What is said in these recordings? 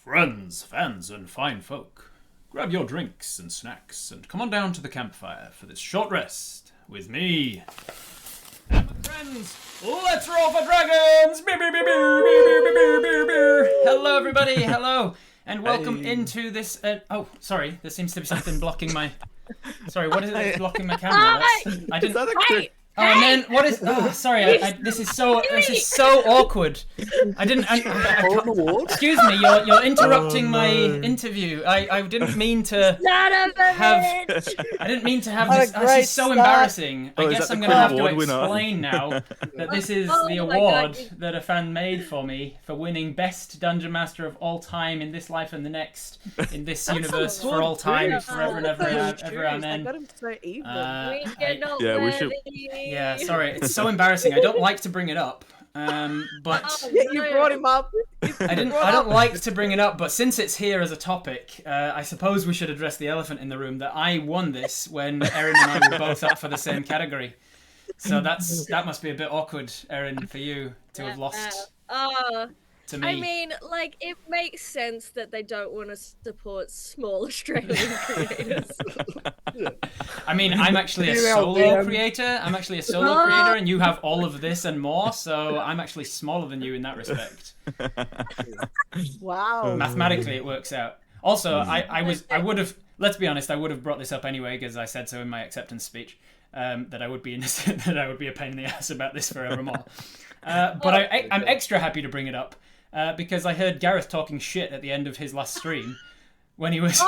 Friends, fans, and fine folk, grab your drinks and snacks and come on down to the campfire for this short rest with me and my friends. Let's roll for dragons! Beer, beer, beer, beer, beer, beer, beer, beer, beer. Hello, everybody. Hello, and welcome into this. Oh, sorry. There seems to be something blocking my. Sorry, what is it that's blocking my camera? I didn't. Oh man, what is? Oh, sorry. This is so awkward. I didn't. Excuse me. You're interrupting my interview. I didn't mean to have. I didn't mean to have this. This is so embarrassing. I guess I'm gonna have to explain now that this is the award that a fan made for me for winning best dungeon master of all time in this life and the next, in this universe for all time, forever and ever and ever. Amen. I got him so even. We should. Yeah, sorry, it's so embarrassing. I don't like to bring it up, but You brought him up. I don't like to bring it up, but since it's here as a topic, I suppose we should address the elephant in the room that I won this when Erin and I were both up for the same category. So that must be a bit awkward, Erin, for you to have lost to me. I mean, like, it makes sense that they don't want to support small Australian creators. I mean, I'm actually a solo creator. I'm actually a solo creator, and you have all of this and more, so I'm actually smaller than you in that respect. Wow. Mathematically, it works out. Also, I would have, let's be honest, I would have brought this up anyway, because I said so in my acceptance speech, that I would be that I would be a pain in the ass about this forevermore. But I'm extra happy to bring it up, because I heard Gareth talking shit at the end of his last stream. When he was,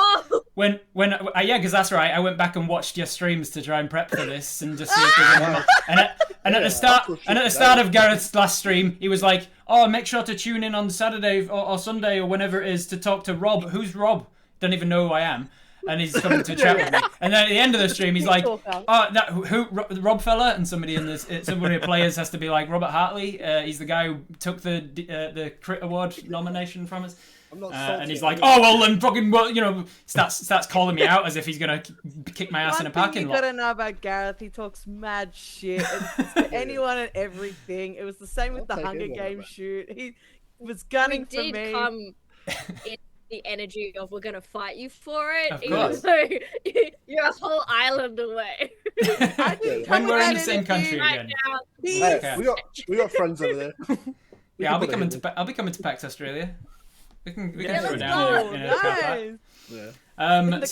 yeah, because that's right. I went back and watched your streams to try and prep for this and just see if there's any. And at the start of Gareth's last stream, he was like, "Oh, make sure to tune in on Saturday or Sunday or whenever it is to talk to Rob." Who's Rob? Don't even know who I am. And he's coming to chat with me. And then at the end of the stream, he's like, "Oh, who Rob fella?" And somebody in this, somebody of players has to be like Robert Hartley. He's the guy who took the Crit Award nomination from us. And he's like, "Oh well, then fucking starts calling me out as if he's gonna kick my ass in a parking lot." You gotta know about Gareth. He talks mad shit. It's to anyone and everything. It was the same with the Hunger Games shoot. He was gunning for me. Come in the energy of "we're gonna fight you for it," Of even course. though you're a whole island away. When we're in the same country again. Hey, we got friends over there. Yeah, I'll be coming to PAX Australia. We can throw let's down go. in a car park. Nice.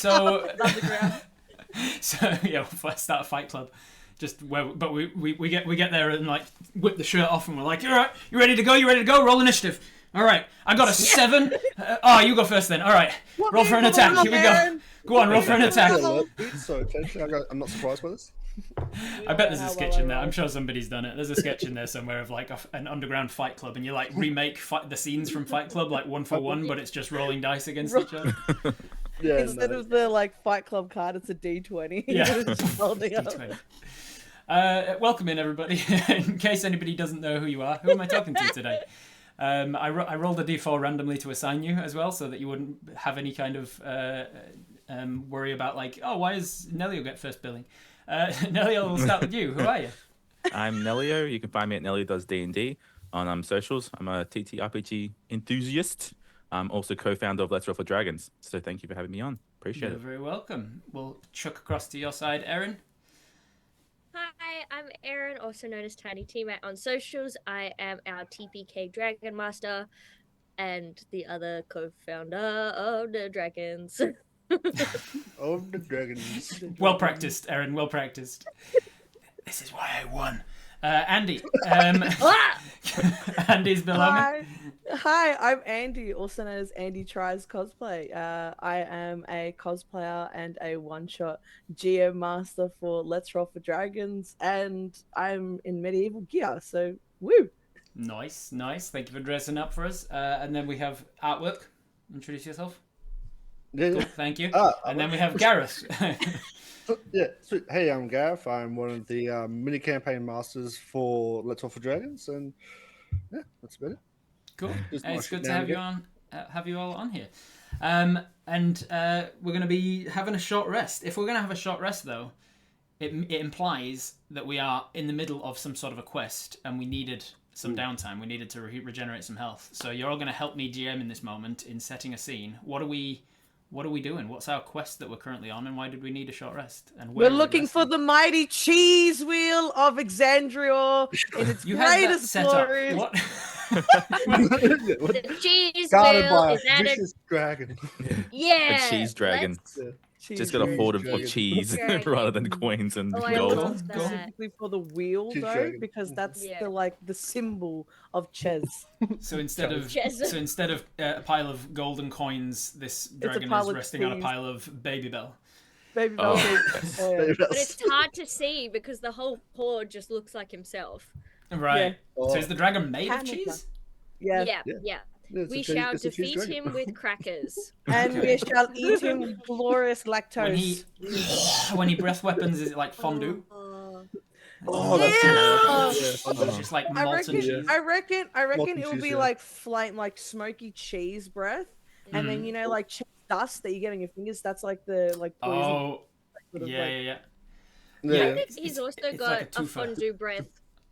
So yeah, we'll start a fight club. But we get there and like whip the shirt off and we're like, "All right, you ready to go? You ready to go? Roll initiative." All right, I got a 7. You go first then. All right, roll for an attack. Here we go. Go on, roll for an attack. So I'm not surprised by this. I bet there's a sketch in there. I'm sure somebody's done it. There's a sketch in there somewhere of like an underground fight club, and you like remake the scenes from Fight Club like one for one, but it's just rolling dice against each other. Yeah, Instead of the Fight Club card, it's a D20. Yeah. It's just holding up. D20. Welcome in, everybody. In case anybody doesn't know who you are, who am I talking to today? I rolled a d4 randomly to assign you as well, so that you wouldn't have any kind of worry about like, oh, why is Nelio get first billing? Nelio, we'll start with you. Who are you? I'm Nelio. You can find me at Nelio Does D&D on socials. I'm a TTRPG enthusiast. I'm also co-founder of Let's Roll for Dragons. So thank you for having me on. Appreciate You're it. very welcome. We'll chuck across to your side, Erin. Hi, I'm Erin, also known as Tiny Teammate on socials. I am our TPK Dragon Master and the other co-founder of the Dragons. Of the dragons. Well practiced, Erin. Well practiced. This is why I won. Andy. Andy's below me. Hi, I'm Andy, also known as Andy Tries Cosplay. I am a cosplayer and a one-shot GM master for Let's Roll for Dragons, and I'm in medieval gear, so woo! Nice. Thank you for dressing up for us. And then we have artwork. Introduce yourself. Yeah. Cool, thank you. Ah, and then we have Gareth. Yeah. So, hey, I'm Gareth. I'm one of the mini campaign masters for Let's Roll for Dragons, and yeah, that's about it. Cool. Just It's good watch it to now have and you again. on. Have you all on here. And we're going to be having a short rest. If we're going to have a short rest, though, it implies that we are in the middle of some sort of a quest, and we needed some downtime. We needed to regenerate some health. So you're all going to help me GM in this moment in setting a scene. What are we doing? What's our quest that we're currently on, and why did we need a short rest? And where We're are we looking for resting? the mighty cheese wheel of Exandria in its You had that greatest set up. glory. What? The cheese Guarded wheel by is a at a vicious dragon. yeah. A cheese dragon. let's- Just got a hoard of dragon. cheese Dragon. rather than coins and Oh, I gold. love Chosen that. specifically for the wheel Cheese though, dragon. because that's Yeah. the symbol of Ches. So instead of Yes. a pile of golden coins, this dragon pile is of resting on a cheese. pile of baby bell. Baby Oh, Bell. yes. Yeah. But it's hard to see because the whole paw just looks like himself. Right. Oh. So is the dragon made of Camouflage. cheese? Yeah. Yeah. Yeah. We it's a cheese- shall it's a cheese defeat dragon. him with crackers. And Okay. we shall eat him with glorious lactose. When he breath weapons, is it like fondue? Oh, that's Yeah. It's just like I molten reckon, cheese. I reckon, Molten it will cheese, be yeah. like flame, like smoky cheese breath, and then Mm. like cheese dust that you get on your fingers. That's like the poison. Oh, sort of, yeah, like- yeah, yeah. Yeah. Yeah. I think It's- he's it's- also it's got like a a twofer. fondue breath,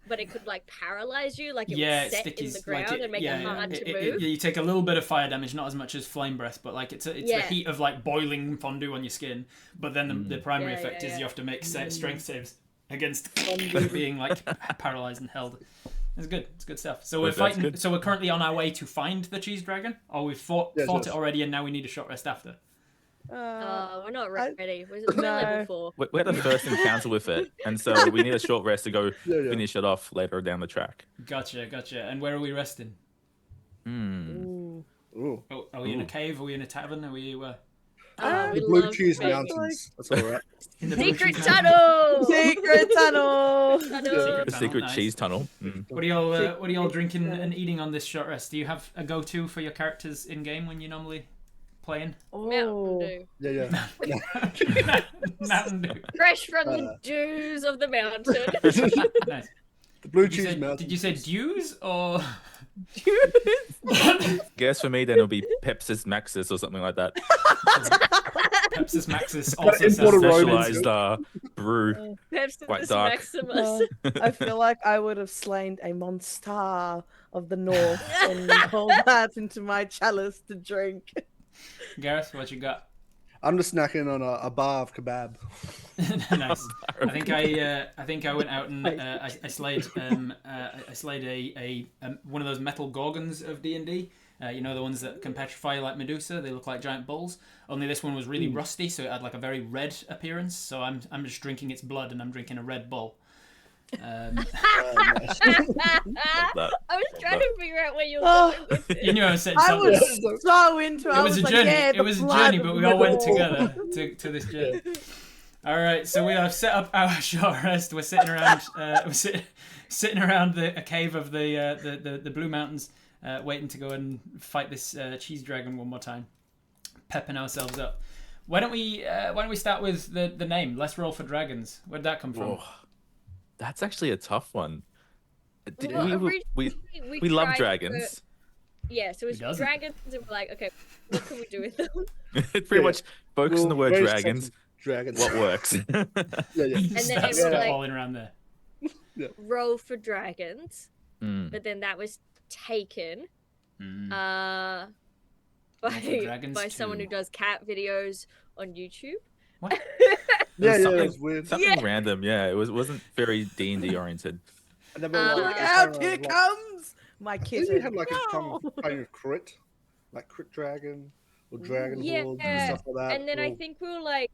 but it could like paralyze you, like it Yeah, would it's set in stickies. the ground and make it hard to move. You take a little bit of fire damage, not as much as flame breath, but like it's the Yeah. heat of like boiling fondue on your skin. But then the primary Yeah, effect yeah, is yeah. you have to make strength saves against Fondue. being like paralyzed and held. It's good. It's good stuff. So we're That's fighting. good. So we're currently on our way to find the cheese dragon. Or we've fought Yes, it yes. already, and now we need a short rest after. We're not I- ready. We're No. level 4. We had a first encounter with it, and so we need a short rest to go Yeah. finish it off later down the track. Gotcha. And where are we resting? Ooh. Ooh. Oh, are we in a cave? Are we in a tavern? Are we We The Blue love Cheese baby. Mountains. That's all right. in the blue Secret cheese mountain? tunnel. Secret tunnel. Tunnel. The secret nice. cheese tunnel. What are y'all drinking Yeah. and eating on this short rest? Do you have a go-to for your characters in game when you're normally playing? Mountain Oh. Dew. Yeah. Mountain Dew. Fresh from the dews of the mountain. Nice. The Blue Did you, Cheese say, Mountains. did you say dews or? Guess for me, then it'll be Pepsis Maxis or something like that. Pepsis Maxis got also imported sounds Romans. Specialized brew. Pepsi Quite dark. Maximus. I feel like I would have slain a monster of the north and pulled that into my chalice to drink. Gareth, what you got? I'm just snacking on a bar of kebab. Nice. I think I went out and I slayed a one of those metal gorgons of D&D. You know, the ones that can petrify like Medusa. They look like giant bulls. Only this one was really rusty, so it had like a very red appearance. So I'm just drinking its blood, and I'm drinking a Red Bull. That. I was trying to figure out where you were Oh. going with it. You knew I was setting I something. was so into it. It I was a like, journey. yeah, It the was a blood journey, of but we the all went bull. together to this journey. All right, so we have set up our short rest. We're sitting around. Sitting around a cave of the Blue Mountains, waiting to go and fight this cheese dragon one more time, pepping ourselves up. Why don't we start with the name? Let's roll for dragons. Where'd that come from? Whoa. That's actually a tough one. Well, We we love tried dragons. Yeah, so it's Who doesn't? dragons, and we're like, okay, what can we do with them? It pretty much focus on the word Very dragons. sexy Dragons. What works? Yeah. then Start it was like- spitballing around there. Roll for dragons, Mm. but then that was taken Mm. by Roll for Dragons someone 2. who does cat videos on YouTube. What? Yeah, something- it was weird. Something random, yeah. It wasn't very D&D oriented. And then we Look Look just out! kind Here of, like- comes my Didn't kitten. you have like a No. kind of crit, like crit dragon or dragon Yeah, horde and stuff like that? And then I Or- think we were like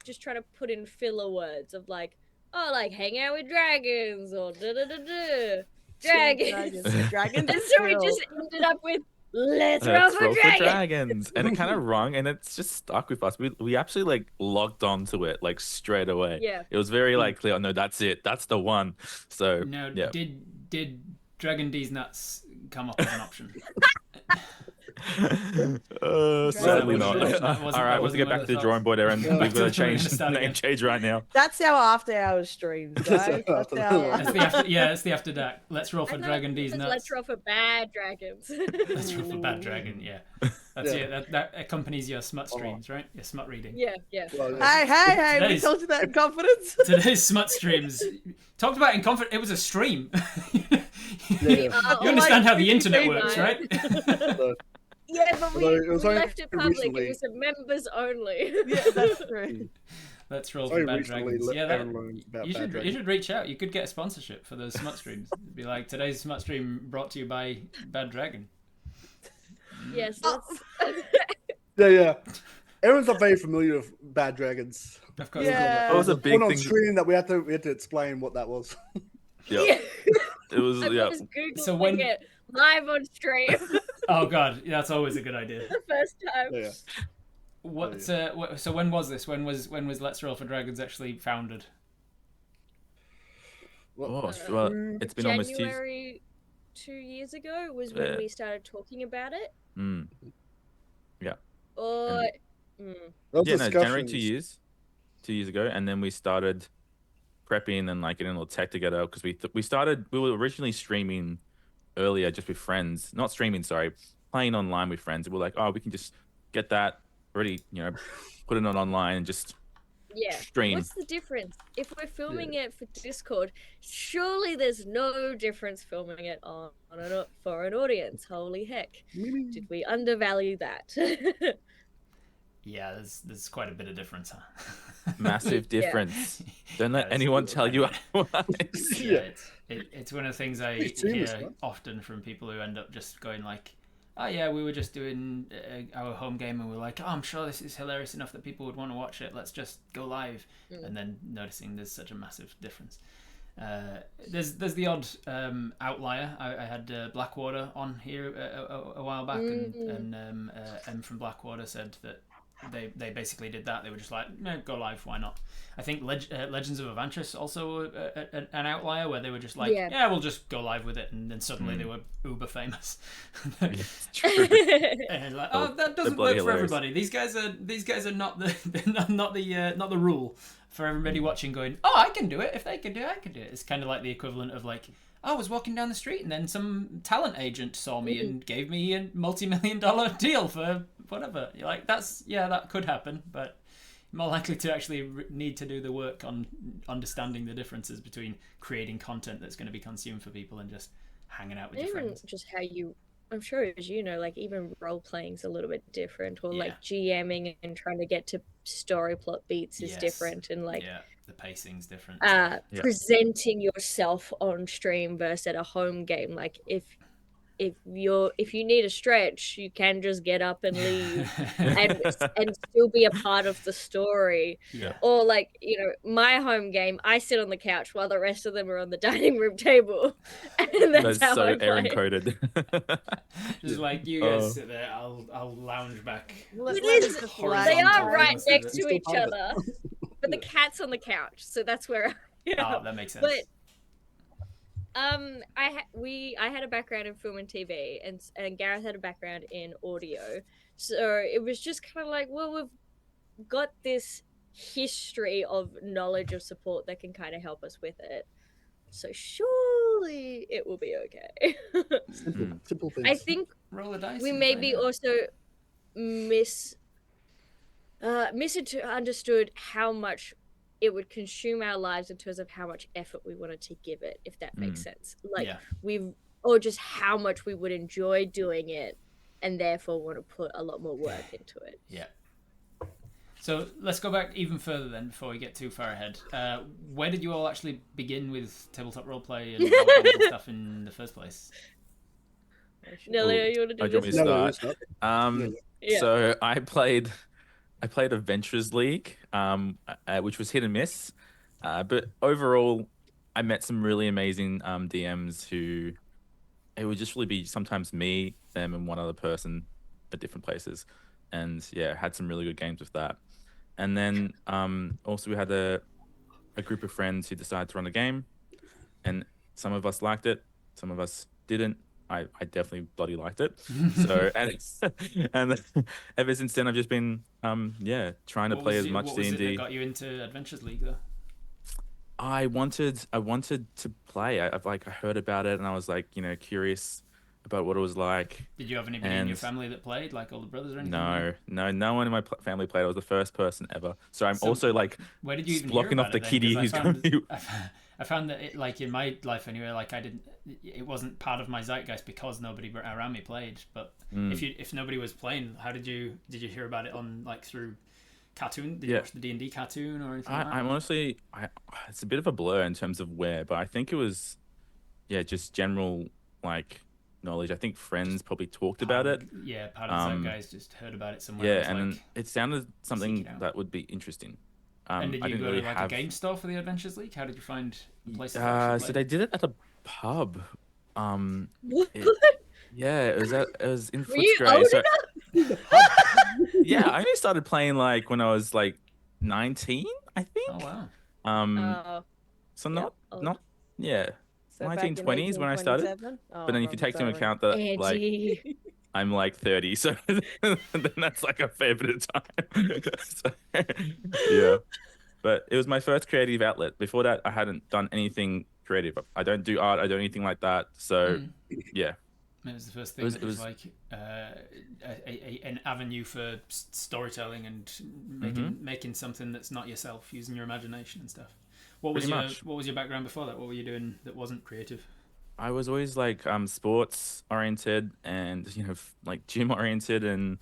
just trying to put in filler words of like, oh, like hang out with dragons or da da da da dragons. Dragons. And so we just ended up with let's roll Let's for roll for dragons. dragons. And it kind of rung, and it's just stuck with us. We actually like logged onto it like straight away. Yeah. It was very like clear. No, that's it. That's the one. So No, yeah. did Dragon D's nuts come up as an option? Sadly wasn't not. it? That All wasn't- right, that we'll wasn't get one back of to the the drawing thoughts. board, Aaron. Yeah. We've got to We're change gonna start name again. change right now. That's our after hours streams, guys. That's our. That's the after. Yeah, it's the after dark. Let's roll for I thought Dragon it D's was nuts. Let's roll for bad dragons. Let's roll for bad dragon. Yeah, that's Yeah. it. That accompanies your smut streams, right? Your smut reading. yeah, yeah. Well, Hey! We Today's- told you that in confidence. Today's smut streams talked about in confidence. It was a stream. yeah. You understand how the internet TV, works, right? So, Yeah, but we, Although it was we only left it public. recently- It was a members only. Yeah, that's true. Let's roll Very for bad recently dragons. let Yeah, Aaron learn about you bad should dragons. you should reach out. You could get a sponsorship for those smut streams. It'd be like today's smut stream brought to you by Bad Dragon. Yes, Oh. let's. Yeah. Aaron's not very familiar with bad dragons. Of course. Yeah. That was a big One on thing. stream that we had to explain what that was. Yeah, it was. I Yeah, was Googling So when- it live on stream Oh god, that's always a good idea. the first time. Yeah. So when was this? When was Let's Roll for Dragons actually founded? oh, well, it's been almost 2 years. January 2 years ago was when Yeah. we started talking about it. Mm. Or Those Yeah, no, January discussions- 2 years ago, and then we started prepping and like getting a little tech together because we were originally streaming earlier just with friends, not streaming, sorry, playing online with friends. We were like, oh, we can just get that already, put it on online and just yeah. stream. What's the difference? If we're filming it for Discord, surely there's no difference filming it for an audience. Holy heck. Did we undervalue that? Yeah, there's quite a bit of difference, huh? Massive Yeah. difference. Don't let Yeah, anyone it's- tell you otherwise. Yeah, it's one of the things I It's seamless, hear man. often from people who end up just going like, oh yeah, we were just doing our home game and we're like, oh, I'm sure this is hilarious enough that people would want to watch it. Let's just go live. And then noticing there's such a massive difference. There's the odd outlier. I had Blackwater on here a while back, and M from Blackwater said that they basically did that. They were just like, no, go live, why not? I think Legends of Avantris also an outlier where they were just like, yeah, we'll just go live with it, and then suddenly they were uber famous. It's true. And like, oh, that doesn't bloody work for hilarious. everybody. These guys are not the not the rule for everybody watching. Going, oh, I can do it. If they can do it, I can do it. It's kind of like the equivalent of like, I was walking down the street and then some talent agent saw me and gave me a multi-million-dollar deal for whatever. You're like, that could happen, but more likely to actually need to do the work on understanding the differences between creating content that's going to be consumed for people and just hanging out with your even friends. just how you, I'm sure as you know, like even role playing's a little bit different, or Yeah. like GMing and trying to get to story plot beats is Yes. different, and like Yeah, the pacing's different. Yeah. presenting yourself on stream versus at a home game. Like if you need a stretch, you can just get up and leave and still be a part of the story. Yeah. Or like, my home game, I sit on the couch while the rest of them are on the dining room table. And that's That's how so I play. Aaron coded. Just like you guys sit there, I'll lounge back. Let It us is- just They lag horizontal are on right Honestly, next that's to still each part of it. other. But the cat's on the couch, so that's where Oh, that makes sense. But I had a background in film and TV, and Gareth had a background in audio. So it was just kind of like, well, we've got this history of knowledge of support that can kind of help us with it. So surely it will be okay. Simple things. I think Roll the dice. we and maybe find out. also misunderstood how much it would consume our lives in terms of how much effort we wanted to give it, if that makes sense. Like Yeah. or just how much we would enjoy doing it and therefore want to put a lot more work into it. Yeah. So let's go back even further then before we get too far ahead. Where did you all actually begin with tabletop roleplay and all kinds of stuff in the first place? Nelia, you want to Oh, do do you want me this? to No, start? it's not. Yeah. So I played Adventures League, which was hit and miss, but overall, I met some really amazing DMs who it would just really be sometimes me, them, and one other person at different places, and yeah, had some really good games with that. And then also we had a group of friends who decided to run a game, and some of us liked it, some of us didn't. I definitely bloody liked it. So and and ever since then I've just been trying to play as much what was it that D&D. got you into Adventures League though? I wanted to play. I heard about it and I was like, curious about what it was like. Did you have anybody in your And family that played, like older brothers or anything? no one in my family played. I was the first person ever. So I'm So also like where did you even hear blocking off about the it then? kiddie Because who's going to. I found that it, like in my life anyway, like it wasn't part of my zeitgeist because nobody around me played. But if nobody was playing, how did you hear about it on like through cartoon? Did you watch the D&D cartoon or anything like that? I'm honestly, it's a bit of a blur in terms of where, but I think it was, just general like knowledge. I think friends probably talked about it. Yeah, part of the zeitgeist just heard about it somewhere. Yeah, and then it sounded something out. that would be interesting. And did I you didn't go really to like have. a game store for the Adventures League? How did you find the places that actually So played? they did it at a pub. What? Yeah, it was in Were you Footscray. old So enough? yeah, I only started playing like when I was like 19, I think. Oh wow. Oh, So yeah, old. not yeah, So back in 1920s when I started. 1827? Oh, But then if you I'm take into sorry. account that like Andy. I'm like 30, so then that's like a fair bit of time. So, yeah. But it was my first creative outlet. Before that, I hadn't done anything creative. I don't do art. I don't do anything like that. So, yeah. It was the first thing that was like an avenue for storytelling and making something that's not yourself, using your imagination and stuff. What was your background before that? What were you doing that wasn't creative? I was always like sports oriented and like gym oriented and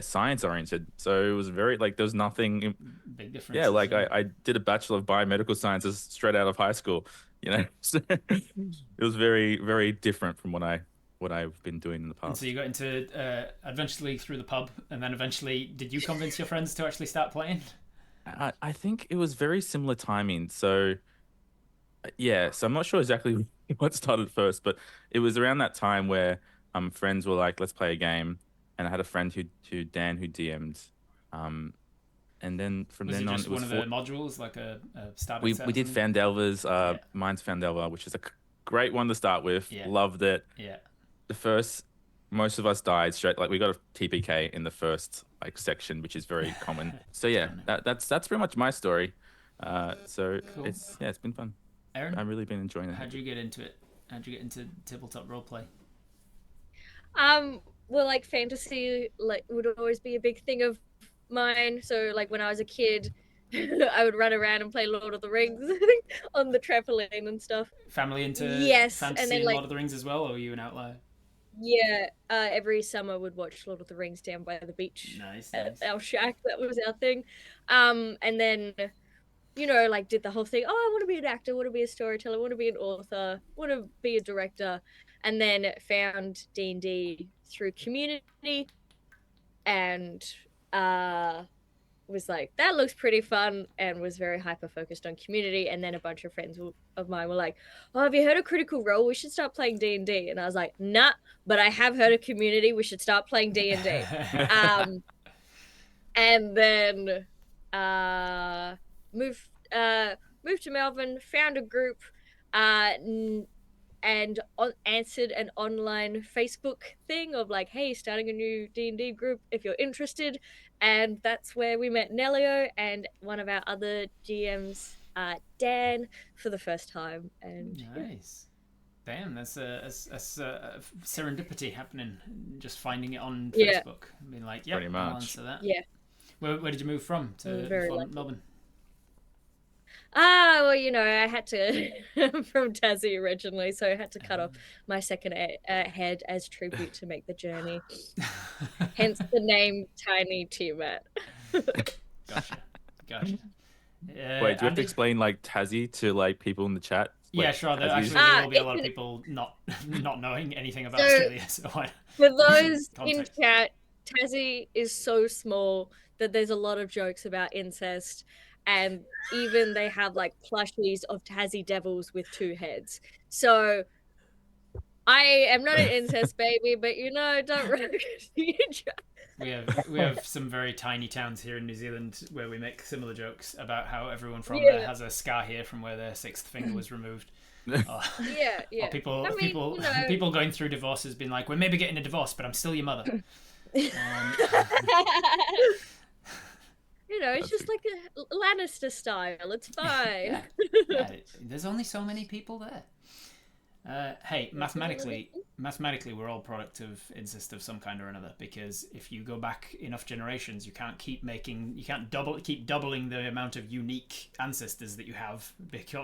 science oriented. So it was very like there was nothing big difference. Yeah, like I did a Bachelor of Biomedical Sciences straight out of high school, So it was very, very different from what I've been doing in the past. And so you got into Adventure League through the pub, and then eventually, did you convince your friends to actually start playing? I think it was very similar timing. So so I'm not sure exactly what started first, but it was around that time where friends were like, let's play a game. And I had a friend who Dan who DM'd. And then from then on, it was one of the modules, like a starter we set. We did Fandelva's, mine's Fandelva, which is a great one to start with. Yeah. Loved it. Yeah. Most of us died straight. Like we got a TPK in the first like section, which is very common. So yeah, that's pretty much my story. So cool. It's been fun. Aaron, I've really been enjoying it. How'd you get into it? How'd you get into tabletop roleplay? Well, like fantasy, like would always be a big thing of mine. So like when I was a kid, I would run around and play Lord of the Rings on the trampoline and stuff. Family into fantasy and then, Lord of the Rings as well, or were you an outlier? Yeah, every summer would watch Lord of the Rings down by the beach. Nice. At our shack. That was our thing. And then, like did the whole thing. Oh, I want to be an actor. Want to be a storyteller. Want to be an author. Want to be a director. And then found D&D through community, and was like, that looks pretty fun, and was very hyper focused on community. And then a bunch of friends of mine were like, oh, have you heard of Critical Role? We should start playing D&D. And I was like, nah, but I have heard of community. We should start playing D&D. And then moved to Melbourne, found a group, and answered an online Facebook thing of like, hey, starting a new D&D group if you're interested. And that's where we met Nelio and one of our other GMs, Dan, for the first time. And nice. Damn, that's a serendipity happening. Just finding it on Facebook. Being like, yeah, I'll answer that. Yeah. Where did you move from to Melbourne? Well, I had to from Tassie originally, so I had to cut off my second head as tribute to make the journey. Hence the name Tiny T-Mat. Gotcha. Wait, do you have to explain like Tassie to like people in the chat? Yeah, sure. There will be a lot of people not knowing anything about Australia. So for those in chat, Tassie is so small that there's a lot of jokes about incest. And even they have like plushies of Tassie devils with 2 heads. So I am not an incest baby, but don't we have some very tiny towns here in New Zealand where we make similar jokes about how everyone from there has a scar here from where their 6th finger was removed. Or, Yeah, yeah. or people, I mean, people, you know. people going through divorces being like, we're maybe getting a divorce, but I'm still your mother. You know, it's That's just like a Lannister style. It's fine. Yeah, yeah. There's only so many people there. Hey, mathematically, we're all product of incest of some kind or another. Because if you go back enough generations, you can't keep doubling the amount of unique ancestors that you have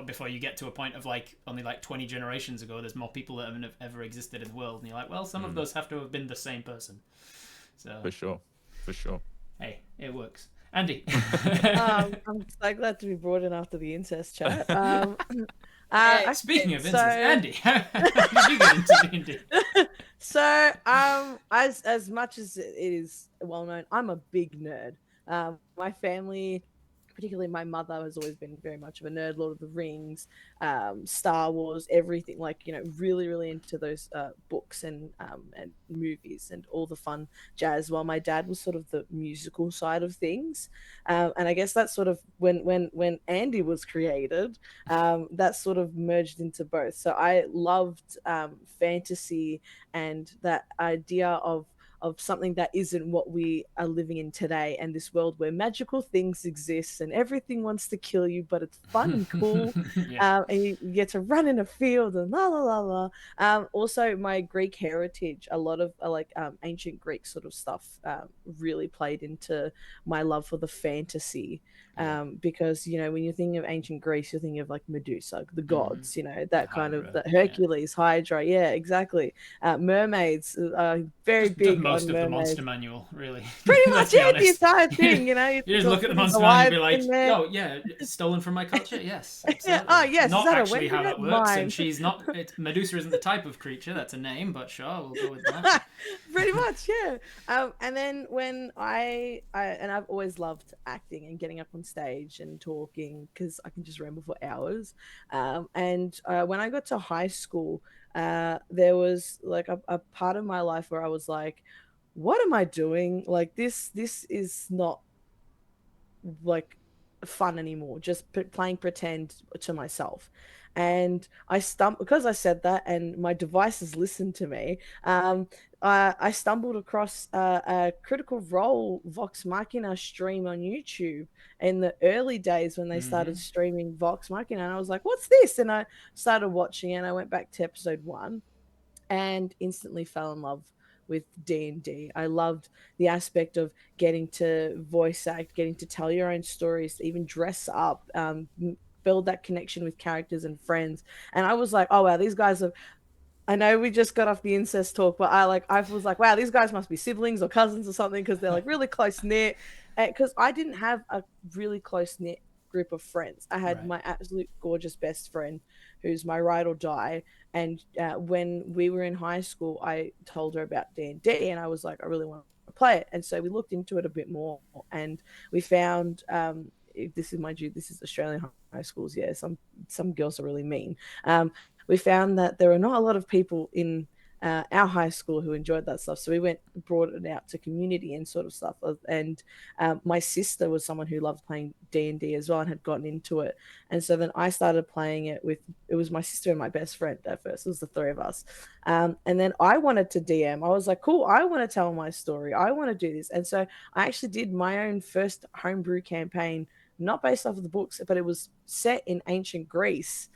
before you get to a point of like only like 20 generations ago. There's more people that have ever existed in the world, and you're like, well, some of those have to have been the same person. So for sure. hey, it works. Andy. I'm so glad to be brought in after the incest chat. Speaking of so, incest, Andy, how did you get into D&D? So, as much as it is well known, I'm a big nerd. My family, particularly my mother, has always been very much of a nerd. Lord of the Rings, Star Wars, everything. Like, you know, really, really into those books and movies and all the fun jazz. While my dad was sort of the musical side of things, and I guess that's sort of when Andy was created, that sort of merged into both. So I loved fantasy and that idea of something that isn't what we are living in today, and this world where magical things exist and everything wants to kill you, but it's fun and cool. Yeah. And you get to run in a field and la la la la. Also, my Greek heritage, a lot of ancient Greek sort of stuff really played into my love for the fantasy. Because, you know, when you're thinking of ancient Greece, you're thinking of like Medusa, the gods, you know, that kind of Hydra, that Hercules, Hydra, yeah, exactly. Mermaids are very Just big most on of the mermaids. monster manual, really. Pretty Let's much, be yeah, the honest. entire thing, you know. You just look at the There's monster manual and be wives like, in there. "Oh yeah, it's stolen from my culture." Yes, Yeah. absolutely. Oh, yes. Not Is that actually a how Wendigo? that works, Mine. and she's not. Medusa isn't the type of creature. That's a name, but sure, we'll go with that. Pretty much, yeah. And then when I've always loved acting and getting up on stage and talking because I can just ramble for hours. And when I got to high school, there was like a part of my life where I was like, "What am I doing? Like this is not like fun anymore, just playing pretend to myself." And I stumbled because I said that and my devices listened to me. I stumbled across a Critical Role Vox Machina stream on YouTube in the early days when they started streaming Vox Machina, and I was like, what's this? And I started watching it, and I went back to episode 1 and instantly fell in love with D&D. I loved the aspect of getting to voice act, getting to tell your own stories, even dress up, build that connection with characters and friends. And I was like, oh wow, these guys have, I know we just got off the incest talk, but I was like, wow, these guys must be siblings or cousins or something because they're like really close knit. Because I didn't have a really close knit group of friends. I had my absolute gorgeous best friend, who's my ride or die. And when we were in high school, I told her about D&D, and I was like, I really want to play it. And so we looked into it a bit more, and we found. If this is, mind you, this is Australian high schools. Yeah, some girls are really mean. We found that there are not a lot of people in our high school who enjoyed that stuff. So we brought it out to community and sort of stuff. And my sister was someone who loved playing D&D as well and had gotten into it. And so then I started playing it it was my sister and my best friend at first. It was the three of us. And then I wanted to DM. I was like, cool, I want to tell my story. I want to do this. And so I actually did my own first homebrew campaign, not based off of the books, but it was set in ancient Greece.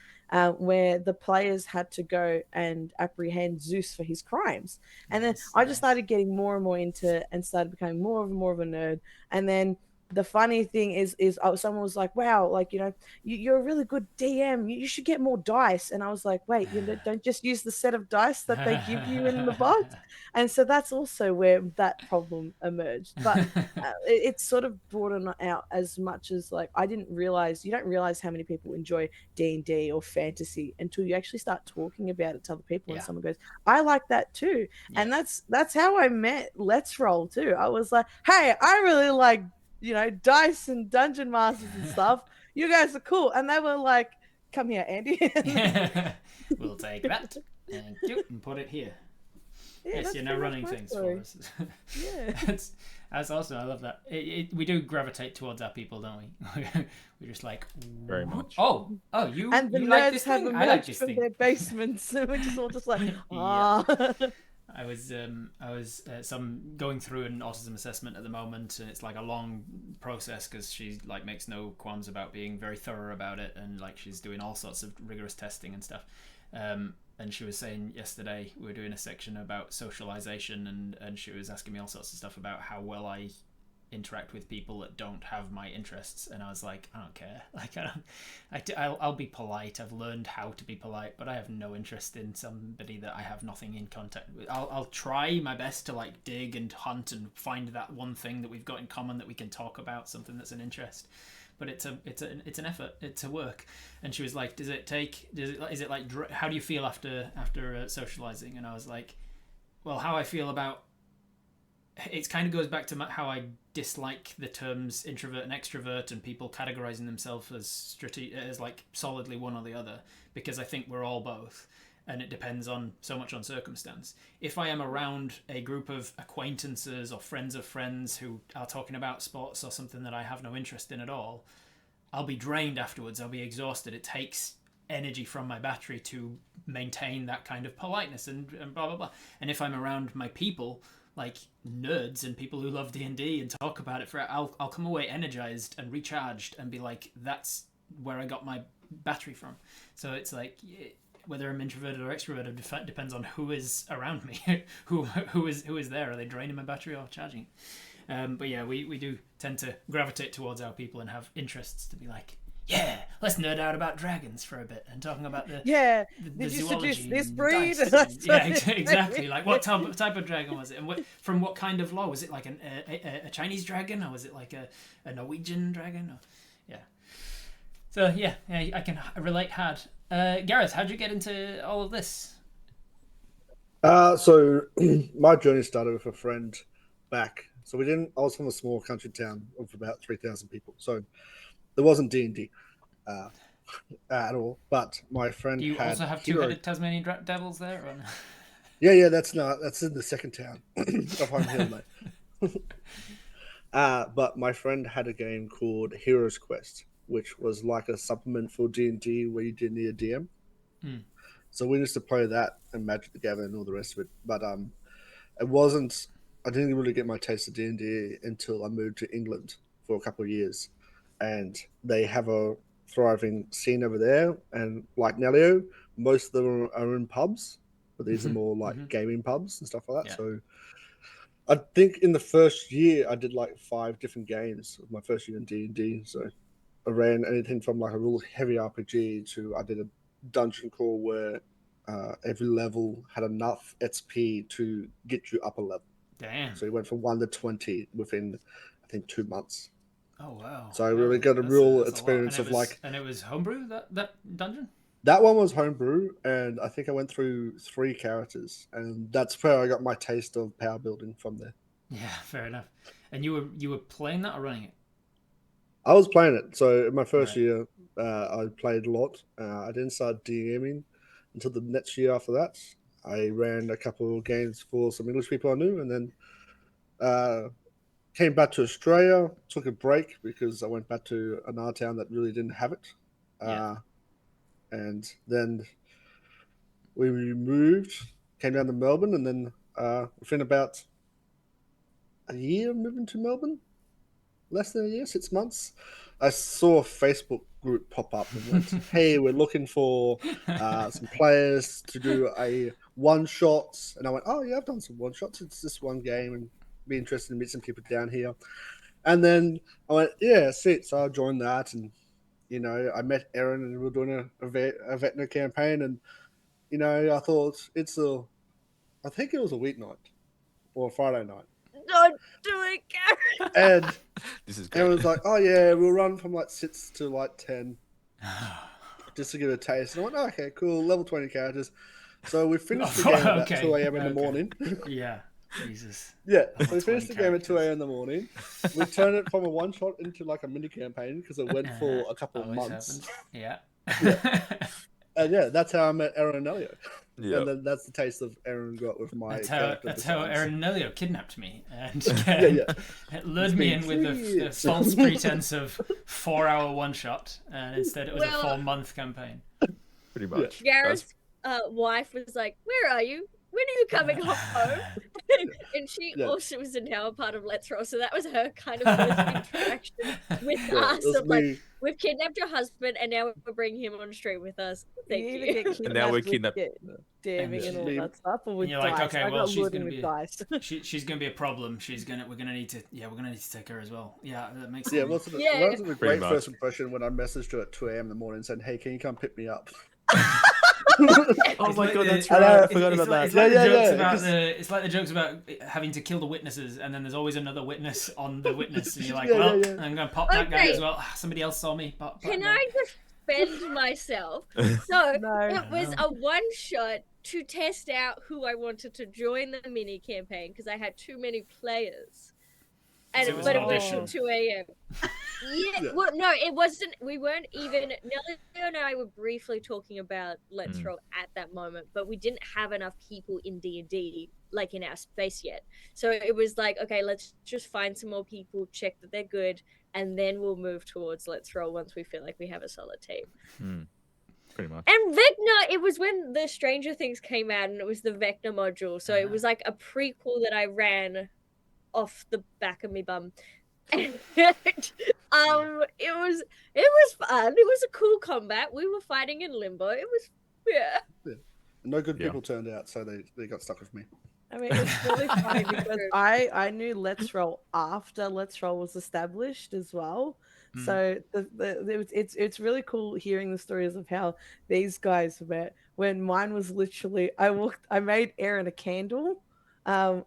Where the players had to go and apprehend Zeus for his crimes. And then I just started getting more and more into it and started becoming more of a nerd. And then the funny thing is someone was like, wow, like, you know, you're a really good DM. You should get more dice. And I was like, wait, you don't just use the set of dice that they give you in the box. And so that's also where that problem emerged. But it's sort of broadened out as much as like you don't realize how many people enjoy D&D or fantasy until you actually start talking about it to other people, and someone goes, I like that too. And that's how I met Let's Roll too. I was like, hey, I really like, you know, dice and dungeon masters and stuff. You guys are cool. And they were like, come here, Andy. We'll take that and put it here. Yeah, Yes, that's you're now pretty much running my things story. for us. Yeah. That's awesome. I love that. We do gravitate towards our people, don't we? We're just like, Very much. Oh, you And the you like nerds this have thing? I like emerged this from thing. their basements, and we're just all just like, Yeah. ah. I was some going through an autism assessment at the moment, and it's like a long process because she like makes no qualms about being very thorough about it, and like she's doing all sorts of rigorous testing and stuff. And she was saying yesterday we were doing a section about socialization, and she was asking me all sorts of stuff about how well I interact with people that don't have my interests, and I was like, I don't care. Like I'll be polite. I've learned how to be polite, but I have no interest in somebody that I have nothing in contact with. I'll try my best to like dig and hunt and find that one thing that we've got in common that we can talk about, something that's an interest. But it's an effort. It's a work. And she was like, is it like how do you feel after socializing? And I was like, well, how I feel about it kind of goes back to how I dislike the terms introvert and extrovert and people categorizing themselves as like solidly one or the other, because I think we're all both, and it depends on so much on circumstance. If I am around a group of acquaintances or friends of friends who are talking about sports or something that I have no interest in at all, I'll be drained afterwards. I'll be exhausted. It takes energy from my battery to maintain that kind of politeness and blah blah blah. And if I'm around my people, like nerds and people who love D&D and talk about it I'll come away energized and recharged and be like, that's where I got my battery from. So it's like, whether I'm introverted or extroverted depends on who is around me. who is there. Are they draining my battery or charging? But yeah, we do tend to gravitate towards our people and have interests to be like, yeah, let's nerd out about dragons for a bit and talking about the Did you zoology seduce this and breed? dice and- exactly. Like what type of dragon was it, and from what kind of law was it? Like a Chinese dragon, or was it like a Norwegian dragon? Or, yeah. So yeah, I can relate hard. Gareth, how'd you get into all of this? So my journey started with a friend back. So I was from a small country town of about 3,000 people. So there wasn't D&D at all. But my friend Do you had also have hero... two-headed Tasmanian devils there? Or... Yeah, that's in the second town of Home Hill, mate. But my friend had a game called Heroes Quest, which was like a supplement for D&D where you didn't need a DM. So we used to play that and Magic the Gathering and all the rest of it. But I didn't really get my taste of D&D until I moved to England for a couple of years. And they have a thriving scene over there. And like Nelio, most of them are in pubs, but these are more like gaming pubs and stuff like that. Yeah. So I think in the first year, I did like 5 different games of my first year in D&D. So I ran anything from like a real heavy RPG to I did a dungeon crawl where every level had enough XP to get you up a level. Damn. So you went from 1 to 20 within, I think, 2 months. Oh wow! So I really got a real experience of like. And it was homebrew, that dungeon. That one was homebrew, and I think I went through 3 characters, and that's where I got my taste of power building from there. Yeah, fair enough. And you were playing that or running it? I was playing it. So in my first year, I played a lot. I didn't start DMing until the next year after that. I ran a couple of games for some English people I knew, and then came back to Australia, took a break because I went back to another town that really didn't have it. And then we moved, came down to Melbourne, and then within about a year moving to Melbourne, less than a year, 6 months, I saw a Facebook group pop up and went, hey, we're looking for some players to do a one-shot. And I went, oh, yeah, I've done some one-shots. It's just one game and be interested to meet some people down here. And then I went, yeah, see. So I joined that. And, I met Aaron and we were doing a Vetna campaign. And, I thought I think it was a weeknight or a Friday night. Don't do it, Gary. And this is great. It was like, oh yeah, we'll run from like 6 to like 10, just to give it a taste. And I went, oh, okay, cool, level 20 characters. So we finished the game at about 2 a.m. in the morning. Yeah, Jesus. Yeah, so we finished the game at 2 a.m. in the morning. We turned it from a one shot into like a mini campaign because it went for a couple of months. Happens. Yeah. And yeah, that's how I met Aaron and Elio. Yeah. And then that's the taste of Aaron got with my character. That's how designs. Aaron and Elio kidnapped me and yeah. lured It's me been in with 3 the years. false pretense of 4-hour one shot, and instead it was a Well- 4-month campaign. Pretty much. Gareth's wife was like, "Where are you? When are you coming home?" And she Yeah. also was now a part of Let's Roll, so that was her kind of first interaction with Yeah, us. it was Of like, me. we've kidnapped your husband, and now we're bringing him on stream with us. Thank you you. either get kidnapped And now we're with kidnapped. damning and all And that stuff, or with you're like, dice. okay, I well, got she's lured in gonna with be- dice. She's gonna be a problem. We're gonna need to take her as well. Yeah, that makes Yeah, sense. it wasn't a Pretty great much. first impression when I messaged her at 2 a.m. in the morning and said, "Hey, can you come pick me up?" Oh my god, that's I right. know. I forgot about that. It's like Yeah, the jokes yeah, about because- it's like the jokes about having to kill the witnesses, and then there's always another witness on the witness, and you're like, Yeah, well, yeah. I'm gonna pop that guy Okay. as well. Ah, somebody else saw me. Pop Can that. I defend myself? So No. it was a one shot to test out who I wanted to join the mini campaign because I had too many players. And So it was but an it was audition. till 2 a.m. Yeah, Yeah. well, no, it wasn't. We weren't even. Nelly and I were briefly talking about Let's Roll at that moment, but we didn't have enough people in D&D, like in our space yet. So it was like, okay, let's just find some more people, check that they're good, and then we'll move towards Let's Roll once we feel like we have a solid team. Pretty much. And Vecna, it was when the Stranger Things came out, and it was the Vecna module. So it was like a prequel that I ran off the back of me bum. And it was fun. It was a cool combat. We were fighting in limbo. It was No good Yeah. people turned out, so they got stuck with me. I mean, it's really funny because I knew Let's Roll after Let's Roll was established as well. So it's really cool hearing the stories of how these guys met. When mine was literally, I made Aaron a candle, a,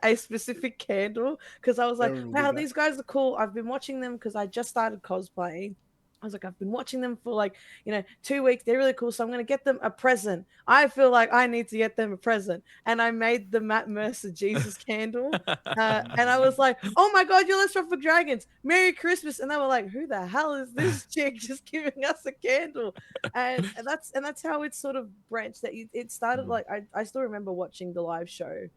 a specific candle, because I was like, Aaron will wow, be back. these guys are cool. I've been watching them because I just started cosplaying. I was like, I've been watching them for like, 2 weeks. They're really cool. So I'm going to get them a present. I feel like I need to get them a present. And I made the Matt Mercer Jesus candle. And I was like, oh my God, you're Let's Roll for Dragons. Merry Christmas. And they were like, who the hell is this chick just giving us a candle? And that's how it sort of branched. That it started like, I still remember watching the live show.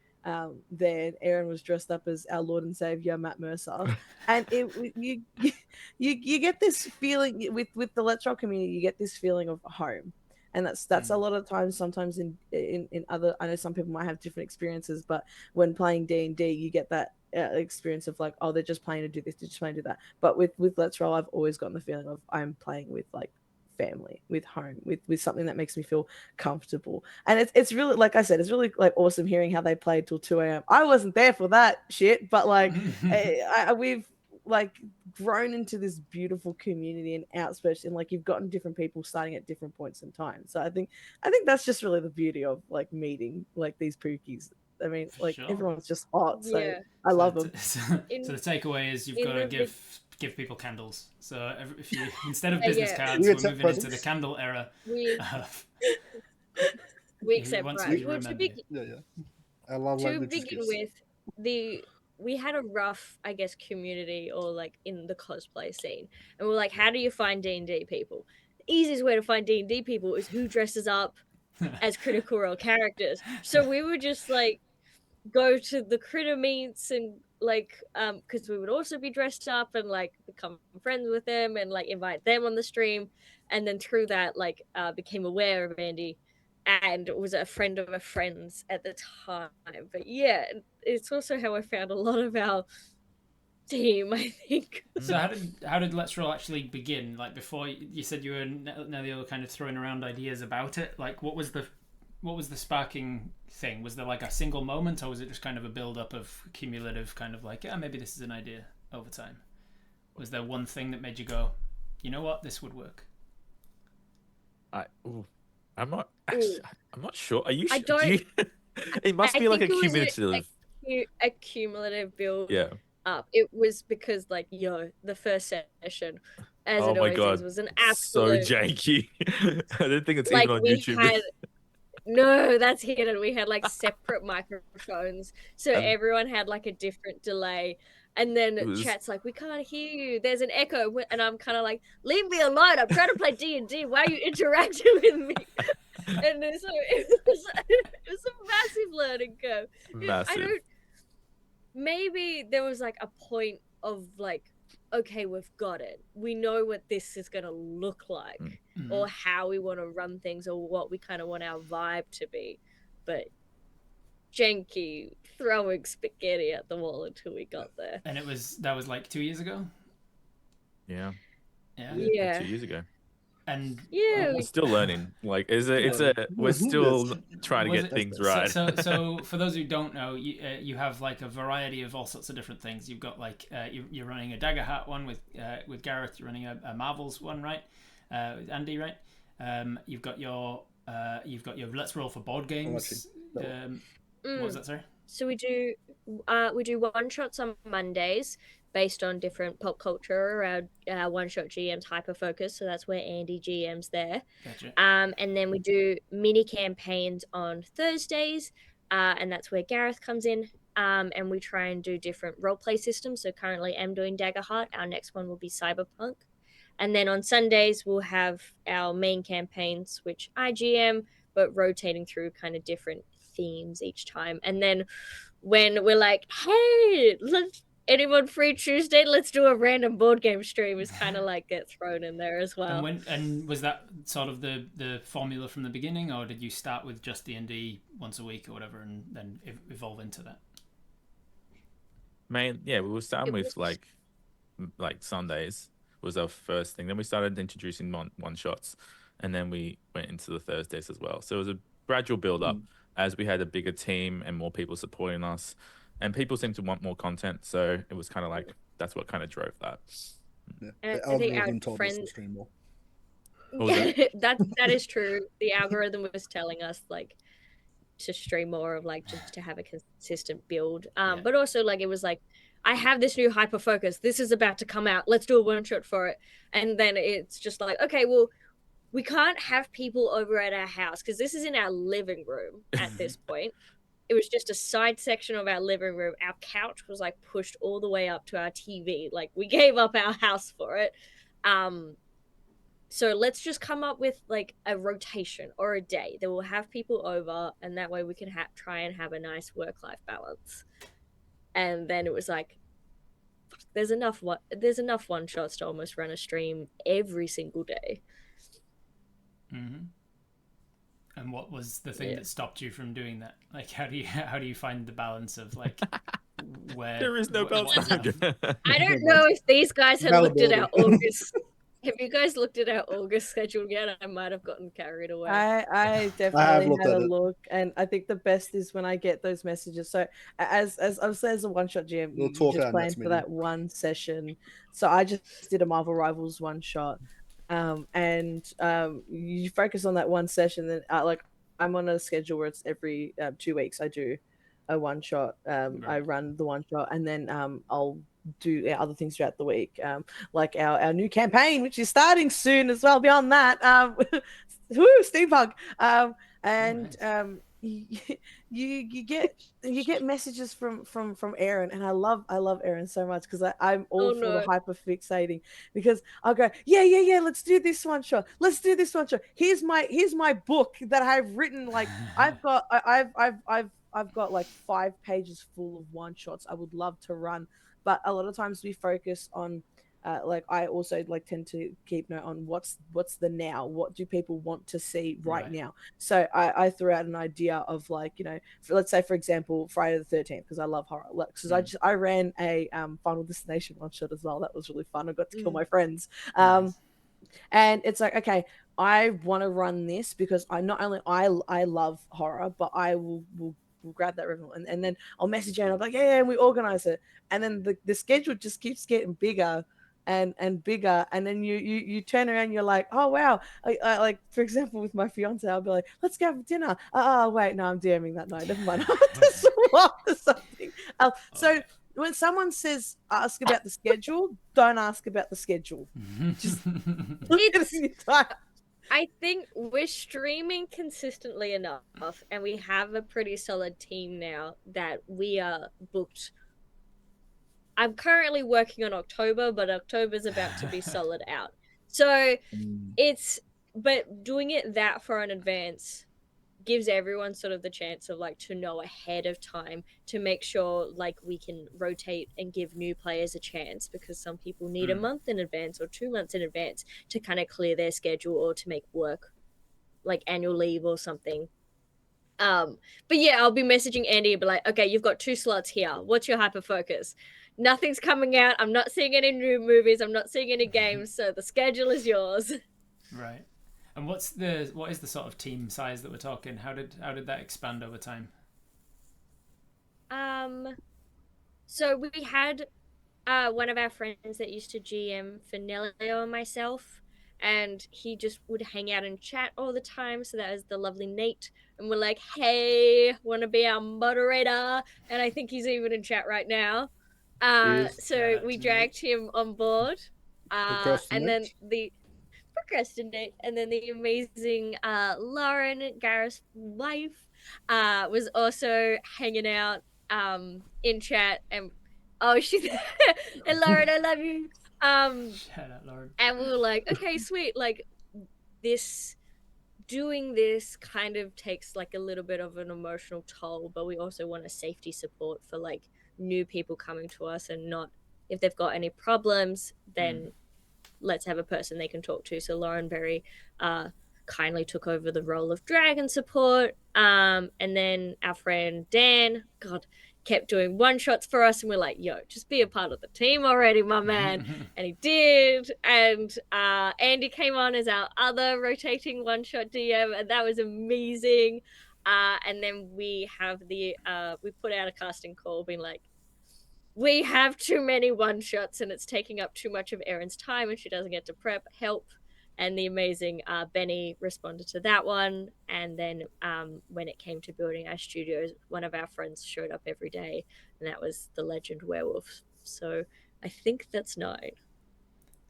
Then Aaron was dressed up as our Lord and Savior Matt Mercer, and you get this feeling with the Let's Roll community. You get this feeling of home, and that's a lot of times. Sometimes in other, I know some people might have different experiences, but when playing D&D, you get that experience of like, oh, they're just playing to do this, they're just playing to do that. But with Let's Roll, I've always gotten the feeling of I'm playing with like family, with home, with something that makes me feel comfortable. And it's really, like I said, it's really like awesome hearing how they played till 2 a.m. I wasn't there for that shit, but like we've like grown into this beautiful community and outstretched, and like you've gotten different people starting at different points in time. So I think that's just really the beauty of like meeting like these pookies. I mean, like Sure. everyone's just hot, so Yeah. I love them. So the takeaway is you've in got to the give people candles. So if you instead of Yeah. business You cards, we're accept moving into the presents? candle era. we He accept wants right. you to Well, to, remember be, it. Yeah. I love to language is begin gifts. with, we had a rough, I guess, community or like in the cosplay scene, and we're like, how do you find D&D people? The easiest way to find D&D people is who dresses up as Critical Role characters. So we would just like go to the critter meets and like because we would also be dressed up and like become friends with them and like invite them on the stream, and then through that like became aware of Andy and was a friend of a friend's at the time. But yeah, it's also how I found a lot of our team, I think. So how did Let's Roll actually begin? Like before, you said you were Nelly were kind of throwing around ideas about it. Like what was the sparking thing? Was there like a single moment, or was it just kind of a build up of cumulative kind of like, yeah, maybe this is an idea over time? Was there one thing that made you go, you know what, this would work? I'm not sure. Are you? I Do don't- you... It must be like a think it was cumulative. a cumulative build Yeah. up. It was because like the first session, as Oh it my always god. is, was an So absolute janky. I don't think it's like even on we YouTube. had no, that's hidden. We had like separate microphones, so And- everyone had like a different delay. And then It was- chat's like, we can't hear you. There's an echo. And I'm kind of like, leave me alone. I'm trying to play D&D. Why are you interacting with me? And so it was a massive learning curve. I Massive. don't. Maybe there was like a point of like, okay, we've got it. We know what this is gonna look like, Mhm. or how we want to run things, or what we kind of want our vibe to be. But janky throwing spaghetti at the wall until we got there. And that was like 2 years ago. Yeah. Yeah. Like 2 years ago. And Yeah, We're still learning. Like, we're Yes. still trying to Was get it- things so- right. so for those who don't know, you have like a variety of all sorts of different things. You've got like you're running a Dagger Hat one with Gareth. You're running a Marvels one, right? With Andy, right? You've got your Let's Roll for board games. What was that, sorry? So we do one shots on Mondays based on different pop culture around one shot GM's hyper focus. So that's where Andy GM's there. Gotcha. And then we do mini campaigns on Thursdays, and that's where Gareth comes in. And we try and do different role play systems. So currently I'm doing Daggerheart. Our next one will be Cyberpunk. And then on Sundays we'll have our main campaigns, which I GM, but rotating through kind of different themes each time. And then when we're like, hey, anyone free Tuesday? Let's do a random board game stream, is kind of like get thrown in there as well. And was that sort of the formula from the beginning, or did you start with just D&D once a week or whatever, and then evolve into that? We were starting with like Sundays was our first thing. Then we started introducing one shots, and then we went into the Thursdays as well. So it was a gradual build up as we had a bigger team and more people supporting us, and people seemed to want more content. So it was kind of like that's what kind of drove that. Yeah. And The I think algorithm our told us friend- to stream more. What was that is true. The algorithm was telling us like to stream more, of like just to have a consistent build. Yeah. But also like it was like, I have this new hyper focus. This is about to come out. Let's do a one shot for it. And then it's just like, okay, well, we can't have people over at our house because this is in our living room at this point. It was just a side section of our living room. Our couch was like pushed all the way up to our TV. Like we gave up our house for it. So let's just come up with like a rotation or a day that will have people over, and that way we can try and have a nice work-life balance. And then it was like, fuck, there's enough one shots to almost run a stream every single day. Mm-hmm. And what was the thing that stopped you from doing that? Like, how do you find the balance of like where There is no balance. what's enough? I don't know if these guys had looked at our Availability. August. Have you guys looked at our August schedule yet? I might have gotten carried away. I definitely looked had at a it. look, and I think the best is when I get those messages. So as obviously as a one shot GM, We'll you talk just our plan next for meeting. that one session. So I just did a Marvel Rivals one shot, and you focus on that one session. Then like I'm on a schedule where it's every 2 weeks I do a one shot. I run the one shot, and then I'll do other things throughout the week, like our new campaign, which is starting soon as well. Beyond that, woo, steampunk, and you get messages from Aaron, and I love Aaron so much because I'm all for the hyper fixating, because I'll go yeah let's do this one shot, here's my book that I've written, like I've got like 5 pages full of one shots I would love to run, but a lot of times we focus on like I also like tend to keep note on what's the now, what do people want to see right now. So I threw out an idea of like, you know, let's say for example Friday the 13th, because I love horror, because I ran a Final Destination one shot as well. That was really fun. I got to kill my friends. And it's like, okay, I want to run this because I love horror, but I will grab that ribbon, and then I'll message you and I'm like, yeah, and we organize it, and then the schedule just keeps getting bigger and bigger, and then you turn around and you're like, oh wow, I like for example with my fiance, I'll be like, let's go for dinner. Oh wait, no, I'm DMing that night, never mind. I have to swap or something. So when someone says ask about the schedule, don't ask about the schedule. Just look at it in your time. I think we're streaming consistently enough, and we have a pretty solid team now that we are booked. I'm currently working on October, but October's about to be solid out. So but doing it that far in advance gives everyone sort of the chance of like to know ahead of time to make sure like we can rotate and give new players a chance, because some people need a month in advance or 2 months in advance to kind of clear their schedule or to make work, like annual leave or something. But yeah, I'll be messaging Andy and be like, okay, you've got 2 slots here. What's your hyper focus? Nothing's coming out. I'm not seeing any new movies. I'm not seeing any games. So the schedule is yours. Right. And what is the sort of team size that we're talking? How did that expand over time? So we had one of our friends that used to GM for Nelio and myself, and he just would hang out and chat all the time. So that was the lovely Nate, and we're like, "Hey, want to be our moderator?" And I think he's even in chat right now. So we dragged him on board, and then the amazing Lauren, Gareth's wife, was also hanging out in chat, and she's and Lauren, I love you. Shout out, Lauren. And we were like, okay, sweet, like doing this kind of takes like a little bit of an emotional toll, but we also want a safety support for like new people coming to us, and not if they've got any problems, then let's have a person they can talk to. So Lauren very kindly took over the role of dragon support, and then our friend Dan, God, kept doing one shots for us, and we're like, yo, just be a part of the team already, my man. And he did. And Andy came on as our other rotating one shot DM, and that was amazing. And then we have we put out a casting call being like, we have too many one shots and it's taking up too much of Erin's time and she doesn't get to prep help. And the amazing Benny responded to that one. And then when it came to building our studios, one of our friends showed up every day, and that was the legend werewolf. So I think that's 9,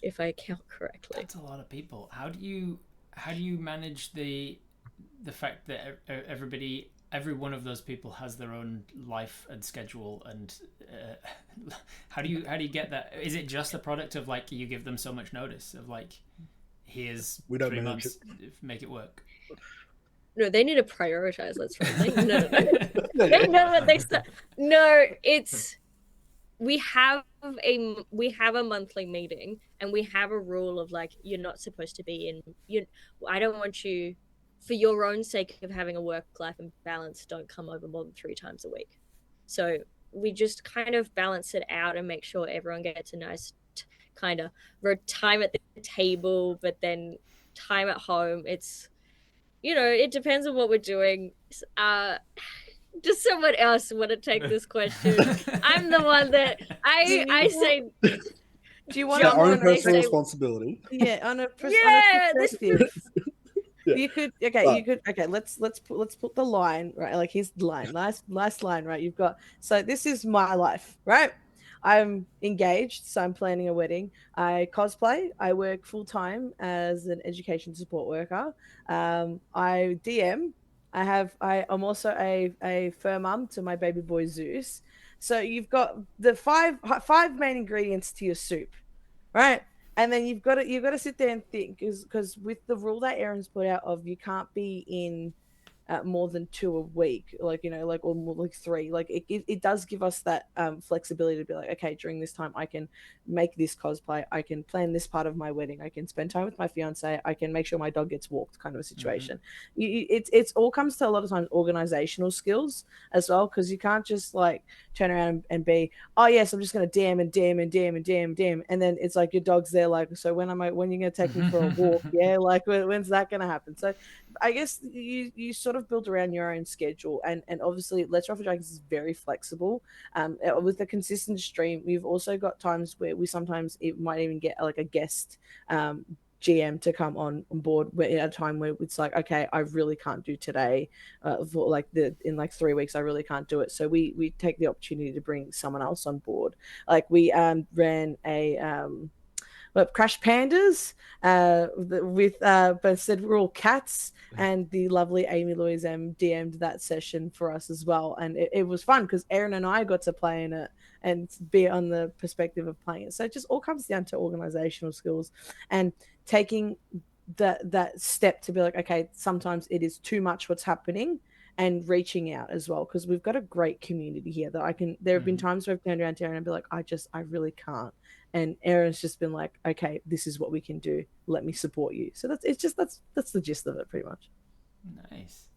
if I count correctly. That's a lot of people. How do you manage the fact that every one of those people has their own life and schedule, and how do you get that? Is it just the product of like you give them so much notice of like, here's 3 months, make it work? No, they need to prioritize. Let's right. No. They know what they said. No, it's we have a monthly meeting, and we have a rule of like, you're not supposed to be in. I don't want you, for your own sake of having a work-life balance, don't come over more than 3 times a week. So we just kind of balance it out and make sure everyone gets a nice kind of time at the table, but then time at home. It's, it depends on what we're doing. Does someone else want to take this question? I'm the one that I say. Do you want to own personal responsibility? Yeah, on a perspective. You could let's put the line right, like here's the line, last line, right? You've got, so this is my life, right? I'm engaged, so I'm planning a wedding. I cosplay. I work full time as an education support worker. I DM. I'm also a fur mum to my baby boy Zeus. So you've got the five main ingredients to your soup, right? And then you've got to sit there and think, because with the rule that Erin's put out of you can't be in more than 2 a week, like, or more like 3, like it does give us that flexibility to be like, okay, during this time I can make this cosplay, I can plan this part of my wedding, I can spend time with my fiance, I can make sure my dog gets walked, kind of a situation. It's all comes to a lot of times organizational skills as well, because you can't just like turn around and be, oh yes, I'm just going to DM, and then it's like your dog's there like, so when you going to take me for a walk? Yeah, like when's that going to happen? So I guess you sort of build around your own schedule, and obviously Let's Roll for Dragons is very flexible. With a consistent stream, we've also got times where we sometimes it might even get like a guest GM to come on board at a time where it's like, okay, I really can't do today, for like in like 3 weeks I really can't do it, so we take the opportunity to bring someone else on board. Like we ran a Crash Pandas, but instead we're all cats, and the lovely Amy Louise M DM'd that session for us as well, and it was fun because Erin and I got to play in it and be on the perspective of playing it. So it just all comes down to organizational skills and taking that step to be like, okay, sometimes it is too much what's happening, and reaching out as well, because we've got a great community here that there have been times where I've turned around to Erin and be like, I really can't, and Erin's just been like, okay, this is what we can do, let me support you. So that's the gist of it pretty much. Nice.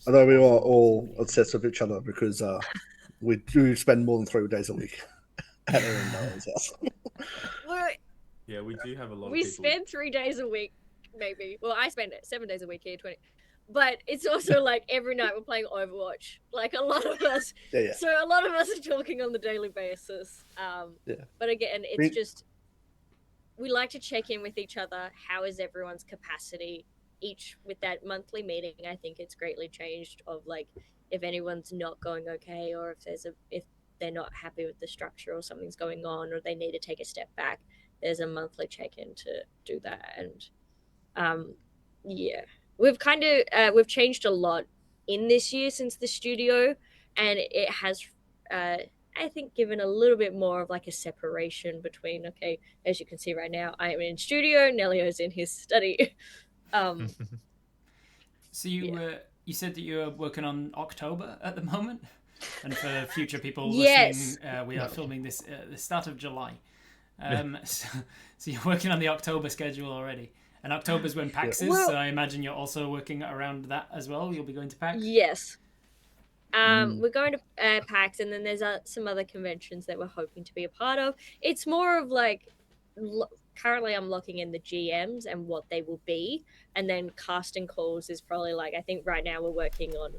Although we are all obsessed with each other because we do spend more than 3 days a week at Erin and Noah's house. Yeah, we do have a lot We of people. spend 3 days a week, maybe. Well, I spend 7 days a week here, 20. But it's also like every night we're playing Overwatch. Like a lot of us. Yeah. So a lot of us are talking on the daily basis. But again, it's just, we like to check in with each other. How is everyone's capacity? Each with that monthly meeting, I think it's greatly changed of like if anyone's not going okay, or if they're not happy with the structure or something's going on, or they need to take a step back. There's a monthly check-in to do that. And we've kind of we've changed a lot in this year since the studio, and it has I think given a little bit more of like a separation between, okay, as you can see right now, I am in studio, Nelio's in his study. So you said that you're working on October at the moment, and for future people listening, we are filming this the start of July. So you're working on the October schedule already, and October's when PAX is. So I imagine you're also working around that as well. You'll be going to PAX. Yes. We're going to PAX, and then there's some other conventions that we're hoping to be a part of. It's more of like, currently I'm locking in the GMs and what they will be, and then casting calls is probably like, I think right now we're working on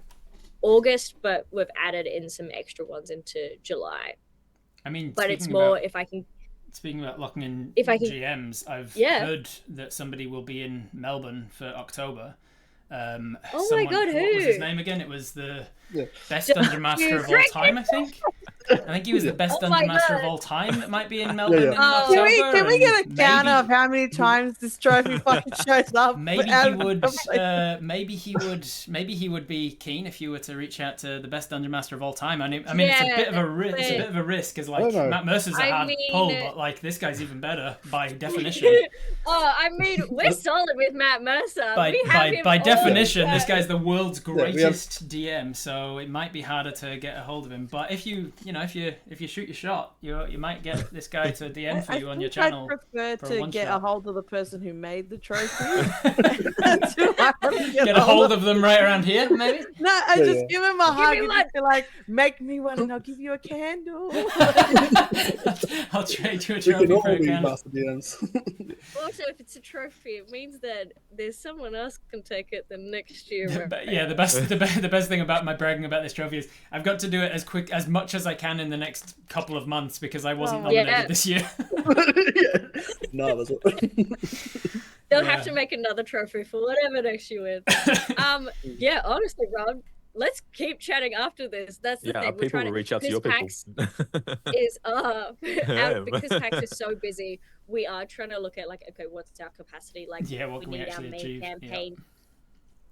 August, but we've added in some extra ones into July. I mean, but it's more if I can. Speaking about locking in GMs, I've heard that somebody will be in Melbourne for October. Oh my god, who? What was his name again? It was the best Dungeon Master of all time, I think. I think he was the best Dungeon Master of all time that might be in Melbourne in October. Can we get a count of how many times this trophy fucking shows up? Maybe he would be keen if you were to reach out to the best Dungeon Master of all time. I mean, it's a bit of a risk, because like Matt Mercer's a hard pull, but like this guy's even better by definition. I mean, we're solid with Matt Mercer. By definition, this guy's the world's greatest DM, so it might be harder to get a hold of him. But if you shoot your shot, you might get this guy to DM for you on your channel. I prefer to get a hold of the person who made the trophy. Get a hold of them right around here, maybe. No, I just give him a hug and just be like, make me one, and I'll give you a candle. I'll trade you a trophy for a candle. Also, if it's a trophy, it means that there's someone else can take it the next year. The best thing about my bragging about this trophy is I've got to do it as much as I can in the next couple of months, because I wasn't nominated this year. No, that's what... They'll have to make another trophy for whatever next you win. Honestly, Rob, let's keep chatting after this. That's the thing. People will reach out to your people. Because PAX is so busy, we are trying to look at like, okay, what's our capacity? Like, what can we actually achieve? Campaign.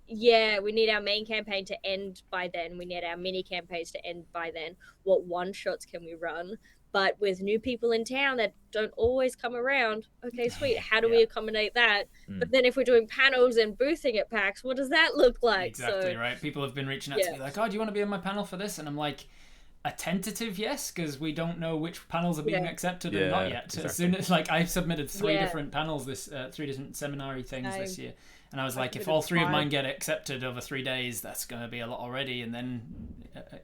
Yeah, we need our main campaign to end by then. We need our mini campaigns to end by then. What one shots can we run? But with new people in town that don't always come around, okay, sweet. How do we accommodate that? But then if we're doing panels and boothing at PAX, what does that look like? Exactly, right. People have been reaching out to me like, oh, do you want to be on my panel for this? And I'm like, a tentative yes, because we don't know which panels are being accepted and not yet. Exactly. As soon as I've submitted 3 different panels, 3 different seminary things this year. And I was like, if all 3 of mine get accepted over 3 days, that's going to be a lot already. And then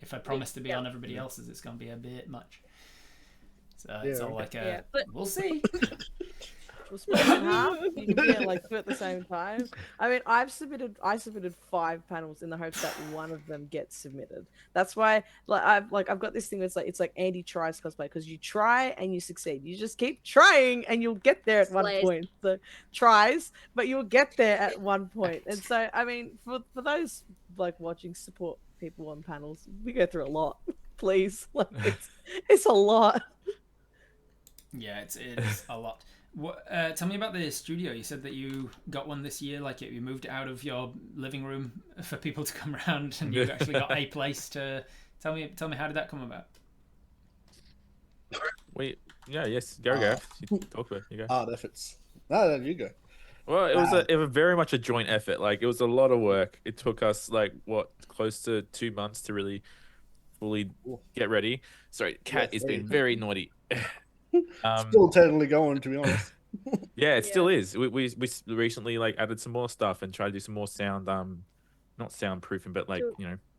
if I promise to be on everybody else's, it's going to be a bit much. So it's all like we'll see. We'll split it in half. You can get like 2 at the same time. I mean, I submitted 5 panels in the hopes that one of them gets submitted. That's why I've got this thing that's like, it's like Andy tries cosplay, because you try and you succeed. You just keep trying and you'll get there at one point. So tries, but you'll get there at one point. And so I mean, for those like watching, support people on panels. We go through a lot. Please, like it's a lot. Yeah, I mean, it's a bit of a risk, isn't it? Like, I submitted 3 panels in the hopes that one of them gets accepted, and then if all 3 of mine get accepted over 3 days, that's going to be a lot already. And then if I promise to be on everybody else's, it's going to be a bit much. So it's all like we'll see. We'll split it in half. Please, like it's a lot. Yeah, it is a lot. What? Tell me about the studio. You said that you got one this year. Like you moved it out of your living room for people to come around, and you actually got a place to. Tell me how did that come about? Yes, go, Gareth. You talk about it. You go. Hard efforts. No, you go. Well, it was very much a joint effort. Like it was a lot of work. It took us like close to 2 months to really fully get ready. Sorry, cat is being very naughty. Still totally going, to be honest. Yeah, it still is. We recently like added some more stuff and tried to do some more sound, not soundproofing, but like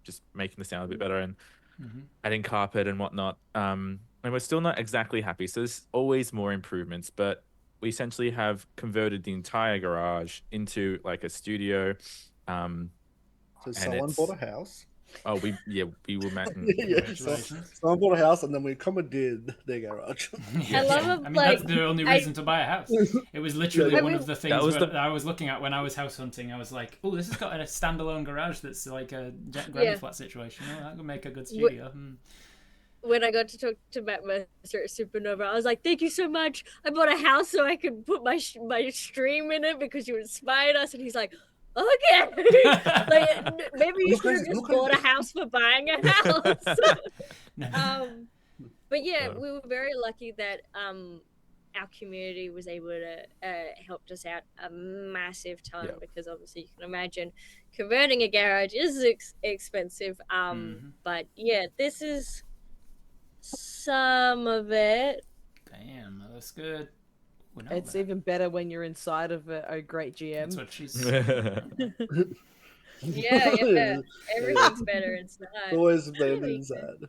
just making the sound a bit better and adding carpet and whatnot. And we're still not exactly happy. So there's always more improvements, but we essentially have converted the entire garage into like a studio. So someone bought a house. Oh, we were Someone bought a house and then we commandeered their garage. I love it. I mean, that's the only reason to buy a house. It was literally one of the things that I was looking at when I was house hunting. I was like, oh, this has got a standalone garage that's like a granny flat situation. Oh, that could make a good studio. When I got to talk to Matt Mercer at Supernova, I was like, thank you so much. I bought a house so I could put my stream in it because you inspired us. And he's like, okay. Like, maybe you should have just bought a house for buying a house. But yeah, we were very lucky that our community was able to help us out a massive ton because obviously you can imagine converting a garage is expensive. But yeah, this is some of it. Damn, that's good. It's even better when you're inside of it. Oh, great GM. That's what she's. Yeah. Everything's better inside. Always better inside.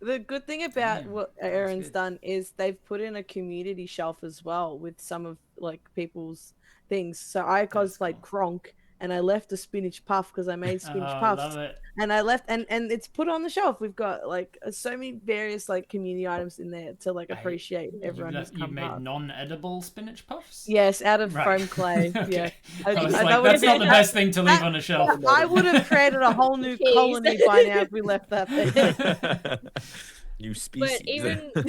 The good thing about what Aaron's done is they've put in a community shelf as well with some of like people's things. So I cosplayed Kronk and I left a spinach puff because I made spinach puffs. Love it. And I left and it's put on the shelf. We've got like so many various like community items in there to like appreciate everyone who's come You made past. non-edible spinach puffs? Yes, out of foam clay. Okay. Yeah. I was like, that's not the best thing to leave on a shelf. I would have created a whole new colony by now if we left that there. New species. But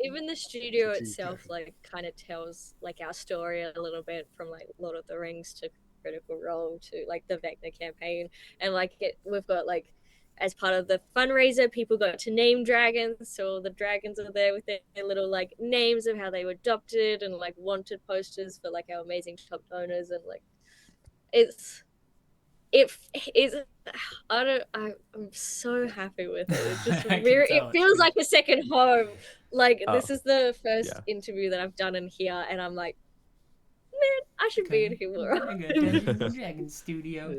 even the studio itself like kind of tells like our story a little bit, from like Lord of the Rings to Critical Role to like the Vecna campaign, and like we've got like as part of the fundraiser, people got to name dragons, so the dragons are there with their little like names of how they were adopted and like wanted posters for like our amazing top donors, and like I'm so happy with it. It's just it feels like a second home. Like this is the first interview that I've done in here, and I'm like, man, I should be in here more. Dragon Studio.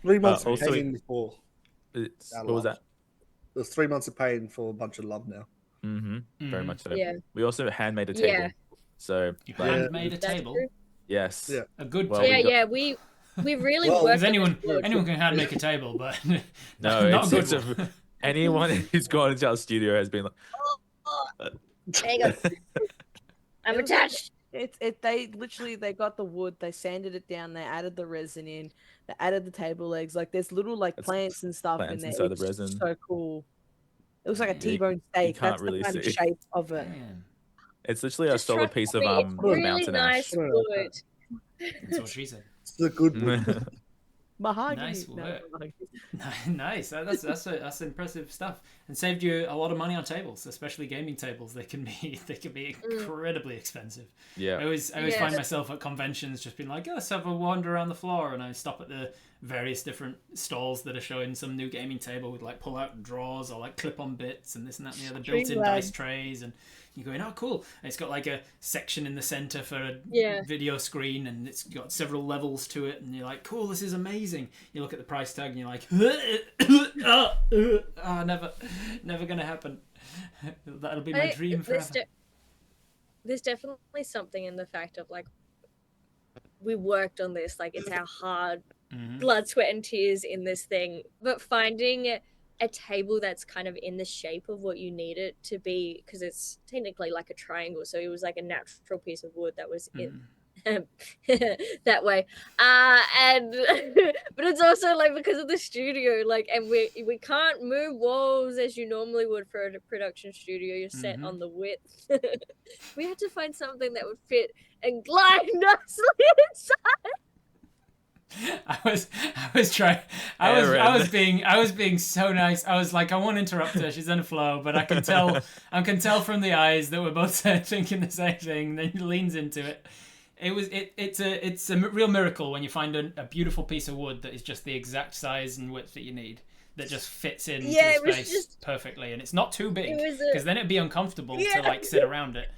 3 months of paying before. What was that? There's 3 months of paying for a bunch of love now. Very much so. Yeah. We also handmade a table. Yeah. So you handmade a table. Yes. Yeah. A good table. We really worked. Because anyone can hand make a table, but no, not a good one. Anyone who's gone into our studio has been like, there you go. I'm attached. They got the wood, they sanded it down, they added the resin in, they added the table legs, like there's little like plants and stuff in there. Inside it's the resin. So cool. It looks like a T-bone steak. That's really the kind of see. shape of it. Man. It's literally a solid piece of really mountain nice ash. wood. That's what she said. It's a good one. Mahogany. Nice work. Nice. That's impressive stuff, and saved you a lot of money on tables, especially gaming tables. They can be incredibly expensive. Yeah. I always find myself at conventions just being like, let's have a wander around the floor, and I stop at the various different stalls that are showing some new gaming table with like pull-out drawers or like clip-on bits and this and that and the other, built-in dice trays, and you're going, oh cool. And it's got like a section in the center for a video screen, and it's got several levels to it, and you're like, cool, this is amazing. You look at the price tag and you're like, never gonna happen. That'll be my dream forever. There's definitely something in the fact of like, we worked on this, like it's our hard blood, sweat and tears in this thing, but finding a table that's kind of in the shape of what you need it to be, because it's technically like a triangle, so it was like a natural piece of wood that was that way. And but it's also like because of the studio, like, and we can't move walls as you normally would for a production studio. You're set on the width. We had to find something that would fit and glide nicely inside. I was being so nice. I was like, I won't interrupt her. She's in a flow, but I can tell from the eyes that we're both thinking the same thing. Then he leans into it. It's a real miracle when you find a beautiful piece of wood that is just the exact size and width that you need, that just fits into the space perfectly, and it's not too big because then it'd be uncomfortable to like sit around it.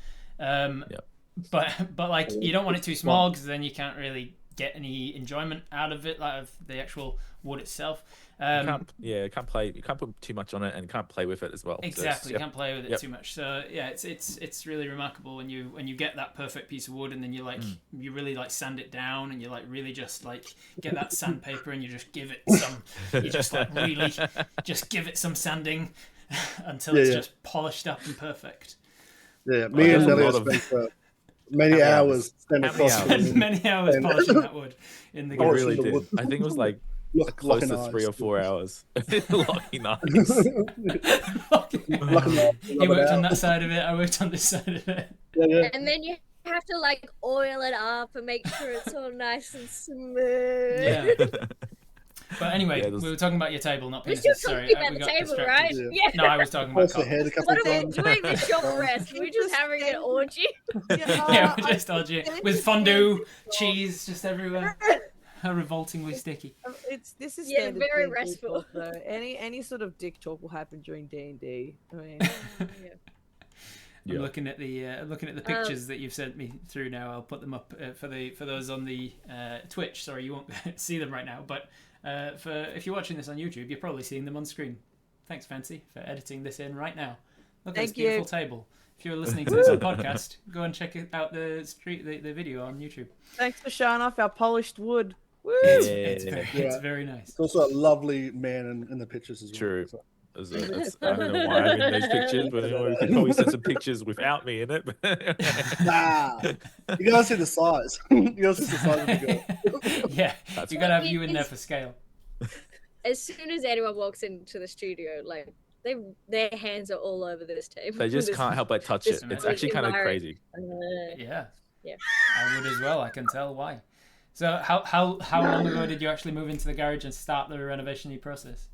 But like you don't want it too small because then you can't really get any enjoyment out of it, like of the actual wood itself. You can't put too much on it and can't play with it as well. Exactly, you can't play with it too much. So yeah, it's really remarkable when you get that perfect piece of wood and then you like you really like sand it down and you like really just like get that sandpaper and you just give it some you just like really just give it some sanding until it's just polished up and perfect. Yeah, me and Nelly spent many hours many hours polishing that wood in the garage. Really did. I think it was like close to 3 or 4 hours. Locking eyes. You worked on that side of it, I worked on this side of it. And then you have to like oil it up and make sure it's all nice and smooth. Yeah. But anyway, we were talking about your table, not penises. Sorry, about the table, right? Yeah. No, I was talking about the head a couple what of are we times. doing this short rest? We're just having an orgy. Yeah, we're just orgy with fondue, cheese just everywhere. Revoltingly sticky. This is standard very restful. So any sort of dick talk will happen during D&D. I mean, I'm looking at the pictures that you've sent me through now. I'll put them up for those on the Twitch. Sorry, you won't see them right now, but if you're watching this on YouTube, you're probably seeing them on screen. Thanks, Fancy, for editing this in right now. Look at this beautiful table. If you're listening to this on podcast, go and check out the video on YouTube. Thanks for showing off our polished wood. Woo! It's very nice. It's also a lovely man in the pictures as well. True. So. I don't know why I'm in those pictures, but you could probably send some pictures without me in it. Nah, you gotta see the size. You gotta see the size of the girl. Yeah, you gotta have you in there for scale. As soon as anyone walks into the studio, like their hands are all over this table. They just can't help but touch it. It's actually kind of crazy. Yeah, I would as well. I can tell why. So how long ago did you actually move into the garage and start the renovation process?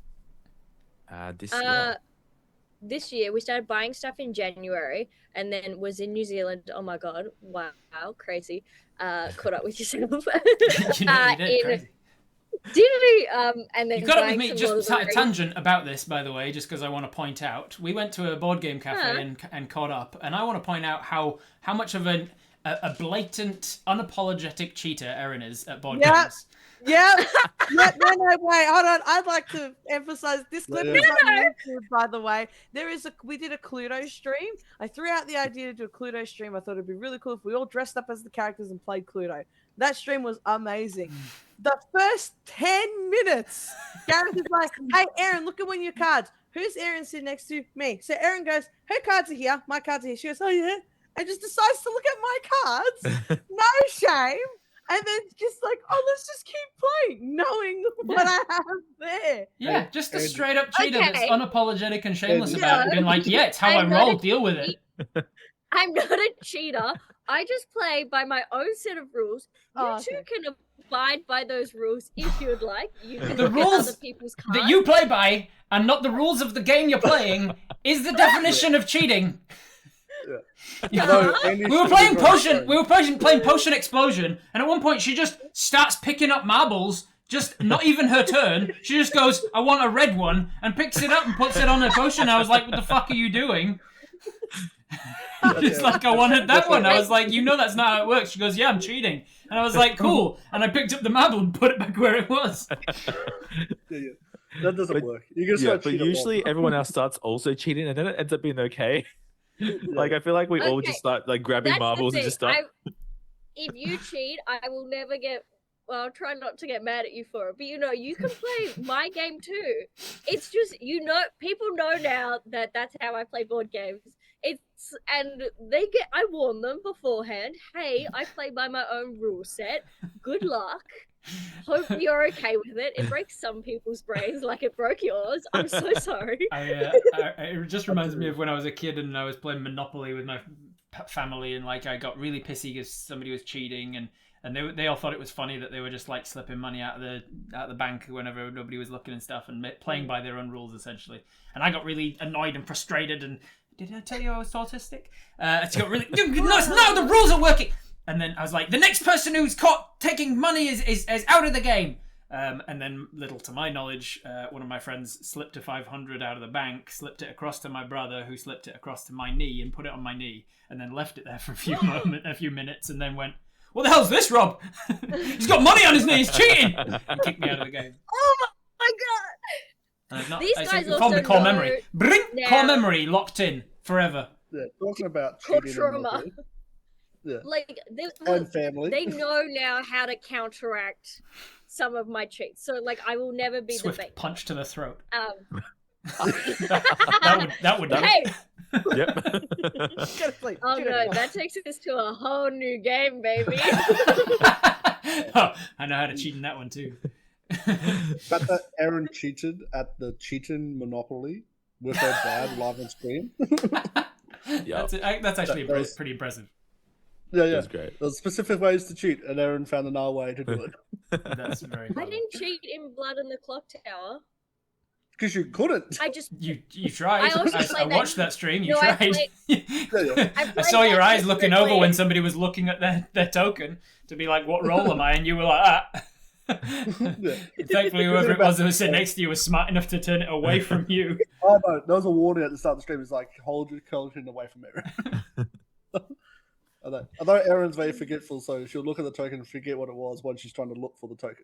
This year we started buying stuff in January and then was in New Zealand. Oh my god, wow, crazy. Caught up with yourself. You did crazy. Did we? And then you got up with me. Just a tangent about this, by the way, just because I want to point out. We went to a board game cafe and caught up, and I want to point out how much of a blatant, unapologetic cheater Erin is at board games. Yeah. No, wait, hold on. I'd like to emphasize this clip is on YouTube, by the way. We did a Cluedo stream. I threw out the idea to do a Cluedo stream. I thought it'd be really cool if we all dressed up as the characters and played Cluedo. That stream was amazing. The first 10 minutes, Gareth is like, hey, Erin, look at one of your cards. Who's Erin sitting next to? Me. So Erin goes, her cards are here. My cards are here. She goes, oh, yeah. And just decides to look at my cards. No shame. And then just like, oh, let's just keep playing, knowing what I have there. Yeah, just a straight up cheater that's unapologetic and shameless about it, and being like, yeah, it's how I roll, deal with it. I'm not a cheater. I just play by my own set of rules. You two can abide by those rules if you'd like. You can the rules other people's cards. that you play by and not the rules of the game you're playing is the definition of cheating. Yeah. We were playing Potion. We were playing Potion Explosion, and at one point she just starts picking up marbles. Just not even her turn. She just goes, "I want a red one," and picks it up and puts it on her potion. I was like, "What the fuck are you doing?" It's like I wanted that one. I was like, "You know that's not how it works." She goes, "Yeah, I'm cheating," and I was like, "Cool." And I picked up the marble and put it back where it was. Yeah. That doesn't work. But usually everyone else starts also cheating, and then it ends up being okay. Like I feel like we all just start like grabbing marbles and just start. If you cheat, I will never get. Well, I'll try not to get mad at you for it, but you can play my game too. It's just people know now that that's how I play board games. and I warn them beforehand. Hey, I play by my own rule set. Good luck. Hope you're okay with it. It breaks some people's brains like it broke yours. I'm so sorry. It just reminds me of when I was a kid and I was playing Monopoly with my family, and like I got really pissy because somebody was cheating, and they all thought it was funny that they were just like slipping money out of the bank whenever nobody was looking and stuff, and playing by their own rules essentially. And I got really annoyed and frustrated. And did I tell you I was autistic? I got really no, the rules are working. And then I was like, the next person who's caught taking money is out of the game. And then, little to my knowledge, one of my friends slipped a 500 out of the bank, slipped it across to my brother, who slipped it across to my knee and put it on my knee, and then left it there for a few minutes, and then went, "What the hell's this, Rob? He's got money on his knee. He's cheating!" And kicked me out of the game. Oh my god! These guys also the core know memory. Bring now. Core memory locked in forever. Yeah, talking about Core cheating trauma. Yeah. Like And family. they know now how to counteract some of my cheats. So like I will never be Swift the bait. punch to the throat. Hey. That would. Yep. Gotta sleep. Oh no, that takes us to a whole new game, baby. Oh, I know how to cheat in that one too. But that Aaron cheated at the cheating Monopoly with her dad live on screen. Yep. That's actually That was- pretty impressive. Yeah. That's great. There's specific ways to cheat, and Aaron found another way to do it. That's very I clever. didn't cheat in Blood on the Clock Tower. Because you couldn't. I just You tried. I also I played that- watched that stream. You No, I tried. Yeah. I saw your eyes looking over differently. when somebody was looking at their token to be like, "What role am I?" And you were like, "Ah." Yeah. Thankfully, whoever it was that was sitting next to you was smart enough to turn it away from you. Oh no, there was a warning at the start of the stream. It's like, hold your token away from Aaron. Although Aaron's very forgetful, so she'll look at the token and forget what it was when she's trying to look for the token.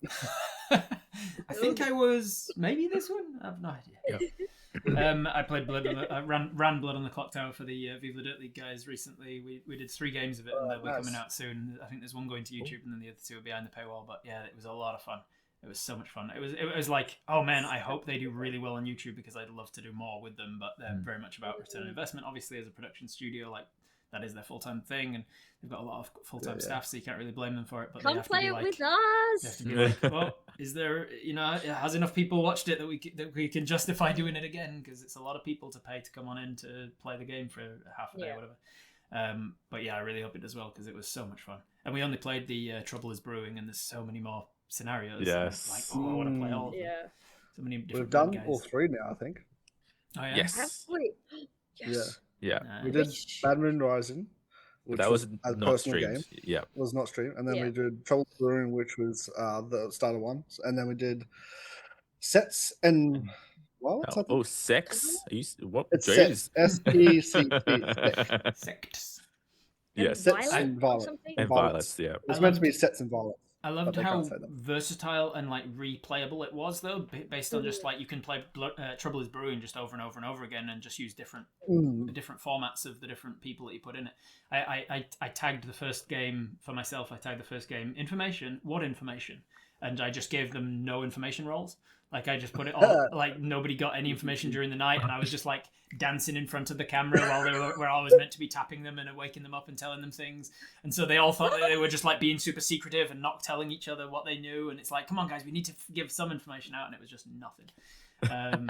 I think I was maybe this one. I have no idea. I played ran Blood on the Clock Tower for the Viva Dirt League guys recently. We did 3 games of it, and they'll be coming out soon. I think there's one going to YouTube, and then the other 2 are behind the paywall. But yeah, it was a lot of fun. It was so much fun. It was like, oh man, I hope they do really well on YouTube because I'd love to do more with them. But they're very much about return on investment. Obviously, as a production studio, like that is their full-time thing, and they've got a lot of full-time staff, so you can't really blame them for it. But come they have play to be it like, with you have us. to be like, well, is there, has enough people watched it that we can justify doing it again? Because it's a lot of people to pay to come on in to play the game for half a day or whatever. But yeah, I really hope it does well because it was so much fun. And we only played the Trouble is Brewing, and there's so many more scenarios. Yes. Like, oh, I want to play all of them. Yeah. So many different We've done guys. all 3 now, I think. Oh, yeah? Yes. Absolutely. Yes. Yeah. We did Which- Bad Moon Rising, which That was a not personal streamed. game. Yeah. It was not streamed. And then Yeah. we did Trouble Brewing, which was the starter one. And then we did Sets and Violets, I think. Oh, sex? Are you, what? It's Jay's- Sets. S-E-C-T. Sects. Yes. Sets Violet and or Violet. something? And Violets. violets, yeah. It's I meant to be loved- Sets and Violets. I loved they how can't say that. versatile and like replayable it was, though, based on just like you can play Trouble is Brewing just over and over and over again, and just use different formats of the different people that you put in it. I tagged the first game for myself. I tagged the first game information. What information? And I just gave them no information roles. Like I just put it all like nobody got any information during the night, and I was just like dancing in front of the camera where I was meant to be tapping them and waking them up and telling them things. And so they all thought that they were just like being super secretive and not telling each other what they knew. And it's like, come on, guys, we need to give some information out, and it was just nothing. And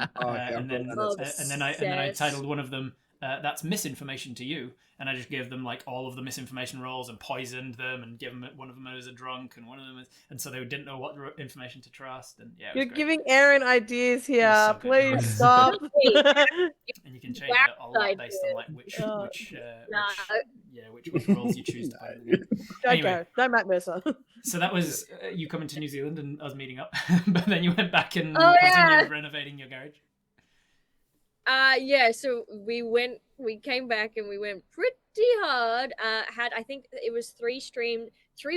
then I titled one of them "That's Misinformation to You," and I just gave them like all of the misinformation roles and poisoned them and given one of them as a drunk and one of them as, and so they didn't know what information to trust. And yeah, it was You're great. giving Aaron ideas here. so good. Please stop. And you can change it a lot based on like which roles you choose to put in the game. Don't Anyway. go. No Matt Mercer. So that was you coming to New Zealand and us meeting up, but then you went back and Oh, continued yeah. renovating your garage. Yeah, so we came back and we went pretty hard. I think it was 3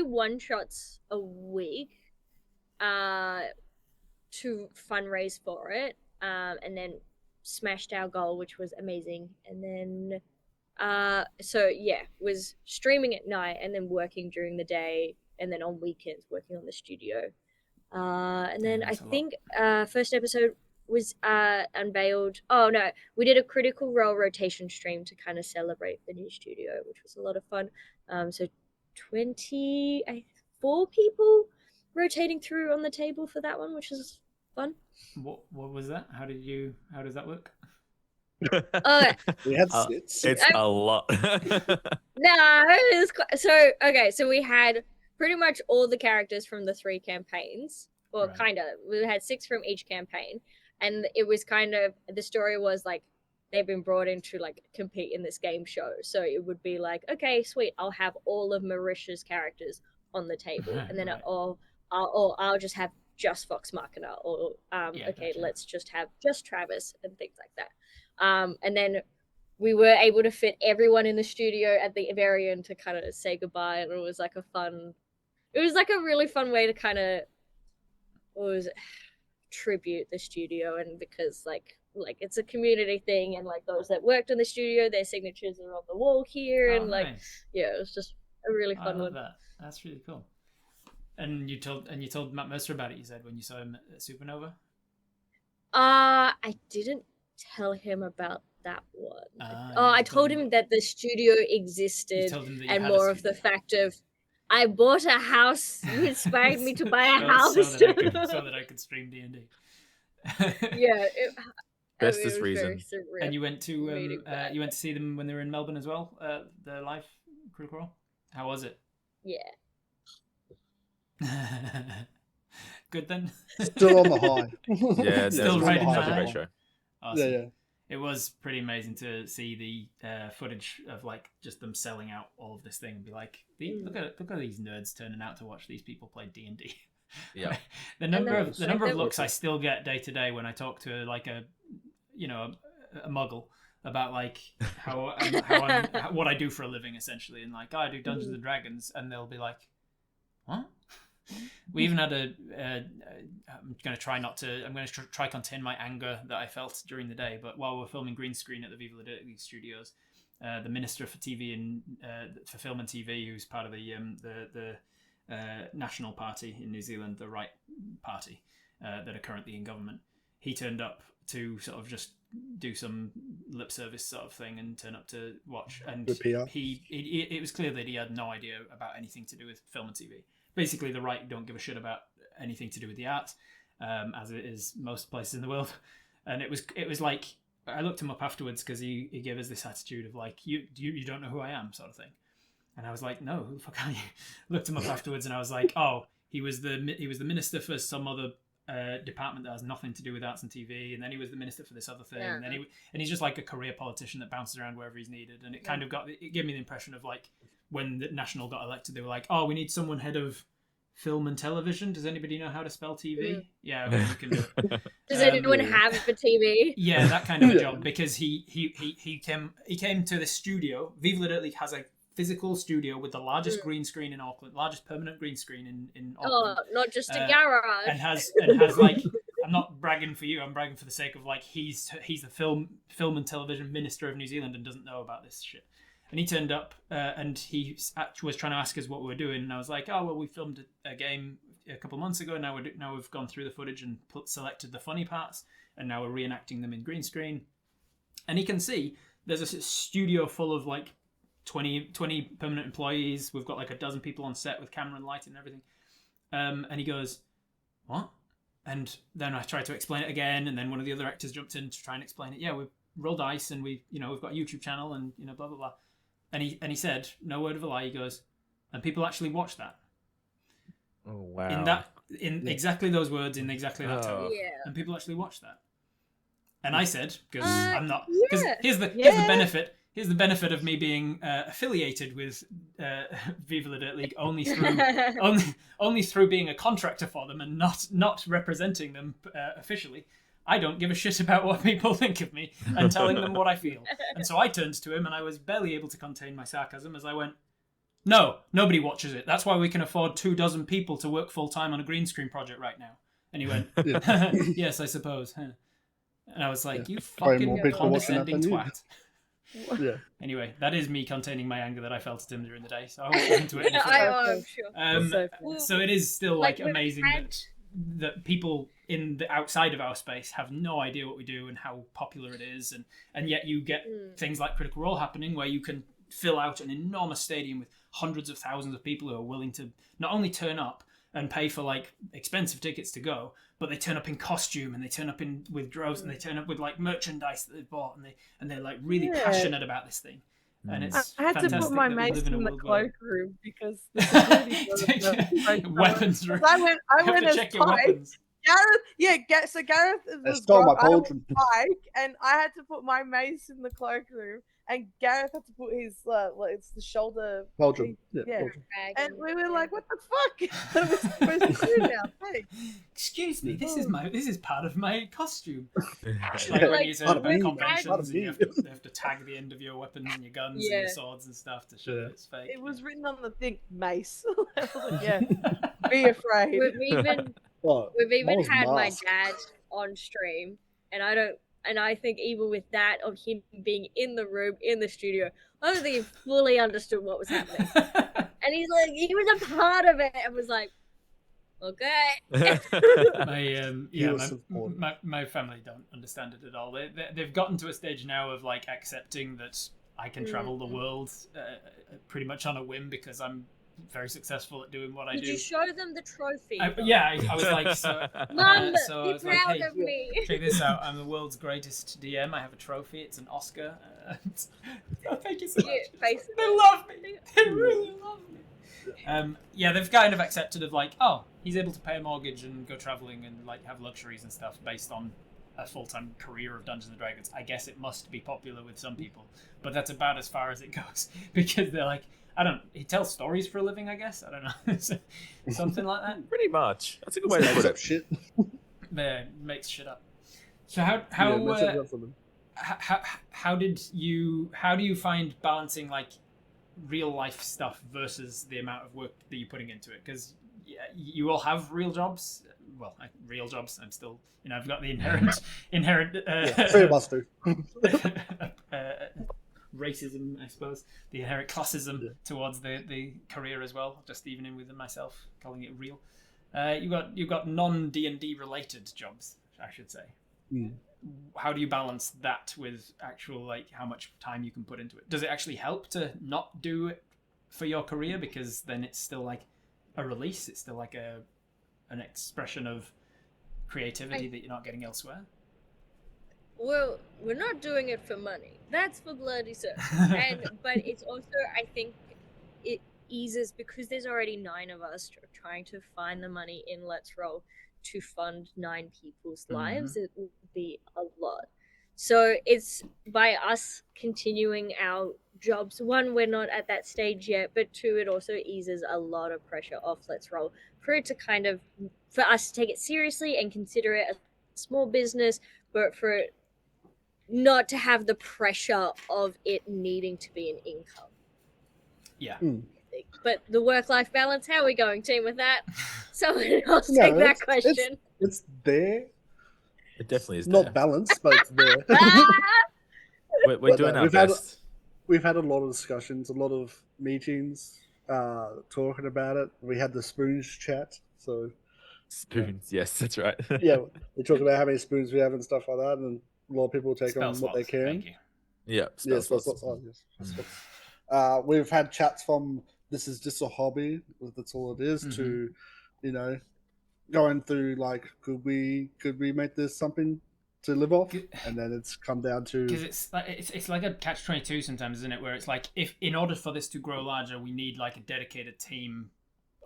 one-shots a week to fundraise for it, and then smashed our goal, which was amazing. And then so yeah, was streaming at night and then working during the day, and then on weekends working on the studio. And then Yeah, I that's a lot. think first episode was unveiled. Oh no, we did a Critical Role rotation stream to kind of celebrate the new studio, which was a lot of fun. So 24 people rotating through on the table for that one, which was fun. What was that? How does that work? We had sits. It's a lot. No, it was so okay. So we had pretty much all the characters from the 3 campaigns, or Right. kind of. We had 6 from each campaign, and it was kind of the story was like they've been brought in to like compete in this game show. So it would be like, okay, sweet, I'll have all of Marisha's characters on the table, and then Right. I'll just have just Fox Machina, or Yeah, okay, gotcha. let's just have just Travis and things like that. And then we were able to fit everyone in the studio at the very end to kind of say goodbye, and it was like a really fun way to kind of tribute the studio, and because like it's a community thing, and like those that worked in the studio, their signatures are on the wall here, Oh, and like nice. yeah, it was just a really I fun love one. that. That's really cool. And you told Matt Mercer about it. You said when you saw him at Supernova. I didn't tell him about that one. You I just told him that the studio You existed, told him that you and had a more of the studio. fact of I bought a house. You inspired me to buy a house. so that I could stream D&D. Yeah, Bestest it was reason. very surreal. And you went meeting to that. you went to see them when they were in Melbourne as well. The live Critical Role. How was it? Yeah. Good then. Still on the high. Yeah, Still definitely. riding Such the a high. great show. Awesome. Yeah. It was pretty amazing to see the footage of like just them selling out all of this thing and be like, look at these nerds turning out to watch these people play D&D. Yeah. the number of looks awesome. I still get day to day when I talk to like a muggle about like how what I do for a living essentially, and like, oh, I do Dungeons and Dragons, and they'll be like, what? We even had I'm going to try contain my anger that I felt during the day, but while we were filming green screen at the Viva La Dirt Studios, the Minister for TV and for Film and TV, who's part of the National Party in New Zealand, the Right Party that are currently in government, he turned up to sort of just do some lip service sort of thing and turn up to watch, and Good PR. it was clear that he had no idea about anything to do with film and TV. Basically, the right don't give a shit about anything to do with the arts, as it is most places in the world. And it was like, I looked him up afterwards because he gave us this attitude of like, you don't know who I am, sort of thing. And I was like, no, who the fuck are you? Looked him up afterwards, and I was like, oh, he was the minister for some other department that has nothing to do with arts and TV, and then he was the minister for this other thing, and then he's just like a career politician that bounces around wherever he's needed. And it kind of gave me the impression of like, when the National got elected, they were like, oh, we need someone head of film and television. Does anybody know how to spell TV? Yeah, okay, we can do it. Does anyone have a TV? Yeah, that kind of a job, because he came to the studio. Viva La Dirt League has a physical studio with the largest green screen in Auckland, largest permanent green screen in Auckland. Oh, not just a garage. And has like, I'm not bragging for you, I'm bragging for the sake of like, he's the film and television minister of New Zealand and doesn't know about this shit. And he turned up and he was trying to ask us what we were doing, and I was like, oh well, we filmed a game a couple months ago, and now we've gone through the footage and selected the funny parts, and now we're reenacting them in green screen. And he can see there's a studio full of like 20 permanent employees. We've got like a dozen people on set with camera and lighting and everything. And he goes, what? And then I tried to explain it again, and then one of the other actors jumped in to try and explain it. Yeah, we roll dice, and we've got a YouTube channel, and blah blah blah. And he said, no word of a lie, he goes, and people actually watch that. Oh wow. In exactly those words, in exactly that tone. Yeah. And people actually watch that. And I said, because I'm not, yeah. because here's the benefit of me being affiliated with Viva La Dirt League only through being a contractor for them and not representing them officially. I don't give a shit about what people think of me and telling them what I feel. And so I turned to him, and I was barely able to contain my sarcasm as I went, no, nobody watches it. That's why we can afford 24 people to work full time on a green screen project right now. And he went, yes, I suppose. And I was like, you fucking condescending twat. Yeah. Anyway, that is me containing my anger that I felt at him during the day, so I won't go into it any further. I'm sure. So it is still like amazing that that people in the outside of our space have no idea what we do and how popular it is, and yet you get things like Critical Role happening where you can fill out an enormous stadium with hundreds of thousands of people who are willing to not only turn up and pay for like expensive tickets to go, but they turn up in costume and they turn up with droves and they turn up with like merchandise that they've bought, and they're like really passionate about this thing. And it's I had to put my mace in the cloakroom because the security weapons room. I went as check your weapons. Gareth. So Gareth was stole my I was pauldron. Pike, and I had to put my mace in the cloakroom, and Gareth had to put his it's the shoulder Pauldron. Yeah. Dragon. And we were like, "What the fuck? What are we supposed to do now?" Thanks. Excuse me, this is part of my costume. Like Yeah. when you turn up at me, conventions, man. and you have to tag the end of your weapons and your guns and your swords and stuff to show that it's fake. It was written on the thing, mace. I was like, yeah, be afraid. We've even Mine's had my mask. dad on stream, and I think even with that of him being in the room in the studio, I don't think he fully understood what was happening. And he's like, he was a part of it, and was like, okay. My family don't understand it at all. They've gotten to a stage now of like accepting that I can travel the world pretty much on a whim because I'm very successful at doing what I do. Did you show them the trophy? I was like, Mum, so I be was like, proud hey, of me. check this out. I'm the world's greatest DM. I have a trophy. It's an Oscar. Thank you so much. They love me. They really love me. They've kind of accepted of like, oh, he's able to pay a mortgage and go traveling and like have luxuries and stuff based on a full-time career of Dungeons and Dragons. I guess it must be popular with some people, but that's about as far as it goes because they're like, he tells stories for a living, I guess. I don't know. Something like that. Pretty much. That's a good way to put it. Shit. Makes shit up. So how do you find balancing like real life stuff versus the amount of work that you're putting into it? Because you all have real jobs. Well, real jobs. I'm still, I've got the inherent Three of us do. racism, I suppose, the inherent classism towards the career as well. Just even in within myself, calling it real. You've got non D&D related jobs, I should say. How do you balance that with actual like how much time you can put into it? Does it actually help to not do it for your career because then it's still like a release? It's still like an expression of creativity that you're not getting elsewhere. Well, we're not doing it for money. That's for bloody certain. But it's also, I think, it eases because there's already 9 of us trying to find the money in Let's Roll to fund 9 people's lives. It would be a lot. So it's by us continuing our jobs. 1, we're not at that stage yet, but 2, it also eases a lot of pressure off Let's Roll for it to for us to take it seriously and consider it a small business, but for it not to have the pressure of it needing to be an income. Yeah. But the work-life balance, how are we going, team, with that? Someone else take that question. It's there. It definitely is Not there. balanced, but it's there. We're doing our best. We've had a lot of discussions, a lot of meetings, talking about it. We had the spoons chat, so Spoons, yes, that's right. yeah, we talk about how many spoons we have and stuff like that, and a lot of people take Spell on what slots, they can. Thank you. Yeah, Yes, we've had chats from this is just a hobby, that's all it is, to going through like could we make this something to live off, and then it's come down to because it's like a catch-22 sometimes, isn't it, where it's like if in order for this to grow larger we need like a dedicated team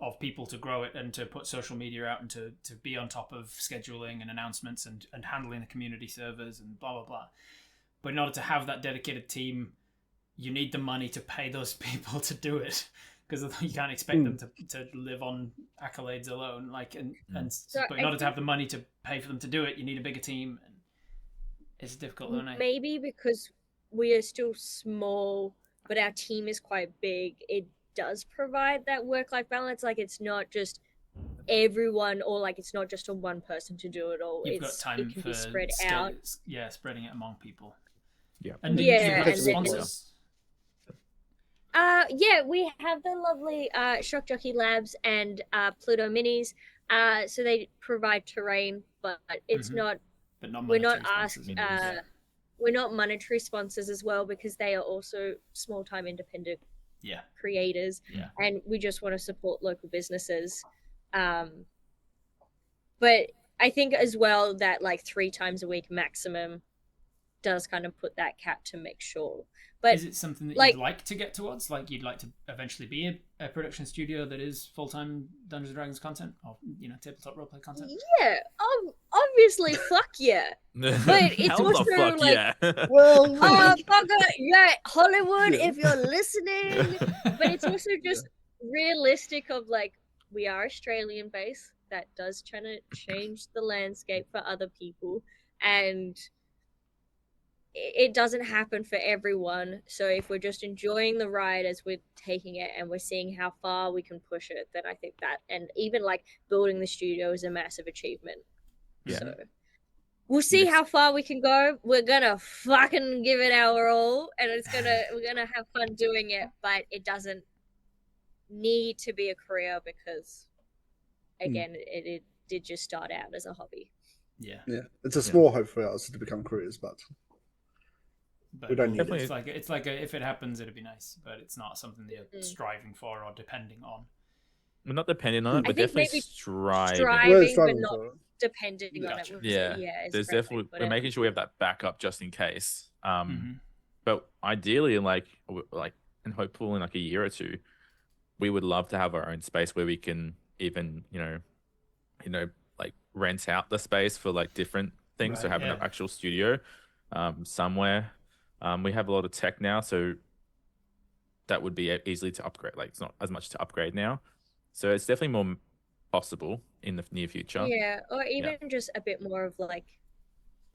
of people to grow it and to put social media out and to be on top of scheduling and announcements and handling the community servers and blah blah blah. But in order to have that dedicated team, you need the money to pay those people to do it, because you can't expect them to live on accolades alone. But in order to have the money to pay for them to do it, you need a bigger team. And it's difficult, isn't it? Maybe because we are still small, but our team is quite big. It does provide that work-life balance. Like it's not just everyone, or like it's not just on one person to do it all. You've got time it can for be spread out. Yeah, spreading it among people. Yeah, and yeah, you've got sponsors. We have the lovely Shock Jockey Labs and Pluto Minis. So they provide terrain, but it's Mhm. not. But not We're not monetary asked. sponsors. Yeah. We're not monetary sponsors as well because they are also small time independent Yeah. creators, Yeah. and we just want to support local businesses. But I think as well that like 3 times a week maximum does kind of put that cap to make sure. But Is it something that like, you'd like to get towards? Like you'd like to eventually be a production studio that is full-time Dungeons and Dragons content, or tabletop roleplay content? yeah, obviously, fuck yeah. But it's Hell also the fuck like, yeah. Well, fucker, yeah, Hollywood, Yeah. if you're listening. But it's also just realistic of like, we are Australian based. That does try to change the landscape for other people. And it doesn't happen for everyone. So if we're just enjoying the ride as we're taking it and we're seeing how far we can push it, then I think that, and even like building the studio is a massive achievement. Yeah. So we'll see how far we can go. We're gonna fucking give it our all, and we're gonna have fun doing it. But it doesn't need to be a career because, again, it did just start out as a hobby. Yeah. Yeah, it's a small hope for us to become careers, but we don't need it's it. it's like if it happens, it'd be nice, but it's not something that you're striving for or depending on. We're not depending on it. I We're think definitely maybe striving. We're striving, but striving not for it. depending on Gotcha. it. Yeah, is there's a great way definitely to put we're it. making sure we have that backup just in case. Mhm. But ideally, like and hopefully in like a year or two, we would love to have our own space where we can even like rent out the space for like different things. So Right, having yeah. an actual studio, somewhere. We have a lot of tech now, so that would be easily to upgrade. Like it's not as much to upgrade now, so it's definitely more possible in the near future. Yeah, or even just a bit more of like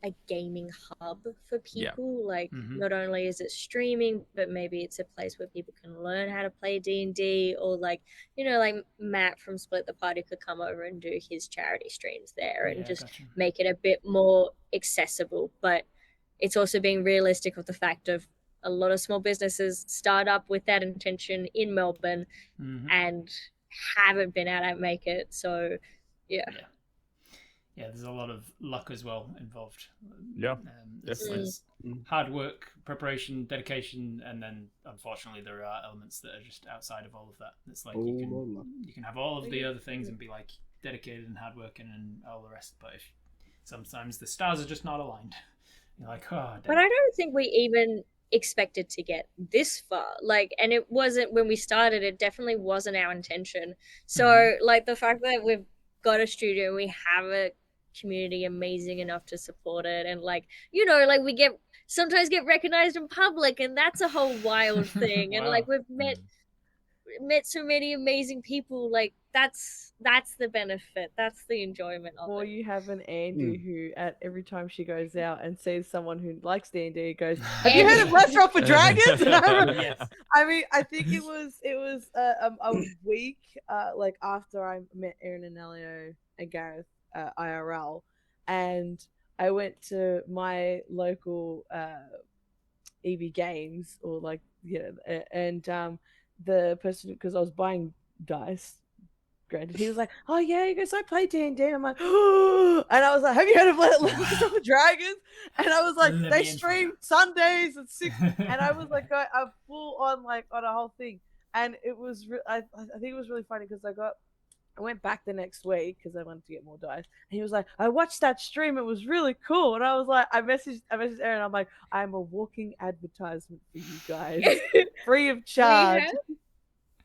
a gaming hub for Yeah. people. Like Mhm. not only is it streaming, but maybe it's a place where people can learn how to play D&D, or like like Matt from Split the Party could come over and do his charity streams there and Yeah, just gotcha. make it a bit more accessible. But it's also being realistic of the fact of a lot of small businesses start up with that intention in Melbourne Mhm. and haven't been able to make it. So yeah. Yeah, there's a lot of luck as well involved. Yeah, There's hard work, preparation, dedication, and then unfortunately there are elements that are just outside of all of that. It's like you can have all of the other things and be like dedicated and hardworking and all the rest, but if sometimes the stars are just not aligned, you're like, oh. Damn. But I don't think we even expected to get this far. Like, and it wasn't when we started. It definitely wasn't our intention. So, like the fact that we've got a studio, we have a community amazing enough to support it, and like like we sometimes get recognized in public, and that's a whole wild thing. Wow. And like we've met so many amazing people. Like that's the benefit, that's the enjoyment of Or it. you have an Andy who, at every time she goes out and sees someone who likes D&D, goes, "Have you heard of Let's Roll for Dragons?" Yes. I mean, I think it was a week like after I met Erin and Elio and Gareth IRL, and I went to my local EB Games, or like and the person, because I was buying dice. Granted, he was like, "Oh yeah, he goes, I play D&D." I'm like, "Oh," and I was like, "Have you heard of Let's Roll for Dragons?" And I was like, Let "They me in stream for Sundays at 6," and I was like, a full on like on a whole thing, and it was I think it was really funny because I went back the next week because I wanted to get more dice, and he was like, "I watched that stream; it was really cool." And I was like, I messaged Aaron. I'm like, "I'm a walking advertisement for you guys, free of charge."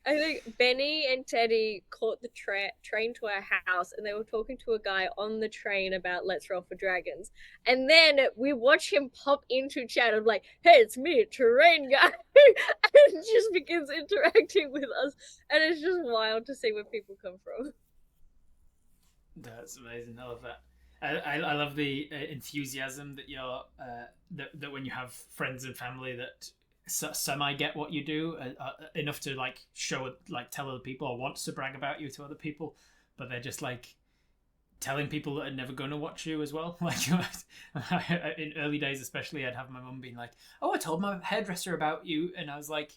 I think Benny and Teddy caught the train to our house, and they were talking to a guy on the train about Let's Roll for Dragons. And then we watch him pop into chat of like, "Hey, it's me, train guy," and just begins interacting with us. And it's just wild to see where people come from. That's amazing. I love that. I love the enthusiasm that you're that when you have friends and family that semi get what you do enough to like show, like tell other people or want to brag about you to other people, but they're just like telling people that are never going to watch you as well. Like in early days especially, I'd have my mum being like, "Oh, I told my hairdresser about you," and I was like,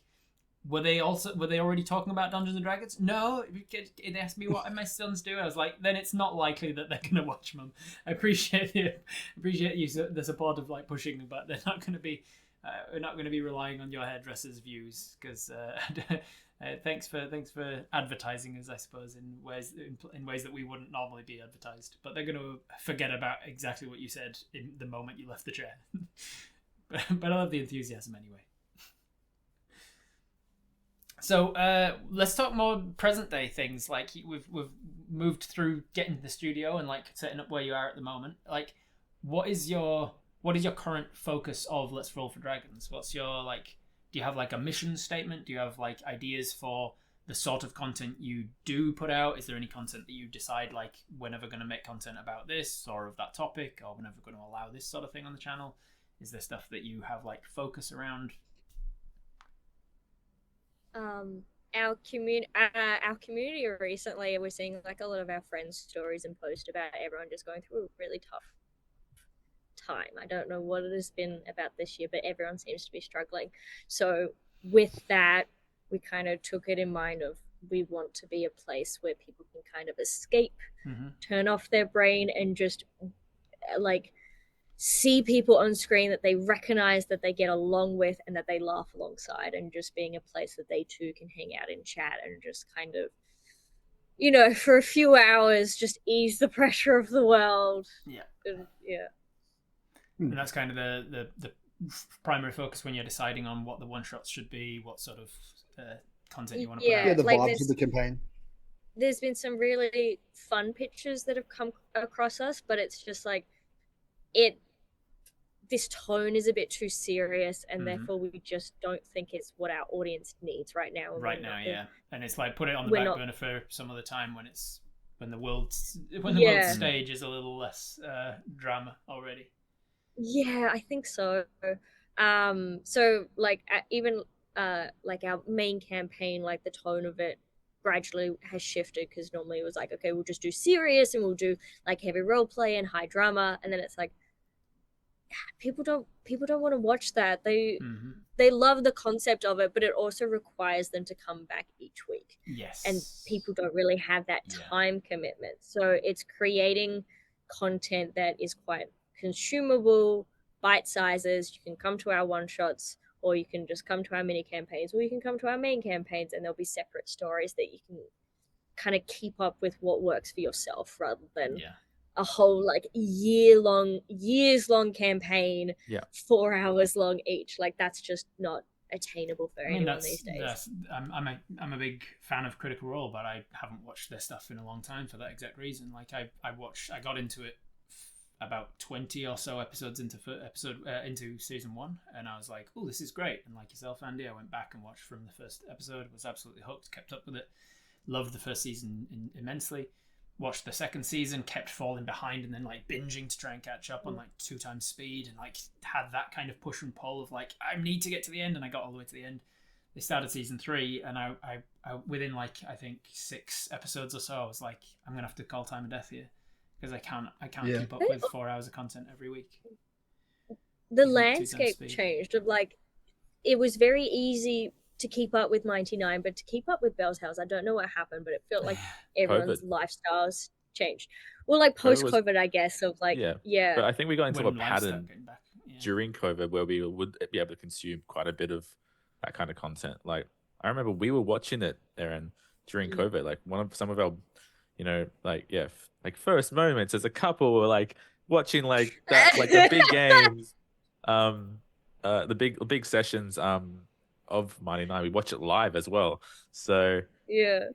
were they already talking about Dungeons and Dragons? No, they asked me what my sons do. I was like, then it's not likely that they're gonna watch them. I appreciate you the support of like pushing, but they're not gonna be. We're not going to be relying on your hairdresser's views because thanks for advertising us, I suppose, in ways that we wouldn't normally be advertised. But they're going to forget about exactly what you said in the moment you left the chair. but I love the enthusiasm anyway. So let's talk more present day things. Like we've moved through getting to the studio and like setting up where you are at the moment. Like, what is your current focus of Let's Roll for Dragons? What's your like? Do you have like a mission statement? Do you have like ideas for the sort of content you do put out? Is there any content that you decide like we're never going to make content about this or of that topic, or we're never going to allow this sort of thing on the channel? Is there stuff that you have like focus around? Our community recently, we're seeing like a lot of our friends' stories and posts about everyone just going through a really tough time. I don't know what it has been about this year, but everyone seems to be struggling. So with that, we kind of took it in mind of we want to be a place where people can kind of escape, turn off their brain, and just like see people on screen that they recognize, that they get along with, and that they laugh alongside, and just being a place that they too can hang out and chat and just kind of, you know, for a few hours just ease the pressure of the world. And that's kind of the primary focus when you're deciding on what the one shots should be, what sort of content you want to put out. Yeah, the like vibes of the campaign. There's been some really fun pictures that have come across us, but it's just like this tone is a bit too serious, and therefore we just don't think it's what our audience needs right now. Yeah. And it's like put it on the back burner for some other time when the world stage is a little less drama already. Yeah, I think so. So like even like our main campaign, like the tone of it gradually has shifted, because normally it was like, okay, we'll just do serious and we'll do like heavy role play and high drama, and then it's like people don't want to watch that. They love the concept of it, but it also requires them to come back each week. Yes. And people don't really have that time commitment. So it's creating content that is quite consumable, bite sizes. You can come to our one shots, or you can just come to our mini campaigns, or you can come to our main campaigns, and there'll be separate stories that you can kind of keep up with what works for yourself, rather than a whole like years long campaign, 4 hours long each. Like that's just not attainable for anyone these days. I'm a big fan of Critical Role, but I haven't watched their stuff in a long time for that exact reason. Like I got into it about 20 or so episodes into season 1, and I was like, oh, this is great. And like yourself, Andy, I went back and watched from the first episode, was absolutely hooked, kept up with it, loved the first season immensely. Watched the second season, kept falling behind, and then like binging to try and catch up on like 2 times speed, and like had that kind of push and pull of like, I need to get to the end, and I got all the way to the end. They started season 3, and I within like I think 6 episodes or so, I was like, I'm gonna have to call time of death here, because I can't keep up with 4 hours of content every week. The landscape changed. Of like, it was very easy to keep up with 99, but to keep up with Bell's House, I don't know what happened, but it felt like everyone's lifestyles changed. Well, like post-COVID, I guess, of like, But I think we got into a pattern during COVID where we would be able to consume quite a bit of that kind of content. Like, I remember we were watching it, Aaron, during COVID. Like, some of our, you know, like, like first moments as a couple were like watching like that, like the big games, the big sessions, of Mighty Nine. We watch it live as well. So and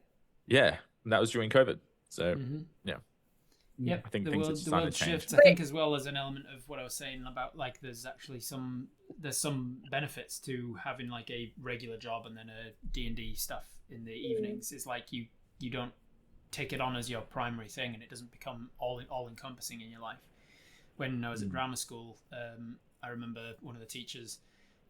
that was during COVID. So Yep. I think the things world to change. shifts. I think as well as an element of what I was saying about like there's some benefits to having like a regular job and then a D&D stuff in the evenings. It's like you don't take it on as your primary thing, and it doesn't become all encompassing in your life. When I was at drama school, I remember one of the teachers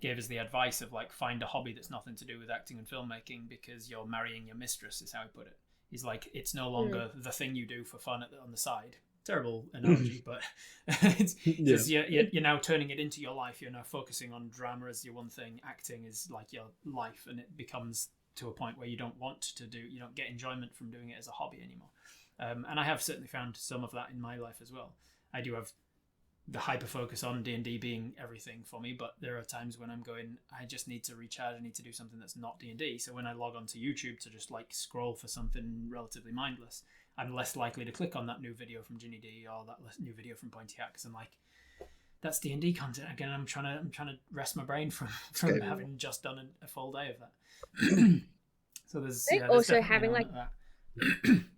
gave us the advice of like, find a hobby that's nothing to do with acting and filmmaking, because you're marrying your mistress, is how he put it. He's like, it's no longer the thing you do for fun on the side terrible analogy, but it's just you're now turning it into your life. You're now focusing on drama as your one thing. Acting is like your life, and it becomes to a point where you don't get enjoyment from doing it as a hobby anymore. And I have certainly found some of that in my life as well. I do have the hyper focus on D&D being everything for me, but there are times when I'm going, I just need to recharge. I need to do something that's not D&D. So when I log onto YouTube to just like scroll for something relatively mindless, I'm less likely to click on that new video from Ginny D or that new video from Pointy Hat, because I'm like, that's D&D content again. I'm trying to rest my brain from having just done a full day of that. So there's also having like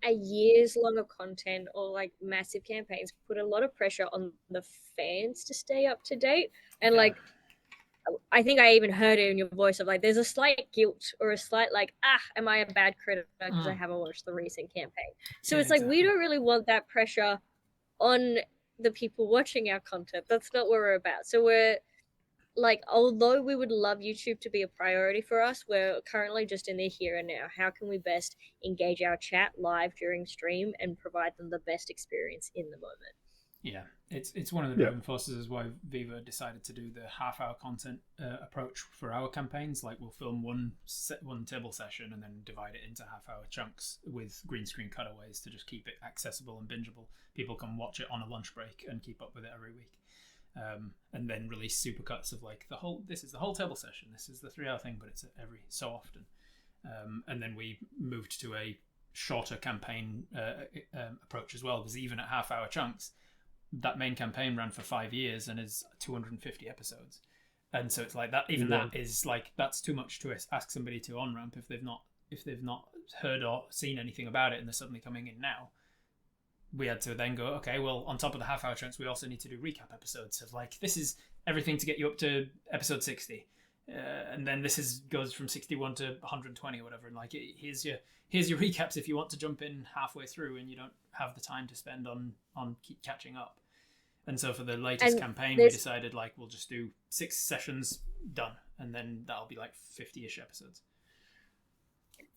a year's long of content or like massive campaigns put a lot of pressure on the fans to stay up to date. And like, I think I even heard it in your voice of like, there's a slight guilt or a slight like, am I a bad critic because I haven't watched the recent campaign? So it's like, we don't really want that pressure on the people watching our content. That's not what we're about. So we're like, although we would love YouTube to be a priority for us, we're currently just in the here and now. How can we best engage our chat live during stream and provide them the best experience in the moment? Yeah, it's one of the driving forces is why Viva decided to do the half-hour content approach for our campaigns. Like, we'll film one table session and then divide it into half-hour chunks with green screen cutaways to just keep it accessible and bingeable. People can watch it on a lunch break and keep up with it every week. And then release supercuts of like this is the whole table session, this is the 3-hour thing, but it's every so often. And then we moved to a shorter campaign approach as well, because even at half-hour chunks, that main campaign ran for 5 years and is 250 episodes. And so it's like that. Even that is like, that's too much to ask somebody to on-ramp if they've not heard or seen anything about it and they're suddenly coming in now. We had to then go, okay, well, on top of the half-hour chunks, we also need to do recap episodes of like, this is everything to get you up to episode 60. And then goes from 61 to 120 or whatever. And like, here's your recaps if you want to jump in halfway through and you don't have the time to spend on keep catching up. And so for the latest campaign, we decided like, we'll just do 6 sessions, done. And then that'll be like 50-ish episodes.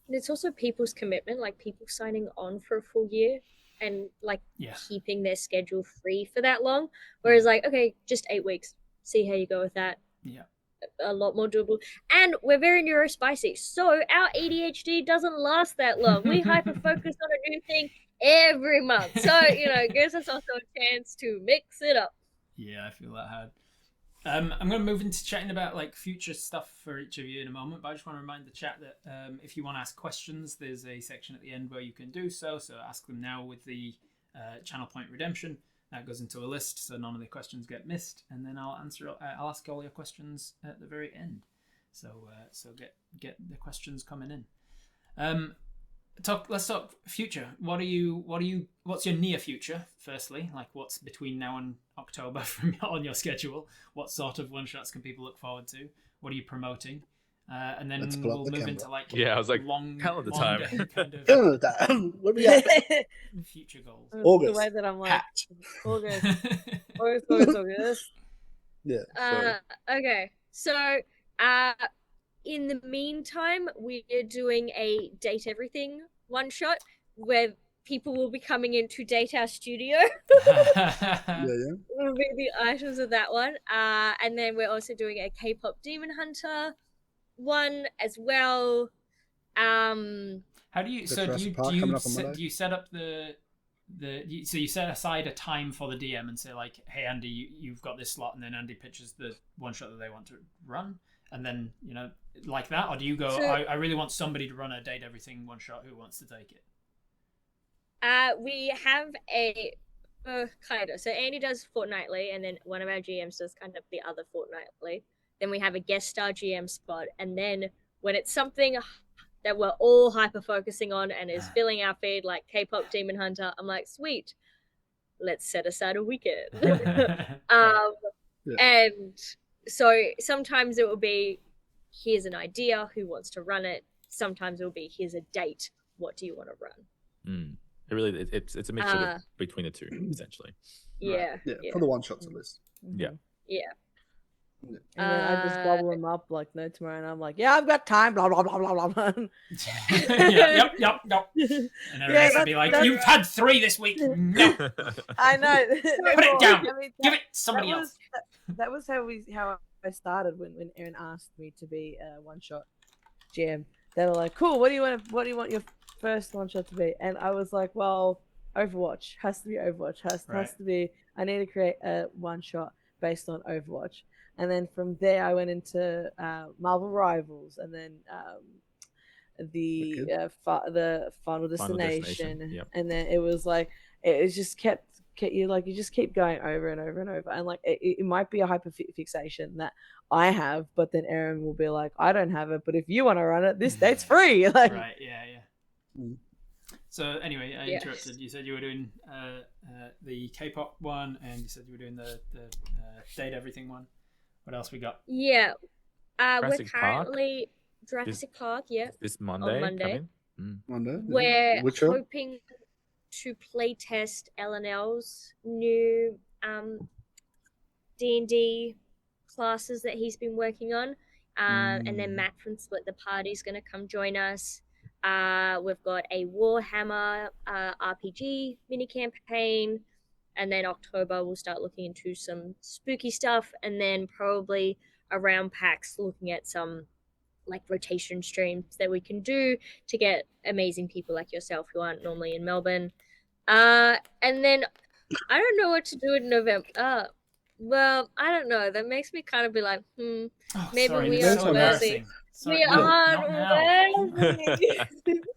And it's also people's commitment, like people signing on for a full year and like keeping their schedule free for that long. Whereas like, okay, just 8 weeks, see how you go with that. Yeah. A lot more doable. And we're very neurospicy, so our ADHD doesn't last that long. We hyper focus on a new thing every month. So, it gives us also a chance to mix it up. Yeah, I feel that hard. I'm going to move into chatting about like future stuff for each of you in a moment, but I just want to remind the chat that if you want to ask questions, there's a section at the end where you can do so. So ask them now with the channel point redemption. That goes into a list, so none of the questions get missed, and then I'll ask all your questions at the very end. So get the questions coming in. Let's talk future. What's your near future? Firstly, like what's between now and October on your schedule? What sort of one shots can people look forward to? What are you promoting? And then we'll move into like I was like, long time. day kind of What we at? future goals. August. The way that I'm like, August. Yeah. Okay. So, in the meantime, we're doing a Date Everything one shot where people will be coming in to date our studio. Will be the items of that one. And then we're also doing a K-pop Demon Hunter one as well. How do you set up so you set aside a time for the DM and say like, hey Andy, you've got this slot, and then Andy pitches the one shot that they want to run, and then like that, or do you go, I really want somebody to run a Date Everything one shot, who wants to take it? We have a kind of, so Andy does fortnightly, and then one of our GMs does kind of the other fortnightly. Then we have a guest star GM spot, and then when it's something that we're all hyper focusing on and is filling our feed, like K-pop Demon Hunter, I'm like, sweet, let's set aside a weekend. And so sometimes it will be, here's an idea, who wants to run it? Sometimes it will be, here's a date, what do you want to run? It's a mixture between the two, essentially. Yeah, for the one shots at least. Yeah. And then I just gobble them up like no tomorrow, and I'm like, yeah, I've got time, blah blah blah blah blah blah. Yep. And everyone would be like, "You've had 3 this week." No, I know. put it down. I mean, Give it to somebody that else. that was how I started when Aaron asked me to be a one-shot GM. They were like, "Cool, what do you want your first one-shot to be?" And I was like, "Well, Overwatch has to be Overwatch. Has to be. I need to create a one-shot based on Overwatch." And then from there, I went into Marvel Rivals, and then the Final Destination, yep. and then it was like it just kept you like you just keep going over and over and over, and like it might be a hyperfixation that I have, but then Aaron will be like, I don't have it, but if you want to run it, this date's free. Like, right, yeah. So anyway, I interrupted. You said you were doing the K-pop one, and you said you were doing the Date Everything one. What else we got? Yeah. We're Jurassic Park? currently Jurassic Park, yeah. This Monday. Monday. Monday. We're Witcher. hoping to play test LNL's new D&D classes that he's been working on. And then Matt from Split the Party is going to come join us. We've got a Warhammer RPG mini campaign. And then October, we'll start looking into some spooky stuff. And then probably around PAX, looking at some like rotation streams that we can do to get amazing people like yourself who aren't normally in Melbourne. And then I don't know what to do in November. Well, I don't know. That makes me kind of be like, maybe sorry, we this is are so embarrassing. Sorry, We no, are not now.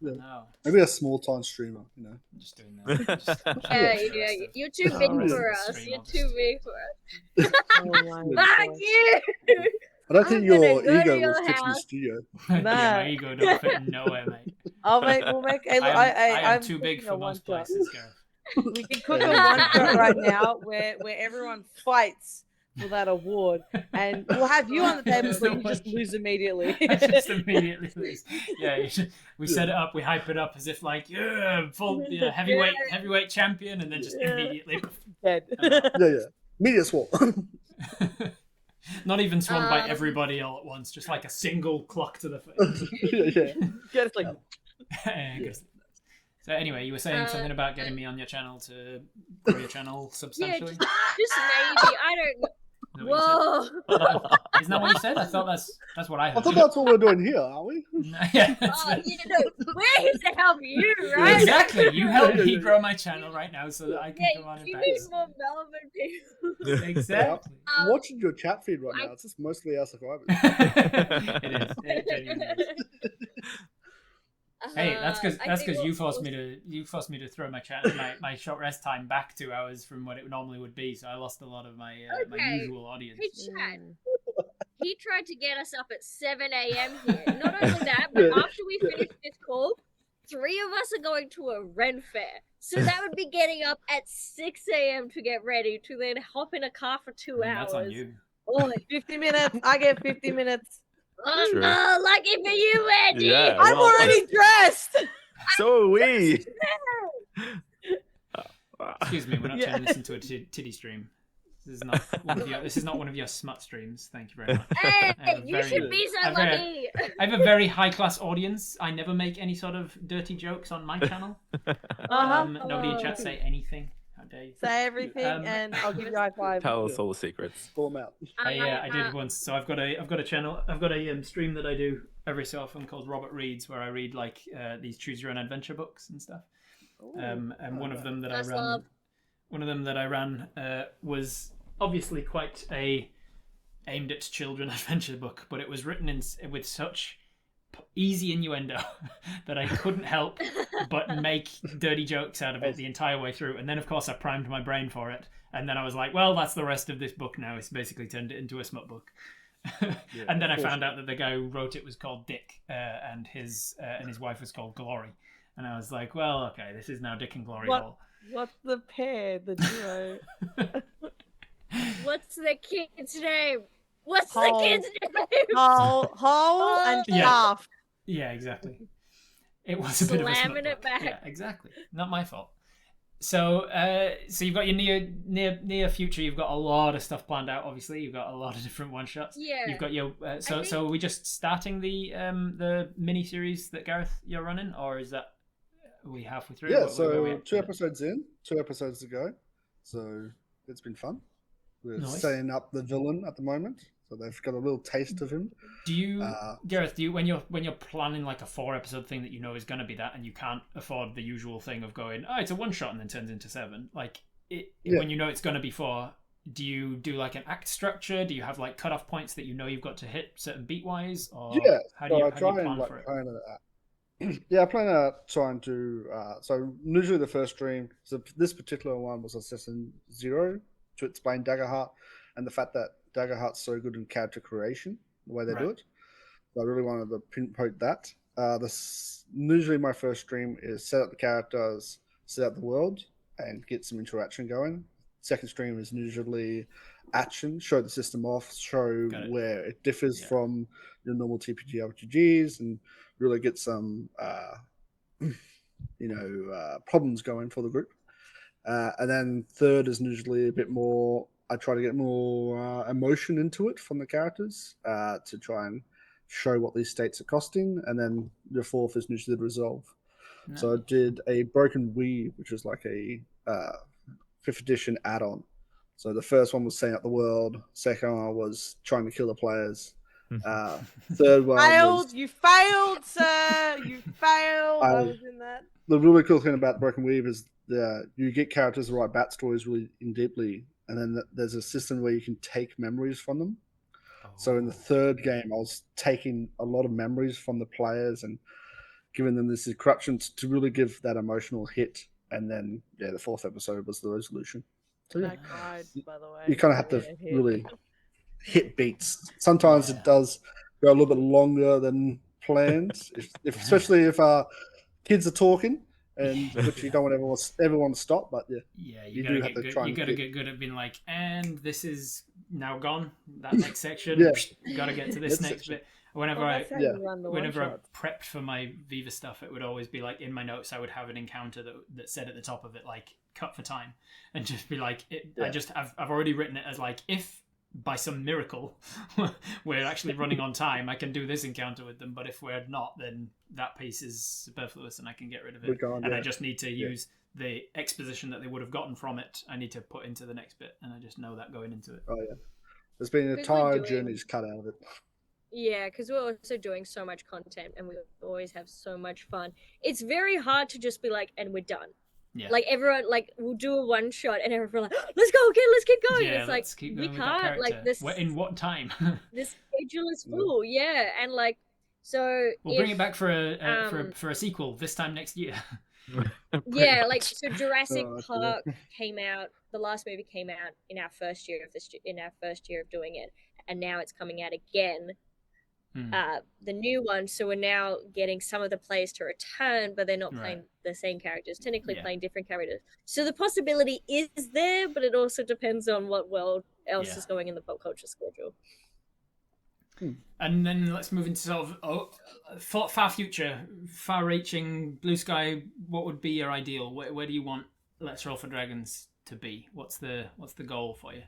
No, Maybe a small time streamer, you know. I'm just doing that. Yeah. You're too big rest of for the us. stream, You're I'll too just- big for us. oh my Fuck gosh. you! I don't think I'm your gonna go to ego your will fit in the house. studio. Yeah, Nah. my ego don't fit nowhere, mate. We'll make. Hey, look, I am I'm too big cooking for a most one-shot. places, Gareth. We can cook a one-shot right now where everyone fights for that award, and we'll have you on the table, There's but no you just way. lose immediately. Just immediately lose. Yeah, we set it up, we hype it up as if like, heavyweight champion, and then just immediately. Dead. Yeah. Media swap. Not even swung by everybody all at once, just like a single clock to the face. yeah. Get it like. So anyway, you were saying something about getting me on your channel to grow your channel Yeah, substantially. just maybe. I don't know. Is that what you Whoa! said? Isn't that what you said? I thought that's what I I heard. thought that's what we're doing here, are we? Yeah, that's Oh, it. we're here to help you, right? Exactly. You help me grow my channel right now so that I can Yeah, come on and you back. need more Melbourne people. Exactly. I'm watching your chat feed right now. It's just mostly our subscribers. It is. It genuinely is. Hey, that's because I think you we'll- forced me to throw my short rest time back 2 hours from what it normally would be, so I lost a lot of my my Okay. usual audience. Hey, Chad. He tried to get us up at 7 a.m. here. Not only that, but after we finish this call, 3 of us are going to a Ren fair. So that would be getting up at 6 a.m. to get ready, to then hop in a car for 2 I mean, hours. that's on you. Oh, 50 minutes. I get 50 minutes. True. Oh, lucky for you, Andy! Yeah. I'm well, already dressed. So are we. Excuse me, we're not turning this into a titty stream. This is not one of your smut streams. Thank you very much. Hey, I have a you very- should be so I've got a- lucky. I have a very high class audience. I never make any sort of dirty jokes on my channel. Nobody in chat say anything. How dare you? Say everything, and I'll give you a high five. Tell us all the secrets. Pull them out. I did once. So I've got a channel. I've got a stream that I do every so often called Robert Reads, where I read like these choose your own adventure books and stuff. And one of them that I Nice ran, love. was obviously quite a aimed at children adventure book, but it was written with such easy innuendo that I couldn't help but make dirty jokes out of it the entire way through. And then, of course, I primed my brain for it. And then I was like, well, that's the rest of this book now. It's basically turned it into a smut book. And then I found out that the guy who wrote it was called Dick, and his wife was called Glory. And I was like, well, okay, this is now Dick and Glory Hall. What's the pair, the duo? What's the kid's name? What's Hole. the kid's name? Whole and Yeah. half. Yeah, exactly. It was a bit of a smut Slamming it book. back. Yeah, exactly. Not my fault. So you've got your near future. You've got a lot of stuff planned out. Obviously, you've got a lot of different one shots. Yeah. You've got your so think- so are we just starting the mini series that Gareth you're running, or is that are we halfway through? Yeah, Where are we so at 2 with it? episodes in, 2 episodes to go. So it's been fun. We're Nice. setting up the villain at the moment, so they've got a little taste of him. Do you, Gareth? Do you when you're planning like a 4-episode thing that you know is going to be that, and you can't afford the usual thing of going, oh, it's a one shot and then turns into 7. Like when you know it's going to be 4, do you do like an act structure? Do you have like cutoff points that you know you've got to hit certain beat wise, or Yeah, how so do you I try plan and like for it? plan it. Yeah, I plan to try and do. So usually the first stream. So this particular one was Assassin Zero to explain Daggerheart and the fact that Daggerheart's so good in character creation, the way they do Right. it. So I really wanted to pinpoint that. Usually my first stream is set up the characters, set up the world, and get some interaction going. Second stream is usually action, show the system off, show Got it. where it differs Yeah. from your normal TPG RPGs, and really get some problems going for the group. And then third is usually a bit more. I try to get more emotion into it from the characters to try and show what these states are costing. And then the fourth is usually the resolve. So I did a Broken Weave, which is like a 5th edition add-on. So the first one was setting up the world. Second one was trying to kill the players. Third one Failed. was You failed, sir. You failed. I was in that. the really cool thing about Broken Weave is you get characters to write backstories really in deeply, and then there's a system where you can take memories from them. So in the third game, I was taking a lot of memories from the players and giving them this corruption to really give that emotional hit. And then, yeah, the 4th episode was the resolution. So yeah, I cried, by the way. you kind of have to Yeah, really hit beats. Sometimes it does go a little bit longer than planned, especially if kids are talking, and which you don't want everyone to stop. But yeah, you do have to try. You gotta get good at being like, and this is now gone. That next section, Yeah. you gotta get to this next bit. Whenever that's how you run the whenever I one-shots. prepped for my Viva stuff, it would always be like in my notes I would have an encounter that said at the top of it like cut for time, and just be like, I've already written it as like if by some miracle we're actually running on time, I can do this encounter with them. But if we're not, then that piece is superfluous and I can get rid of it. I just need to use the exposition that they would have gotten from it. I need to put into the next bit, and I just know that going into it. Oh yeah, there's been entire journeys cut out of it. Yeah, because we're also doing so much content and we always have so much fun. It's very hard to just be like, and we're done. Yeah. Like everyone, like we'll do a one shot and everyone like, let's go again, let's keep going. Yeah, it's like keep we going with that can't like character. this. In what time? This schedule is full, yeah, and like so. We'll bring it back for a sequel this time next year. Yeah, like so Jurassic Park came out. The last movie came out in our first year of doing it, and now it's coming out again. The new one, so we're now getting some of the players to return, but they're not playing the same characters, technically playing different characters. So the possibility is there, but it also depends on what world else is going in the pop culture schedule. And then let's move into sort of far future, far-reaching blue sky. What would be your ideal? Where do you want Let's Roll for Dragons to be? What's the goal for you?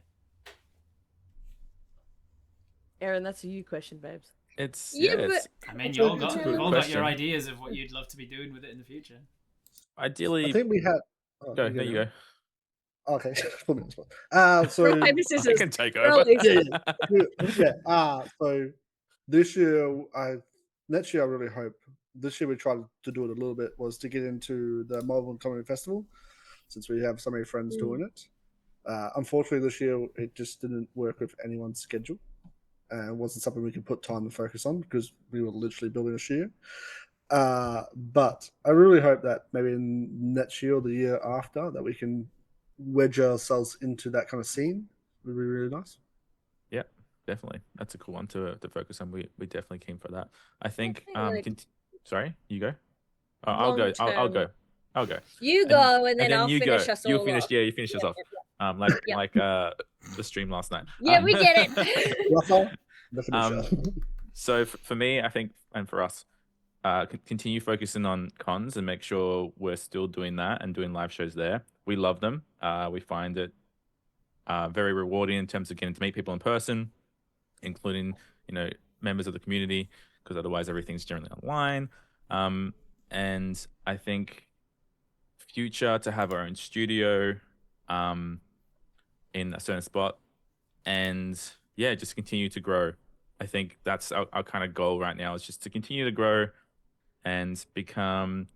Aaron, that's a you question, babes. I mean, you've all got your ideas of what you'd love to be doing with it in the future. Ideally, I think we had. There you go. Okay, so I can take over. So this year, next year I really hope. This year we tried to do it a little bit was to get into the Melbourne Comedy Festival, since we have so many friends doing it. Unfortunately, this year it just didn't work with anyone's schedule. It wasn't something we could put time and focus on because we were literally building a year. But I really hope that maybe in next year or the year after that we can wedge ourselves into that kind of scene. It would be really nice. Yeah, definitely. That's a cool one to focus on. We definitely came for that. I think. Sorry, you go. I'll go. I'll go. You go, and then I'll you finish go. us all You'll finish. off. Yeah, you finish us off. Like the stream last night. Yeah, we get it. So for me, I think, and for us, continue focusing on cons and make sure we're still doing that and doing live shows there. we love them. We find it very rewarding in terms of getting to meet people in person, including, members of the community, because otherwise everything's generally online. And I think future to have our own studio in a certain spot, and yeah, just continue to grow. I think that's our kind of goal right now, is just to continue to grow and become,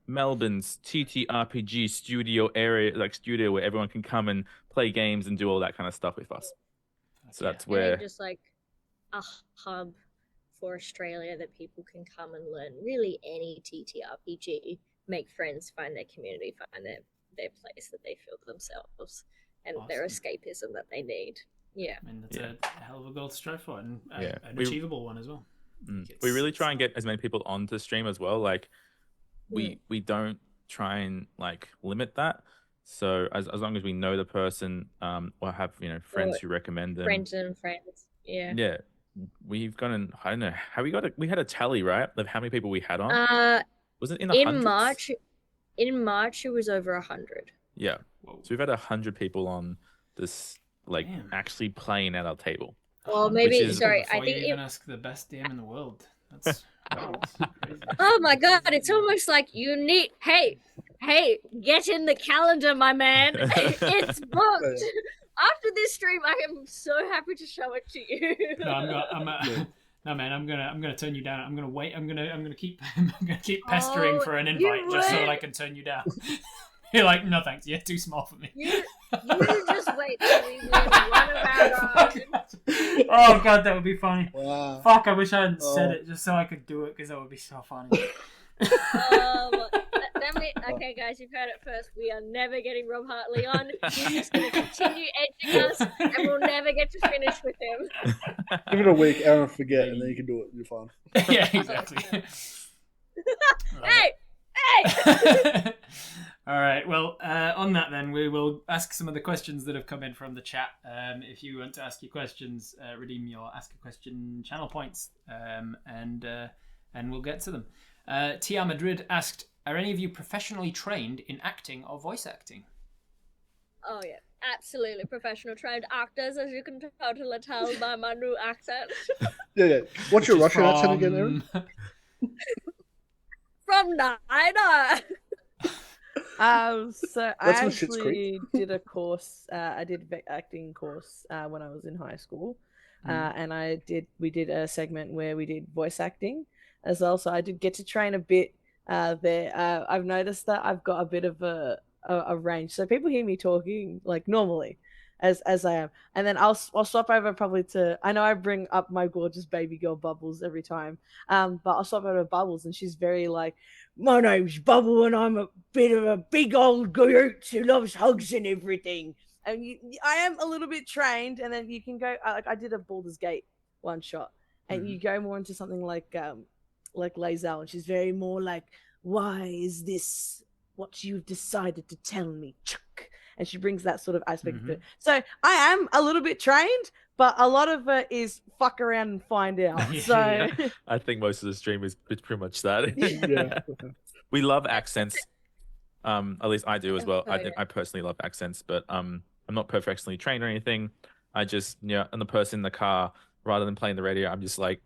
Melbourne's TTRPG studio area, like studio where everyone can come and play games and do all that kind of stuff with us. So that's where just like a hub for Australia that people can come and learn really any TTRPG, make friends, find their community, find their place that they feel themselves and their escapism that they need. Yeah. I mean, that's a hell of a goal to strive for, and Yeah. an achievable one as well. We really try and get as many people onto stream as well. Like we don't try and like limit that. So as long as we know the person, or have friends who recommend them. Friends. Yeah. Yeah. We've gotten, I don't know, we had a tally, right, of how many people we had on? Was it in the hundreds? In March it was over 100. Yeah. Whoa. So we've had 100 people on this, like, Damn. actually playing at our table. Well, maybe is- sorry, Before I think you even ask the best DM in the world. That's crazy. oh my god, it's almost like you need hey, get in the calendar, my man. It's booked. After this stream, I am so happy to show it to you. No, man, I'm gonna turn you down. I'm gonna wait. I'm gonna keep pestering for an invite just so that I can turn you down. You're like, no thanks, you're too small for me. You just wait till we win one of our own. Oh god, that would be funny. Wow. Fuck, I wish I hadn't said it just so I could do it, because that would be so funny. Okay, guys, you've heard it first. We are never getting Rob Hartley on. He's just going to continue edging us, and we'll never get to finish with him. Give it a week, Aaron will forget, and then you can do it. You're fine. Yeah, exactly. Hey! All right. Well, on that then, we will ask some of the questions that have come in from the chat. If you want to ask your questions, redeem your Ask a Question channel points, and we'll get to them. Tia Madrid asked, are any of you professionally trained in acting or voice acting? Oh, yeah. Absolutely professional trained actors, as you can totally tell by my new accent. Yeah. What's your Russian accent again, Aaron? From Nina. So I That's from Schitt's actually did a course. I did a acting course when I was in high school, and we did a segment where we did voice acting as well. So I did get to train a bit there. I've noticed that I've got a bit of a range. So people hear me talking like normally, as I am, and then I'll swap over probably to. I know I bring up my gorgeous baby girl Bubbles every time, but I'll swap over to Bubbles, and she's very like, my name's Bubble, and I'm a bit of a big old goat who loves hugs and everything. And I am a little bit trained, and then you can go. I did a Baldur's Gate one shot, and you go more into something like Lae'zel, and she's very more like, why is this what you've decided to tell me, Chuck? And she brings that sort of aspect to it. So I am a little bit trained, but a lot of it is fuck around and find out. So I think most of the stream is pretty much that. Yeah. We love accents. At least I do as well. I personally love accents, but I'm not professionally trained or anything. I just, I'm the person in the car, rather than playing the radio, I'm just like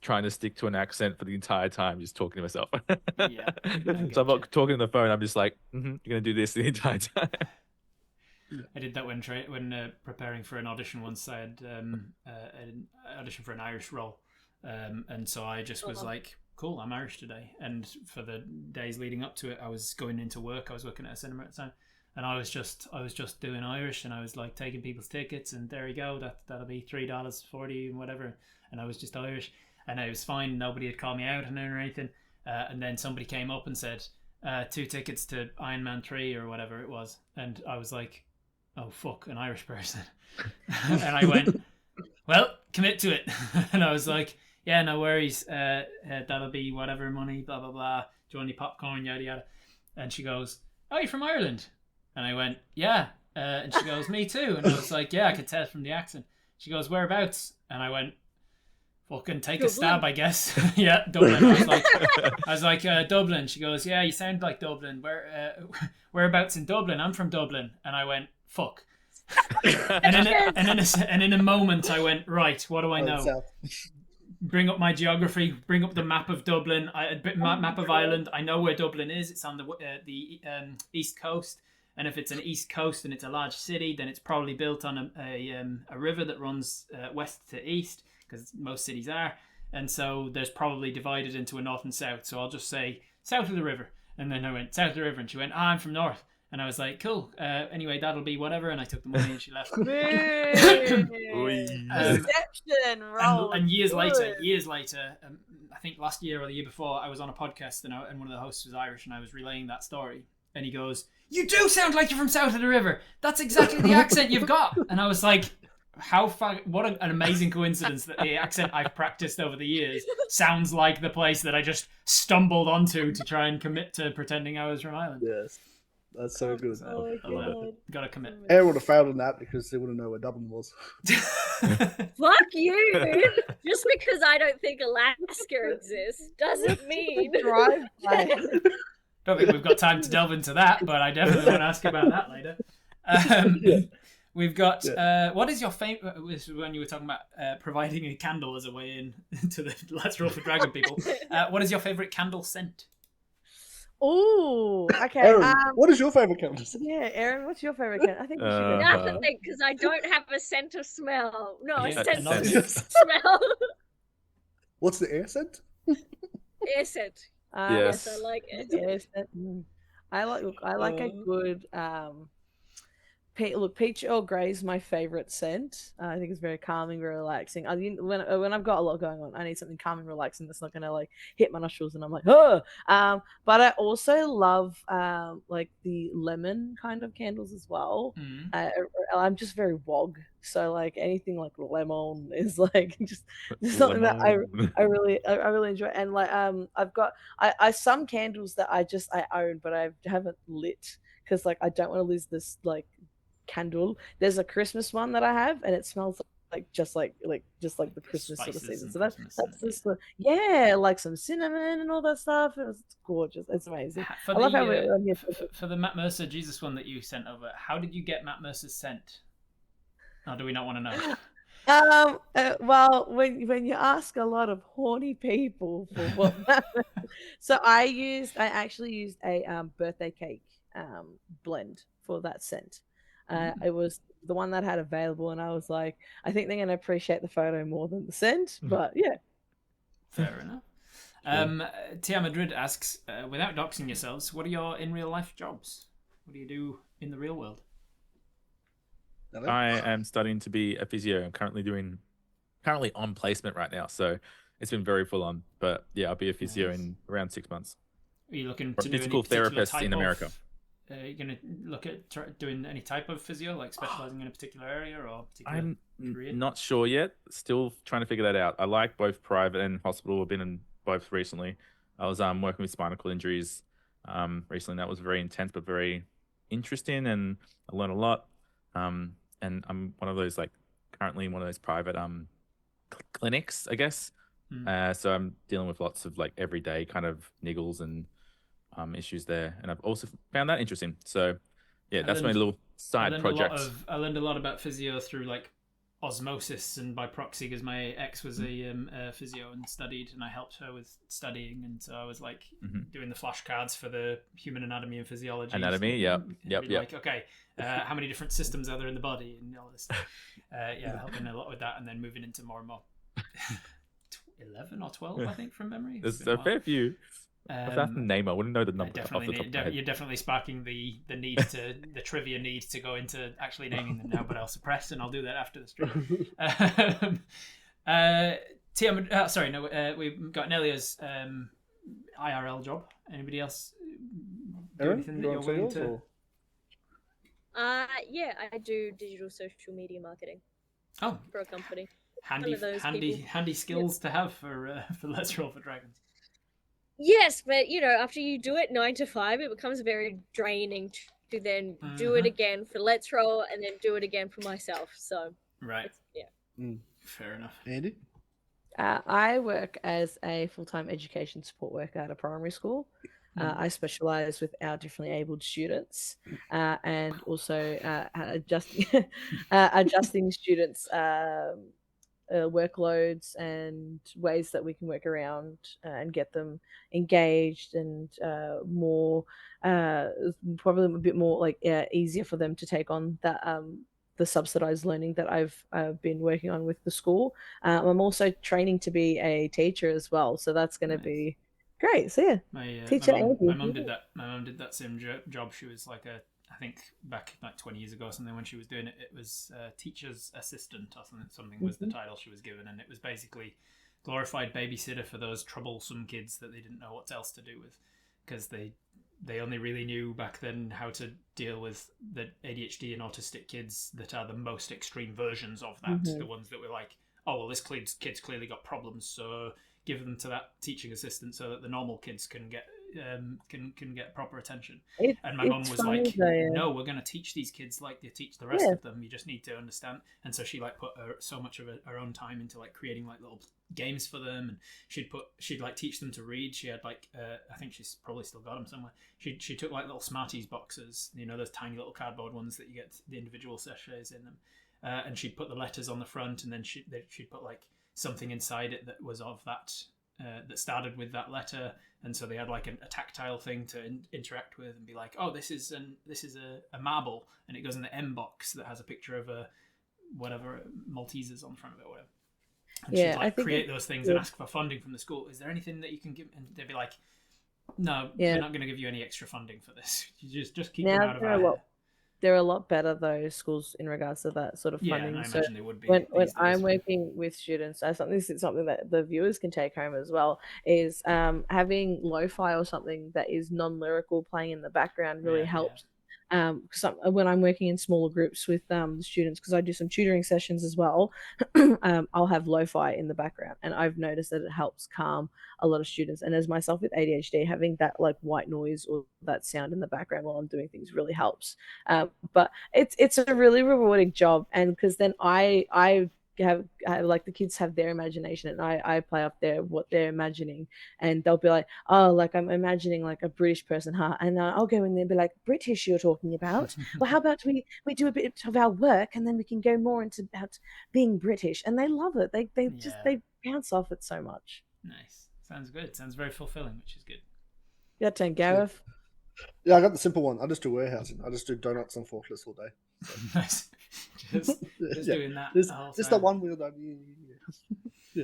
trying to stick to an accent for the entire time, just talking to myself. Yeah. So I'm not talking on the phone. I'm just like, you're gonna do this the entire time. I did that when preparing for an audition once. I had an audition for an Irish role, and so I just was like, cool, I'm Irish today. And for the days leading up to it, I was going into work. I was working at a cinema at the time, and I was just doing Irish, and I was like taking people's tickets, and there you go, that'll be $3.40 and whatever. And I was just Irish, and it was fine. Nobody had called me out or anything. And then somebody came up and said, 2 tickets to Iron Man 3 or whatever it was, and I was like, oh fuck, an Irish person. And I went, well, commit to it. And I was like, yeah, no worries, that'll be whatever money, blah blah blah, do you want any popcorn, yada yada. And she goes, oh, you're from Ireland? And I went, yeah. And she goes, me too. And I was like, yeah, I could tell from the accent. She goes, whereabouts? And I went, fucking take a stab, I guess. Yeah, Dublin. I was like, Dublin. She goes, yeah, you sound like Dublin. Whereabouts in Dublin? I'm from Dublin. And I went, fuck. and in a moment, I went, right, what do I know? South. Bring up my geography. Bring up the map of Dublin. Map of Ireland. I know where Dublin is. It's on the east coast. And if it's an east coast and it's a large city, then it's probably built on a river that runs west to east, because most cities are. And so there's probably divided into a north and south. So I'll just say south of the river. And then I went south of the river, and she went, I'm from north. And I was like, cool. Anyway, that'll be whatever. And I took the money and she left. Deception, roll. And years later, I think last year or the year before, I was on a podcast and one of the hosts was Irish, and I was relaying that story. And he goes, you do sound like you're from south of the river. That's exactly the accent you've got. And I was like, what an amazing coincidence that the accent I've practiced over the years sounds like the place that I just stumbled onto to try and commit to pretending I was from Ireland. Yes. That's so good. Gotta commit. Aaron would have failed on that because they wouldn't know where Dublin was. Fuck you! Just because I don't think Alaska exists doesn't mean. Drive by. Don't think we've got time to delve into that, but I definitely want to ask about that later. We've got what is your favorite? When you were talking about providing a candle as a way in to the Let's Roll for Dragon people. What is your favorite candle scent? Oh, okay. Aaron, what is your favorite candle scent? Yeah, Aaron, what's your favorite candle? I think we should go. Nothing, because I don't have a scent of smell. No, a scent of Yes. smell. What's the air scent? Air scent. Yes. I like it. Yes, I like a good peach Earl Grey is my favorite scent. I think it's very calming, very relaxing. When I've got a lot going on, I need something calming, relaxing that's not gonna like hit my nostrils, and I'm like, oh. But I also love like the lemon kind of candles as well. I'm just very wog, so like anything like lemon is like just something that I really enjoy. And like I've got I some candles that I own, but I haven't lit because like I don't want to lose this like candle. There's a Christmas one that I have, and it smells like just like the Christmas sort of season. So that's this like some cinnamon and all that stuff. It's gorgeous. It's amazing. I love how for the Matt Mercer Jesus one that you sent over. How did you get Matt Mercer's scent? Or do we not want to know? Well, when you ask a lot of horny people for what, so I actually used a birthday cake blend for that scent. It was the one that I had available, and I was like, I think they're going to appreciate the photo more than the scent, but yeah. Fair enough. Tia Madrid asks, without doxing yourselves, what are your in real life jobs? What do you do in the real world? I am studying to be a physio. I'm currently on placement right now, so it's been very full on. But yeah, I'll be a physio in around 6 months. Are you looking to do physical any particular therapist type in of, America? Are you going to look at doing any type of physio, like specializing in a particular area or particular I'm career? not sure yet. Still trying to figure that out. I like both private and hospital. I've been in both recently. I was working with spinal cord injuries recently. That was very intense, but very interesting, and I learned a lot. And I'm one of those currently in one of those private clinics, I guess. So I'm dealing with lots of everyday kind of niggles and issues there, and I've also found that interesting. So yeah, that's my little side project. I learned a lot about physio through osmosis and by proxy, because my ex was a physio and studied, and I helped her with studying, and so I was doing the flashcards for the human anatomy and physiology. Yep. Okay, how many different systems are there in the body and all this stuff. Helping a lot with that, and then moving into more and more. 11 or 12, I think, from memory. There's a fair few. If I have to name, I wouldn't know the number off the top of my head. You're definitely sparking the need to the trivia need to go into actually naming them now, but I'll suppress, and I'll do that after the stream. We've got Nelia's IRL job. Anybody else do anything that you're willing to? Yeah, I do digital social media marketing. Oh, for a company. Handy skills to have for Let's Roll for Dragons. Yes, but after you do it 9 to 5, it becomes very draining to then do it again for Let's Roll and then do it again for myself. So right, yeah. Fair enough. Andy? I work as a full-time education support worker at a primary school. I specialize with our differently abled students and also adjusting adjusting students' workloads and ways that we can work around and get them engaged and more probably a bit more like easier for them to take on that the subsidized learning that I've been working on with the school. I'm also training to be a teacher as well, so that's going to Nice. be great. So yeah, teacher my Andy. mum did that. My mum did that same job. She was like I think back like 20 years ago or something when she was doing it. It was teacher's assistant or something. Something was the title she was given, and it was basically glorified babysitter for those troublesome kids that they didn't know what else to do with, because they only really knew back then how to deal with the ADHD and autistic kids that are the most extreme versions of that. The ones that were like, oh well, this kid's clearly got problems, so give them to that teaching assistant so that the normal kids can get proper attention. And my mum was like, no, we're going to teach these kids like they teach the rest of them. You just need to understand. And so she like put so much of her own time into like creating like little games for them, and she'd like teach them to read. She had like I think she's probably still got them somewhere. She took like little Smarties boxes, you know, those tiny little cardboard ones that you get the individual sachets in them, and she'd put the letters on the front, and then she'd put like something inside it that was of that that started with that letter, and so they had like a tactile thing to interact with and be like, oh, this is a marble, and it goes in the M box that has a picture of a whatever Maltesers on the front of it or whatever. And she'd like create those things and ask for funding from the school. Is there anything that you can give? And they'd be like, no, we're not going to give you any extra funding for this. You just keep them out of our hair. They're a lot better, though, schools, in regards to that sort of funding. Yeah, and I imagine they would be. When I'm working with students, this is something that the viewers can take home as well, is having lo-fi or something that is non-lyrical playing in the background really helps. When I'm working in smaller groups with students, because I do some tutoring sessions as well, I'll have lo-fi in the background, and I've noticed that it helps calm a lot of students. And as myself with ADHD, having that like white noise or that sound in the background while I'm doing things really helps. But it's a really rewarding job, and because then I have like the kids have their imagination, and I play up what they're imagining, and they'll be like, oh, like I'm imagining like a British person, huh? And I'll go in there and be like, British you're talking about? Well, how about we do a bit of our work, and then we can go more into about being British. And they love it. They bounce off it so much. Nice. Sounds good. Sounds very fulfilling, which is good. Your turn, Gareth. Yeah, I got the simple one. I just do warehousing. I just do donuts and forklifts all day. So. Nice. Just doing that. Just the one wheel that yeah.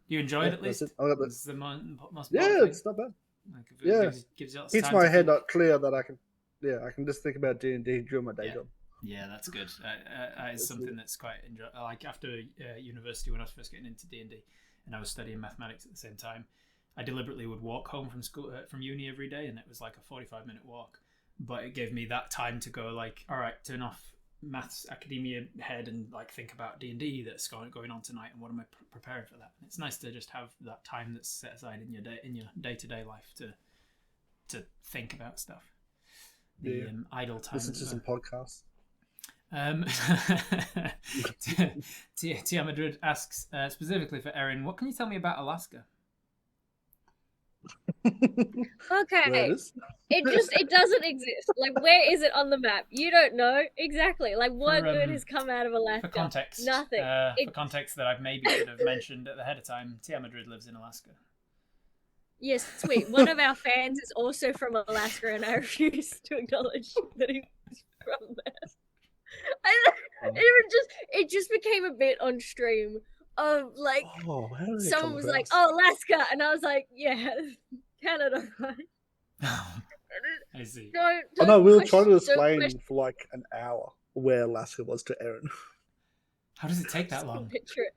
You enjoy it at least? It's the most it's not bad. Like gives you keeps my head clear that I can just think about D&D during my day job. Yeah, that's good. It's something that's quite like after university when I was first getting into D&D and I was studying mathematics at the same time. I deliberately would walk home from school from uni every day, and it was like a 45-minute walk. But it gave me that time to go like, all right, turn off maths academia head and like think about D&D that's going on tonight, and what am I preparing for that. And it's nice to just have that time that's set aside in your day-to-day life to think about stuff. The idle time. Listen to some podcasts. Tia Madrid asks specifically for Erin, what can you tell me about Alaska? Okay, it doesn't exist. Like, where is it on the map? You don't know exactly. Like, what good has come out of Alaska? For context, nothing. For context that I maybe should have mentioned at the head of time, Tia Madrid lives in Alaska. Yes, sweet. One of our fans is also from Alaska, and I refuse to acknowledge that he's from there. It just became a bit on stream of like someone was like, "Oh, Alaska," and I was like, "Yeah, Canada, right?" I see. No, we were trying to explain for like an hour where Alaska was to Erin. How does it take that long? Picture it.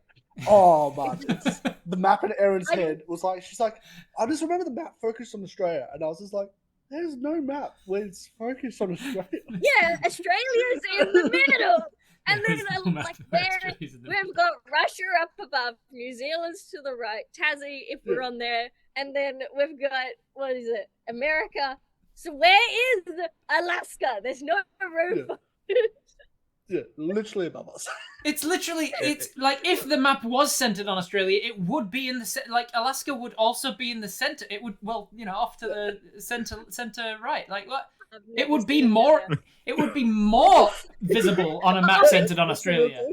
Oh man, the map in Erin's head was like, she's like, I just remember the map focused on Australia, and I was just like, there's no map where it's focused on Australia. Yeah, Australia's in the middle. And then like there, we've got Russia up above, New Zealand's to the right, Tassie if we're on there, and then we've got, what is it, America. So where is Alaska? There's no roof. Yeah, literally above us. It's literally, it's like if the map was centered on Australia, it would be in the like Alaska would also be in the center. It would, well, off to the center right. Like what? It would be more. It would be more visible on a map centered on Australia.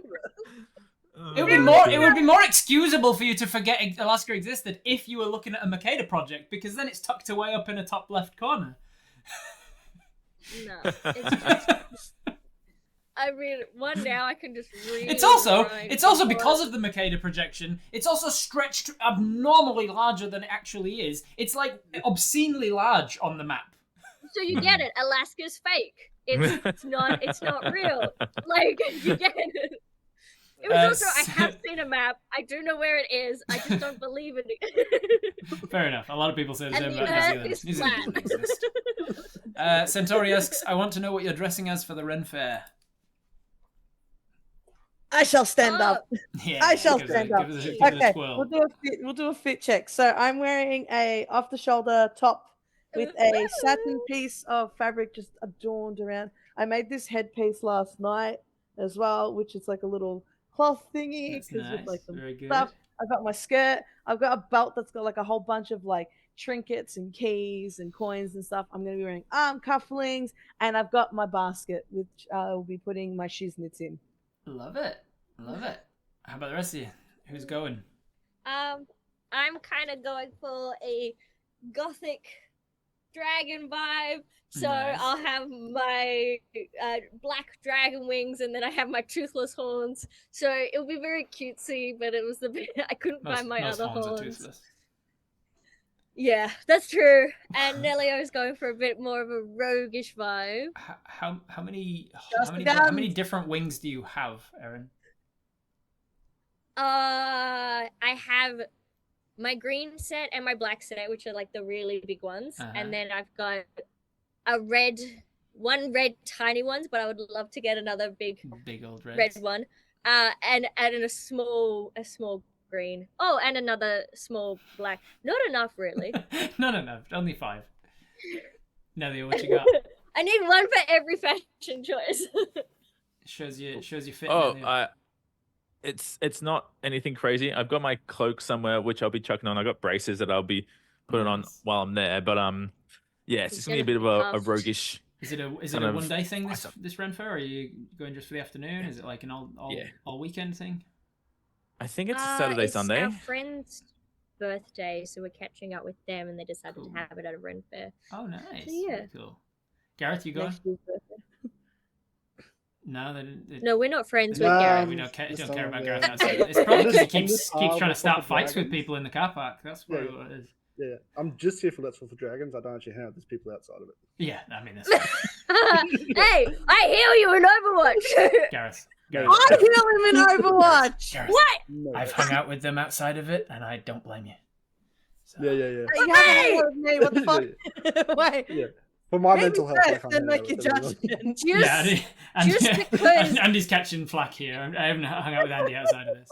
It would be more. It would be more excusable for you to forget Alaska existed if you were looking at a Makeda project, because then it's tucked away up in the top left corner. No, it's just. I mean, one now I can just read. It's also because of the Makeda projection. It's also stretched abnormally larger than it actually is. It's like obscenely large on the map. So you get it. Alaska's fake. It's not real. Like, you get it. It was also, I have seen a map. I do know where it is. I just don't believe in it. Fair enough. A lot of people say the same the about Earth is New Zealand. New Zealand doesn't exist. Centauri asks, I want to know what you're dressing as for the Ren Fair. I shall stand up. Yeah, I shall stand up. Okay, we'll do a fit check. So I'm wearing a off-the-shoulder top with a satin piece of fabric just adorned around. I made this headpiece last night as well, which is like a little cloth thingy. That's nice. With like some Very good. stuff. I've got my skirt. I've got a belt that's got like a whole bunch of like trinkets and keys and coins and stuff. I'm going to be wearing arm cufflinks, and I've got my basket, which I will be putting my shiznits in. Love it. How about the rest of you? Who's going? I'm kind of going for a gothic dragon vibe. So Nice. I'll have my black dragon wings, and then I have my toothless horns. So it'll be very cutesy, but it was the bit I couldn't find my most other horns are horns. toothless. Yeah, that's true. And Nelio's going for a bit more of a roguish vibe. How many different wings do you have, Erin? I have my green set and my black set, which are like the really big ones, and then I've got one red tiny ones, but I would love to get another big old red one, and add in a small green. Oh, and another small black. Not enough, really. Not enough. Only 5. Nelly, what you got? I need one for every fashion choice. shows you fit. Oh, it's not anything crazy. I've got my cloak somewhere, which I'll be chucking on. I've got braces that I'll be putting on while I'm there. But yeah, it's just gonna be a bit of a roguish. Is it a one day thing this Ren Fair? Or are you going just for the afternoon? Is it like an all weekend thing? I think it's Saturday, Sunday. Our friend's birthday, so we're catching up with them, and they decided to have it at a Ren Fair. Oh, nice. So, yeah. Very cool. Gareth, you going? No, they didn't. No, we're not friends with Gareth. We don't care about Gareth outside. It's probably because he keeps trying to start fights with people in the car park. That's probably what it is. Yeah, I'm just here for Let's Roll for Dragons. I don't actually hang out with these people outside of it. Yeah, I mean, that's Hey, I heal you in Overwatch. Gareth. I heal him in Overwatch. Gareth, What? No, I've hung out with them outside of it, and I don't blame you. So. Yeah. You haven't hung out with me. What the fuck? Wait. Yeah. For my Maybe mental health, I first, can't then hang make out your with anyone. judgment. Just because- Andy's catching flack here. I haven't hung out with Andy outside of this.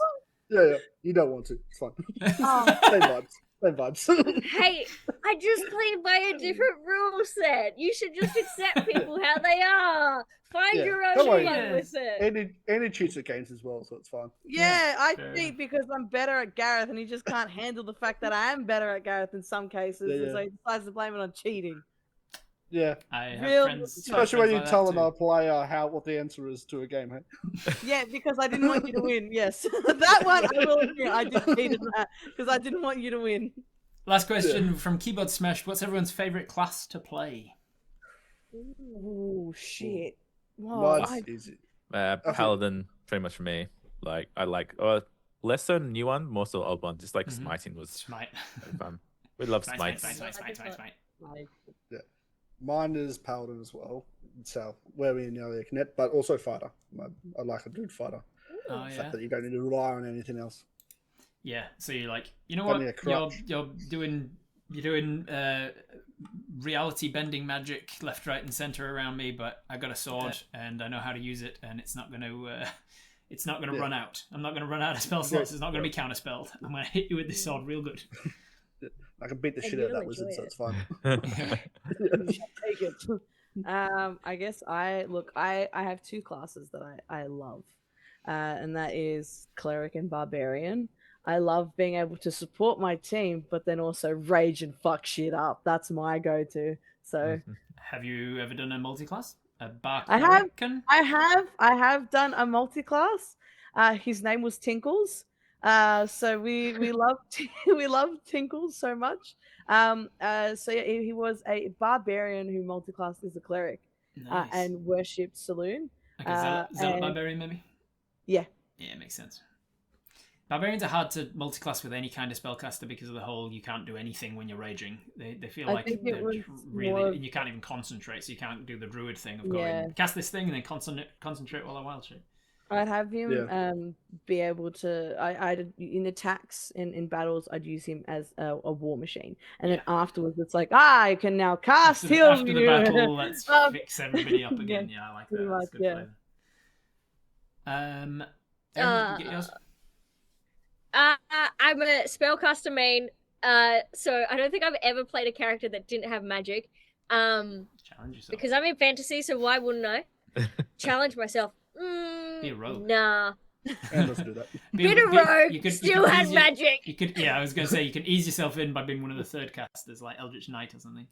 Yeah. You don't want to. It's fine. Oh. Same vibes. Hey, I just played by a different rule set. You should just accept people how they are. Find Yeah, your own don't worry. fun with it. Andy cheats at games as well, so it's fine. Yeah, I fair think because I'm better at Gareth, and he just can't handle the fact that I am better at Gareth in some cases, and so he decides to blame it on cheating. Yeah. I have Real- friends. Especially when you like that tell too. another player what the answer is to a game, hey? Yeah, because I didn't want you to win. Yes, that one I will admit I did cheat in that because I didn't want you to win. Last question from Keyboard Smash. What's everyone's favorite class to play? Oh shit! Whoa, Mine's easy. Paladin, pretty much for me. Like I like less so new one, more so old one. Just like smiting was Smite. very fun. We love Smite. smites. Yeah. Mine is Paladin as well. So where we nearly connect, but also fighter. I like a good fighter. Oh The yeah. fact that you don't need to rely on anything else. Yeah. So you're like, you know Got me what? a You're crutch. doing reality bending magic left, right, and center around me, but I got a sword and I know how to use it, and it's not gonna run out. I'm not gonna run out of spell slots. It's not gonna be counterspelled. I'm gonna hit you with this sword real good. I can beat the shit out of that wizard, so it's fine. You should take it. I guess I have two classes that I love, and that is cleric and barbarian. I love being able to support my team, but then also rage and fuck shit up. That's my go-to. So Have you ever done a multi-class? A bar I have, clerican? I have done a multi-class. His name was Tinkles. So we love we love Tinkles so much. So yeah, he was a barbarian who multi-classed as a cleric, Nice. and worshipped Saloon. Okay, zealot and- barbarian maybe? Yeah, Yeah, it makes sense. Barbarians are hard to multiclass with any kind of spellcaster because of the whole you can't do anything when you're raging. They feel I like think it they're was really more of- and you can't even concentrate, so you can't do the druid thing of Yeah. going cast this thing and then concentrate while I wild shape. I'd have him Yeah. be able to. I'd in attacks in battles. I'd use him as a war machine, and then afterwards, it's like I can now cast heal After the you. battle, let's Um, fix everybody up again. Yeah, I like that. pretty That's much, good yeah. flavor. Erin, did you get yours? I'm a spellcaster main. So I don't think I've ever played a character that didn't have magic. Challenge yourself. Because I'm in fantasy, so why wouldn't I? Challenge myself. Be a rogue. Nah. And let's do that. Been a rogue, you could still had ease magic. You could, yeah, I was going to say you can ease yourself in by being one of the third casters, like Eldritch Knight or something.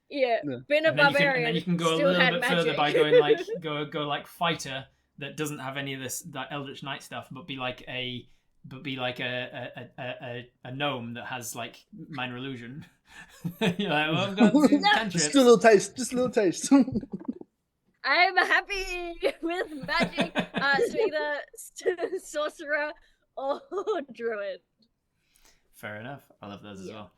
Yeah, Yeah. been a And then, barbarian. and then you can go a still little had bit magic. further by going like go like fighter that doesn't have any of this that Eldritch Knight stuff, but be like a gnome that has like minor illusion. You're like, well, I've got some cantrips. Just a little taste. Just a little taste. I'm happy with magic. So either sorcerer or druid. Fair enough. I love those as well.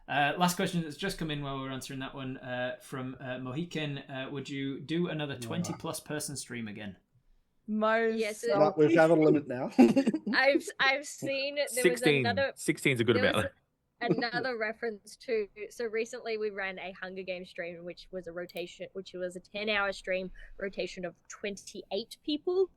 Last question that's just come in while we're answering that one from Mohican. Would you do another 20 plus person stream again? Most Yes, No, we've found a limit now. I've seen there 16. was another 16's a good there amount. was another reference to. So recently we ran a Hunger Games stream, which was a rotation, which was a 10-hour stream rotation of 28 people.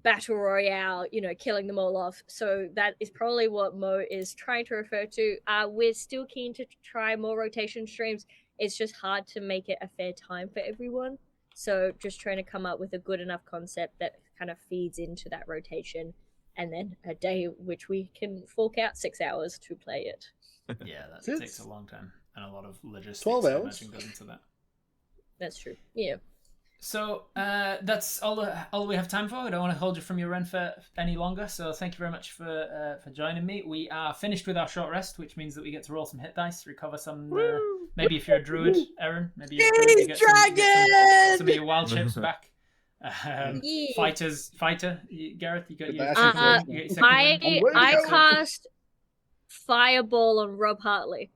Battle Royale, killing them all off. So that is probably what Mo is trying to refer to. We're still keen to try more rotation streams. It's just hard to make it a fair time for everyone. So just trying to come up with a good enough concept that kind of feeds into that rotation, and then a day which we can fork out 6 hours to play it. Yeah, that Six? takes a long time and a lot of logistics. 12 I hours? imagine goes into that. That's true. Yeah. So that's all we have time for. I don't want to hold you from your run for any longer. So thank you very much for joining me. We are finished with our short rest, which means that we get to roll some hit dice, recover some. Maybe if you're a druid, Erin, maybe you're a druid, you get some of your wild shapes back. Fighter, Gareth, you got your second one? I cast Fireball on Rob Hartley.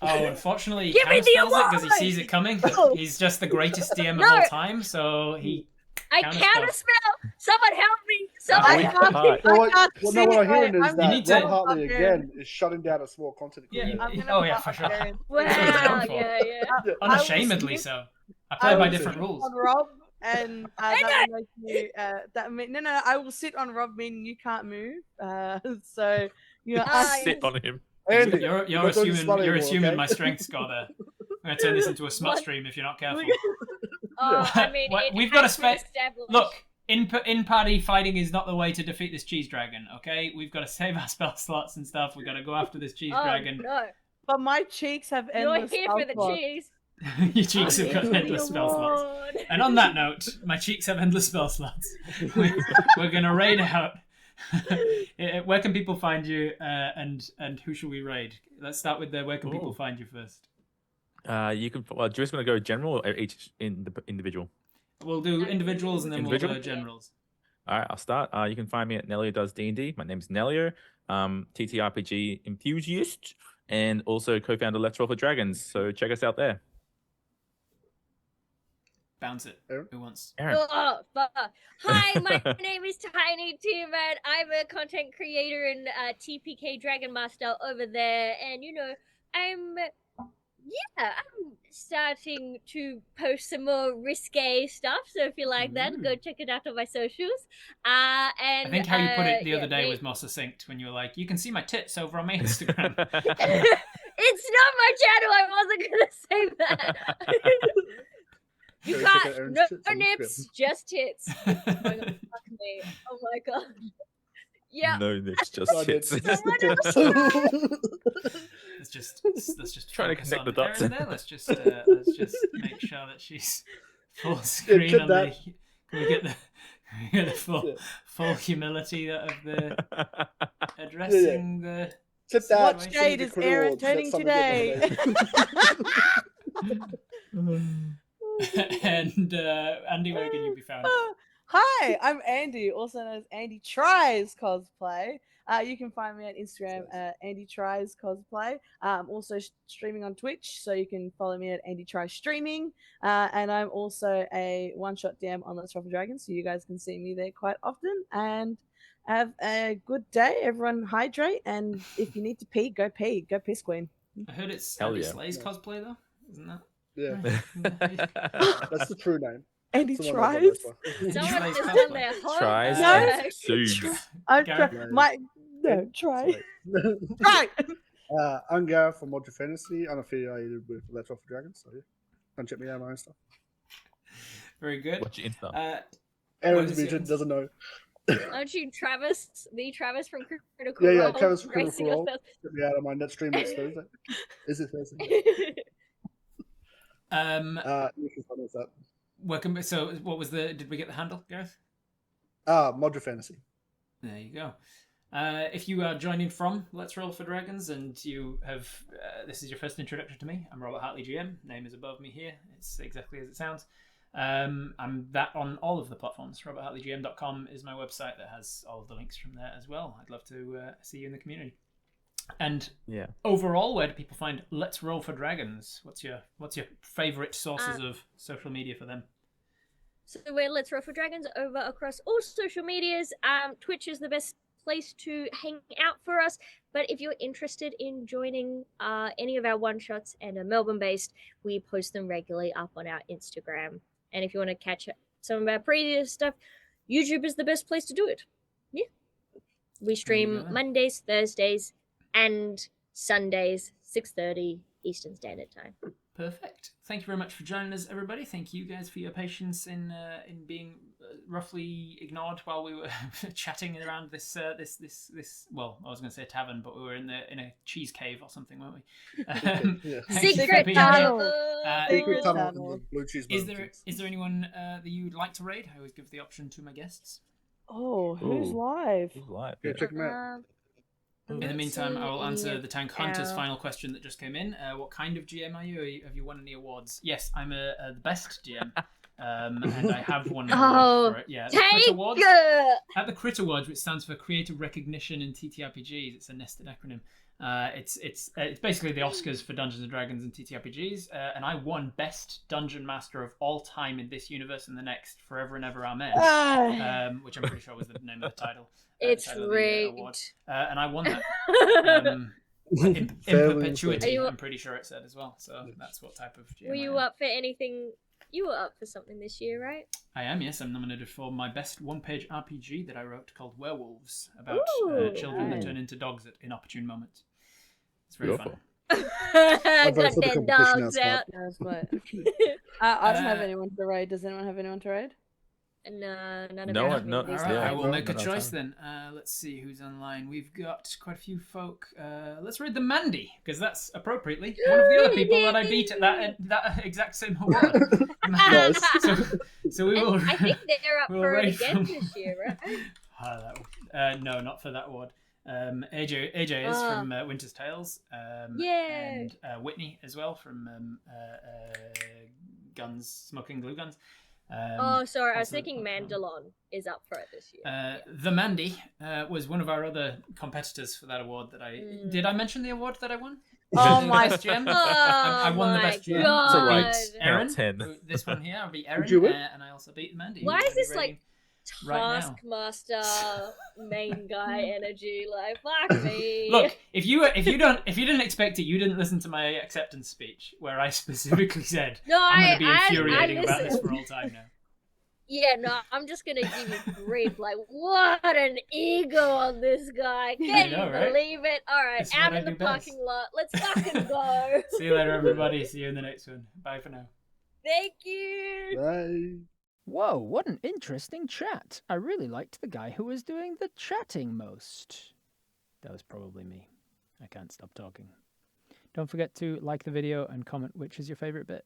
Oh, unfortunately, he Give me the spells it because he award! sees it coming. No. He's just the greatest DM of No. all time, so he. I Counterspell. counterspell. Someone help me! I Someone Wait, can't. hi. Well, what, can't well, see no, what it, I'm hearing right? is I'm that You need to- Rob Hartley barbarian. again is shutting down a small content Yeah, creator. I'm gonna oh yeah, pop for sure. barbarian. Wow, Downfall. yeah. Unashamedly so. I play by different rules. On Rob, and that will make you. No. I will sit on Rob, meaning you can't move. So you Sit on him. Andy, You're not doing this funny anymore, assuming okay? my strength's got a. I'm gonna turn this into a smut stream if you're not careful. I mean, Well, it we've got has a been spe- established. Look, in party fighting is not the way to defeat this cheese dragon. Okay, we've got to save our spell slots and stuff. We've got to go after this cheese Oh, dragon. no. But my cheeks have You're endless. here for the spell slots. cheese. Your cheeks have got endless spell slots. Lord. And on that note, my cheeks have endless spell slots. We're gonna raid out. Where can people find you, and who should we raid? Let's start with where can people Ooh. find you first? You can. Well, do you just want to go general or each individual? We'll do individuals and then we'll Individual? go generals. All right, I'll start. You can find me at Nelio Does D&D. My name's Nelio, TTRPG enthusiast, and also co-founder Let's Roll for Dragons. So check us out there. Bounce it. Aaron? Who wants? Aaron. Oh, fuck. Hi, my name is Tiny Tim, and I'm a content creator and TPK Dragon Master over there. And I'm starting to post some more risque stuff. So if you like that, go check it out on my socials. And I think how you put it the yeah, other day me- was more succinct when you were like, "You can see my tits over on my Instagram." It's not my channel. I wasn't gonna say that. You Go check out can't. Aaron's No tits on nips, just tits. Oh my god, fuck me. Oh my god. Yeah. No nips, just Oh, tits. it's just the tits. let's just Trying to focus connect on the dots. Erin there. Let's just make sure that she's full screen clip on that. the. Can we get the full humility of the addressing the. Clip that. What Situation. shade The is Critter Aaron Awards that turning someone did the today? other day. And Andy, where can you be found? Hi, I'm Andy, also known as Andy Tries Cosplay. You can find me on Instagram at Andy Tries Cosplay. I'm also streaming on Twitch, so you can follow me at Andy Tries Streaming. And I'm also a one-shot DM on Let's Roll for Dragons, so you guys can see me there quite often. And have a good day. Everyone hydrate, and if you need to pee, go pee. Go piss, queen. I heard it's Hell Andy yeah. Slay's cosplay though, isn't that? Yeah, that's the true name. Andy Someone else on Tries. this one. Someone Slay's has cosplay. done their Tries homework. and sues. I'm Gareth? try. Sorry. Try. I'm Gareth from Module Fantasy, unaffiliated with Let's Roll for Dragons. So yeah, come check me out on my own stuff. Very good. What's your Insta? Aaron's is your muted, Insta? doesn't know. Aren't you Travis? The Travis from Critical Yeah, Role? Travis from Critical Racing Role. yourself? Check me out on my net stream next Thursday. Is it Thursday? You can find us at Welcome. So, what was the? Did we get the handle, Gareth? Module Fantasy. There you go. If you are joining from Let's Roll for Dragons and you have this is your first introduction to me, I'm Robert Hartley GM. Name is above me here. It's exactly as it sounds. I'm that on all of the platforms. RobertHartleyGM.com is my website that has all of the links from there as well. I'd love to see you in the community. And Yeah. overall, where do people find Let's Roll for Dragons? What's your favourite sources of social media for them? So we're Let's Roll for Dragons over across all social medias. Twitch is the best place to hang out for us. But if you're interested in joining any of our one-shots and are Melbourne-based, we post them regularly up on our Instagram. And if you want to catch some of our previous stuff, YouTube is the best place to do it. Yeah. We stream go. Mondays, Thursdays, and Sundays, 6:30 Eastern Standard Time. Perfect. Thank you very much for joining us, everybody. Thank you guys for your patience in being roughly ignored while we were chatting around this. Well, I was going to say tavern, but we were in a cheese cave or something, weren't we? Thank you for Secret being tunnel. here. Secret tunnel tunnel. and the blue cheese. Is there anyone that you'd like to raid? I always give the option to my guests. Oh, who's Ooh. live? Live. Yeah, check them out. In the meantime, I will answer the Tank Hunter's final question that just came in. What kind of GM are you? Have you won any awards? Yes, I'm the best GM, and I have won an award for it. Yeah, the Crit Awards. At the Crit Awards, which stands for Creative Recognition in TTRPGs. It's a nested acronym. It's basically the Oscars for Dungeons and Dragons and TTRPGs, and I won Best Dungeon Master of all time in this universe and the next, forever and ever, amen. Which I'm pretty sure was the name of the title. It's title of the rigged. award. And I won that. In perpetuity, you- I'm pretty sure it said as well. So that's what type of GM Were I you am. up for anything? You were up for something this year, right? I am, yes. I'm nominated for my best one-page RPG that I wrote called Werewolves, about Ooh, children that nice. turn into dogs at inopportune moments. It's very Beautiful. fun. vote Got for the their competition dogs now, out. That's what. I don't have Uh, anyone to raid. Does anyone have anyone to raid? No, none of No our one- no- All communities right, Yeah, I will no, make a no, choice fine. then. Let's see who's online. We've got quite a few folk. Let's read the Mandy, because that's appropriately one of the other people that I beat at that exact same award. Nice. So we will. And I think they're up we'll for it raid again from- this year, right? No, not for that award. AJ is from Winter's Tales. Yay. And Whitney as well from Smoking Glue Guns. Oh, sorry, I was also thinking up for- Mandalon is up for it this year. The Mandy was one of our other competitors for that award. That I did. I mention the award that I won. Oh The my best GM. Oh I won the my best GM. It's all right. God. Aaron, 10. this one here, I beat Aaron, you win? and I also beat Mandy. Why who's is this rating like right now. Taskmaster main guy energy? Like, fuck me. Look, if you didn't expect it, you didn't listen to my acceptance speech where I specifically said no, I'm going to be I infuriating about this listened. for all time now. Yeah, no, I'm just gonna give you grief. Like, what an ego on this guy. Can know, you right? believe it? All right, It's what out I in the do best. parking lot. Let's fucking go. See you later, everybody. See you in the next one. Bye for now. Thank you. Bye. Whoa, what an interesting chat. I really liked the guy who was doing the chatting most. That was probably me. I can't stop talking. Don't forget to like the video and comment which is your favorite bit.